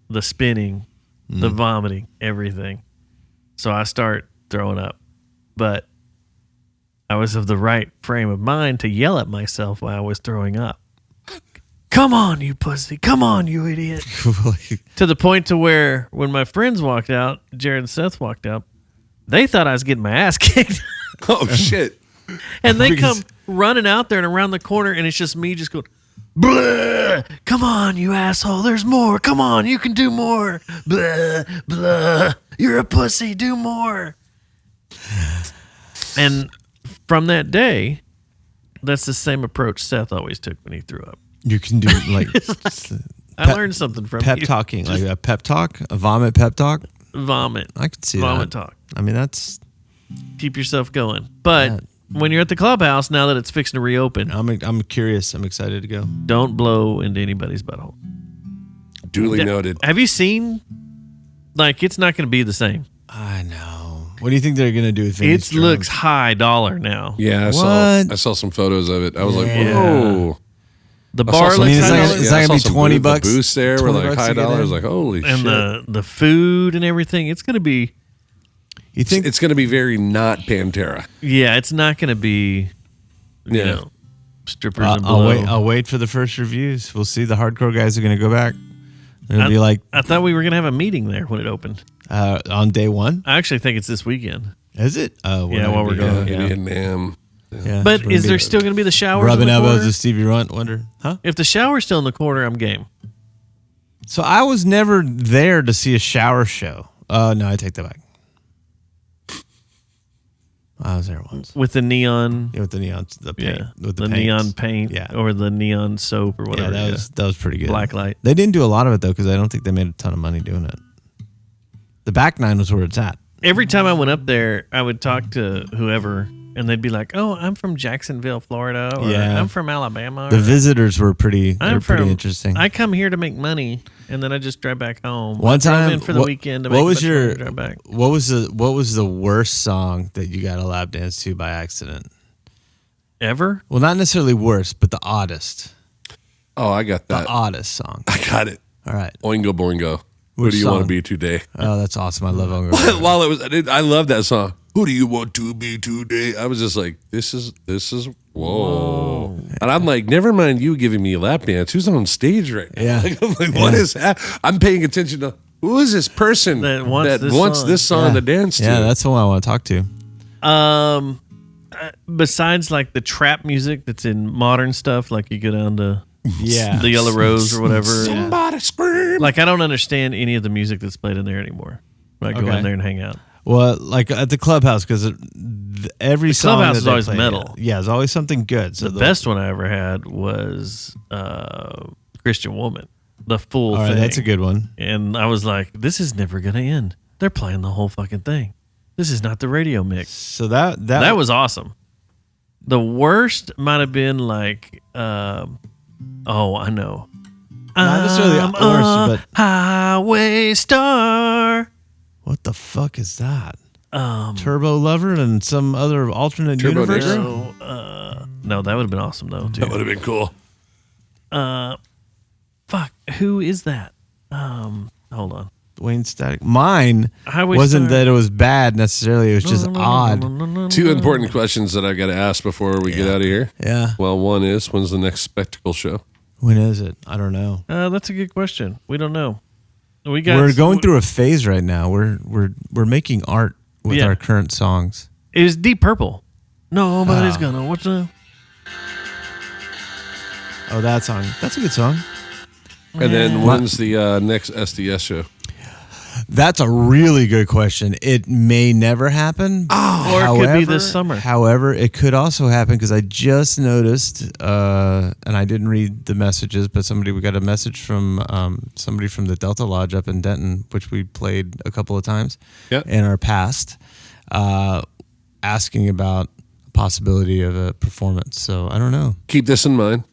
The spinning, the vomiting, everything. So I start throwing up, but I was of the right frame of mind to yell at myself while I was throwing up. Come on, you pussy. Come on, you idiot. To the point to where when my friends walked out, Jared and Seth walked out, they thought I was getting my ass kicked. Oh, shit. And they come running out there and around the corner, and it's just me just going, blah, come on, you asshole. There's more. Come on, you can do more. Blah, blah. You're a pussy. Do more. And from that day, that's the same approach Seth always took when he threw up. You can do like I learned something from pep you. talking, like a pep talk, a vomit pep talk. Vomit. I could see Vomit that. talk. I mean, that's. Keep yourself going. But Yeah. when you're at the Clubhouse, now that it's fixing to reopen, I'm curious. I'm excited to go. don't blow into anybody's butthole. Duly noted. Have you seen? Like, it's not going to be the same. I know. What do you think they're gonna do with It looks high dollar now. Yeah, What? I saw some photos of it. I was like, Yeah. whoa. The I saw bar some- looks it's high not dollar. gonna- it's not gonna be some $20 the bucks, booths there were 20 like bucks high to get dollars. in. Like, holy And shit. the food and everything, it's going to be, You think It's going to be very not Pantera. yeah, it's not going to be, you Yeah. know, strippers and I'll blow. wait. I'll wait for the first reviews. We'll see. The hardcore guys are gonna go back. They're gonna be like I thought we were going to have a meeting there when it opened. on day one. I actually think it's this weekend. Is it? Yeah, while we're going. Yeah, Yeah. in NAMM. Yeah, But it's gonna is be there still going to be the showers rubbing in the elbows corner? with Stevie Wonder? Huh? If the shower's still in the corner, I'm game. So I was never there to see a shower show. No, I take that back. I was there once. With the neon, Yeah, with the neon, the paint, yeah, with the paints. neon paint, Yeah. or the neon soap or Yeah, whatever. that was pretty good. Black light. They didn't do a lot of it though because I don't think they made a ton of money doing it. The back nine was where it's at. Every time I went up there, I would talk to whoever, and they'd be like, "Oh, I'm from Jacksonville, Florida," or Yeah. "I'm from Alabama." The or, visitors were pretty. I'm They're pretty from- interesting. I come here to make money, and then I just drive back home. One I drove time in for the weekend to make what a was bunch of money your and drive back. what was the worst song that you got a lap dance to by accident? ever. Well, not necessarily worst, but the oddest. Oh, I got The that. oddest song. I got it. All right. Oingo Boingo. Who Which do you want to song? be today? Oh, that's awesome. I love Oingo. While I love that song. Who do you want to be today? I was just like, this is whoa. And I'm like, never mind you giving me a lap dance. Who's on stage right now? Yeah. Like, I'm like, what is that? I'm paying attention to who is this person That wants this song to dance to? Yeah, that's the one I want to talk to. Besides like the trap music that's in modern stuff, like you go down to Yeah. the Yellow Rose or whatever. Somebody scream. Like I don't understand any of the music that's played in there anymore. I go Okay. in there and hang out. Well, like at the Clubhouse, because every song Clubhouse that is they always play, metal. Yeah, it's always something good. So The best one I ever had was Christian Woman, the full All right, thing. that's a good one. And I was like, this is never going to end. They're playing the whole fucking thing. This is not the radio mix. So that That was awesome. The worst might have been like, I know. not necessarily the worst, but Highway Star. what the fuck is that? Turbo Lover and some other alternate Turbo universe. Negro? No, that would have been awesome though too. That would have been cool. Fuck, who is that? Hold on. Wayne Static. Mine Highway wasn't Star. that it was bad necessarily. It was just odd. Two important questions that I've got to ask before we get out of here. Yeah. Well, one is, when's the next spectacle show? When is it? I don't know. That's a good question. We don't know. We're We're going through a phase right now. We're making art with Yeah. our current songs. It was Deep Purple. Nobody's gonna. What's the? Oh, that song. That's a good song. And then when's the next SDS show? That's a really good question. It may never happen. Or it could be this summer. However, it could also happen because I just noticed, and I didn't read the messages, but we got a message from somebody from the Delta Lodge up in Denton, which we played a couple of times in our past, asking about the possibility of a performance. So I don't know. Keep this in mind.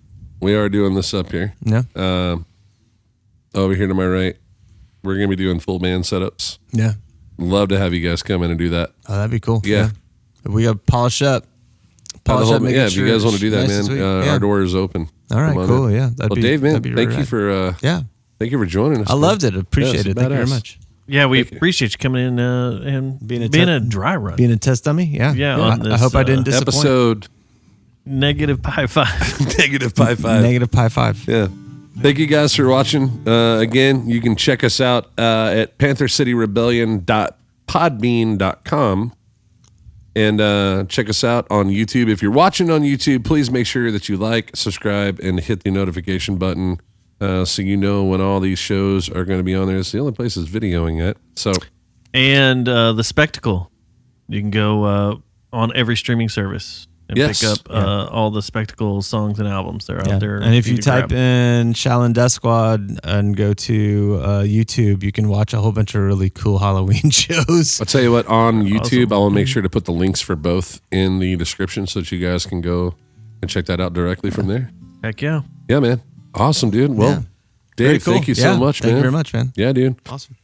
We are doing this up here. Yeah. Over here to my right, we're going to be doing full band setups. Yeah. Love to have you guys come in and do that. Oh, that'd be cool. Yeah. We got to polish up. Making If sure you guys want to do that, it's nice and man, sweet. our door is open. All right, Come on cool. in. Yeah. Well, Dave, man, thank you rad. for Yeah. thank you for joining us. I man. loved it. Appreciate Yeah, it. it's Thank you very badass. much. Yeah, we Thank you. appreciate you coming in and Being a being te- a dry run. Being a test dummy? Yeah. Yeah, I- on I this, hope I didn't disappoint. Episode Negative pi 5. negative /5. Negative pi 5. Yeah. Thank you guys for watching. Again, you can check us out at panthercityrebellion.podbean.com and check us out on YouTube. If you're watching on YouTube, please make sure that you like, subscribe, and hit the notification button so you know when all these shows are going to be on there. It's the only place that's videoing it. So, And the Spectacle. You can go on every streaming service and Yes. pick up all the Spectacle songs and albums. They're out there. And if for you to type grab. in Shaolin Death Squad and go to YouTube, you can watch a whole bunch of really cool Halloween shows. I'll tell you what, on YouTube, I will make sure to put the links for both in the description so that you guys can go and check that out directly from there. Heck yeah. Yeah, man. Awesome, dude. Well, Yeah. Dave, Very cool. thank you Yeah, so much, man. Thank you very much, man. Yeah, dude. Awesome.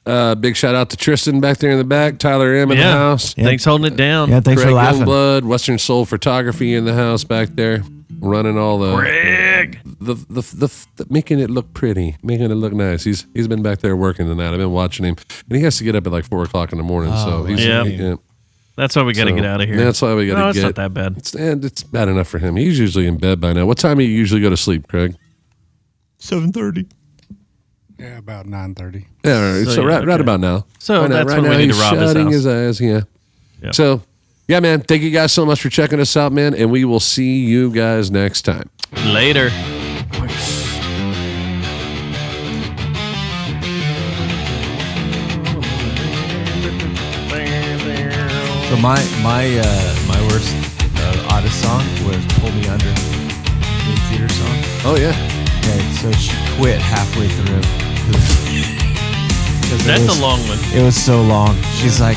Big shout out to Tristan back there in the back, Tyler M in the house, Yeah. Thanks holding it down. Yeah, thanks Craig for laughing. Youngblood, Western Soul Photography in the house back there, running all the Greg. the making it look pretty, making it look nice. He's been back there working tonight. I've been watching him, and he has to get up at like 4 o'clock in the morning. So he's Yeah. That's why we got to So, get out of here. that's why we gotta No, it's get- not that bad. It's bad enough for him. He's usually in bed by now. What time do you usually go to sleep, Craig? 7:30. Yeah, about 9:30. Yeah, all right. So, So, yeah, right okay. about now. So Right now- that's right when we now need to he's rob his shutting house. his eyes. Yeah. Yep. So, yeah, man. Thank you guys so much for checking us out, man, and we will see you guys next time. Later. So my worst oddest song was "Pull Me Under," the theater song. Oh yeah. Okay, so she quit halfway through. 'Cause That's it was, a long one. It was so long. She's like,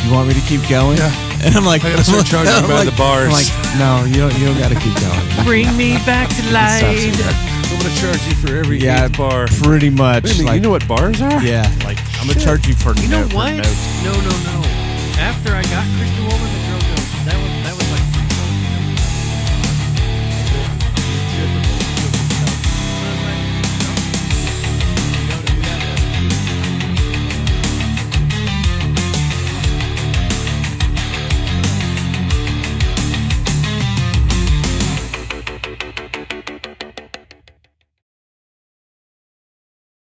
"You want me to keep going?" Yeah. And I'm like, I gotta start charging I'm by like- the bars. I'm like, no, you don't got to keep going. Bring me back to life. I'm gonna charge you for every Yeah, eighth bar. pretty much. Wait a minute, like, you know what bars are? yeah, like I'm gonna charge you for You know note for what? note. No. After I got Christian Woman, the girl goes, that was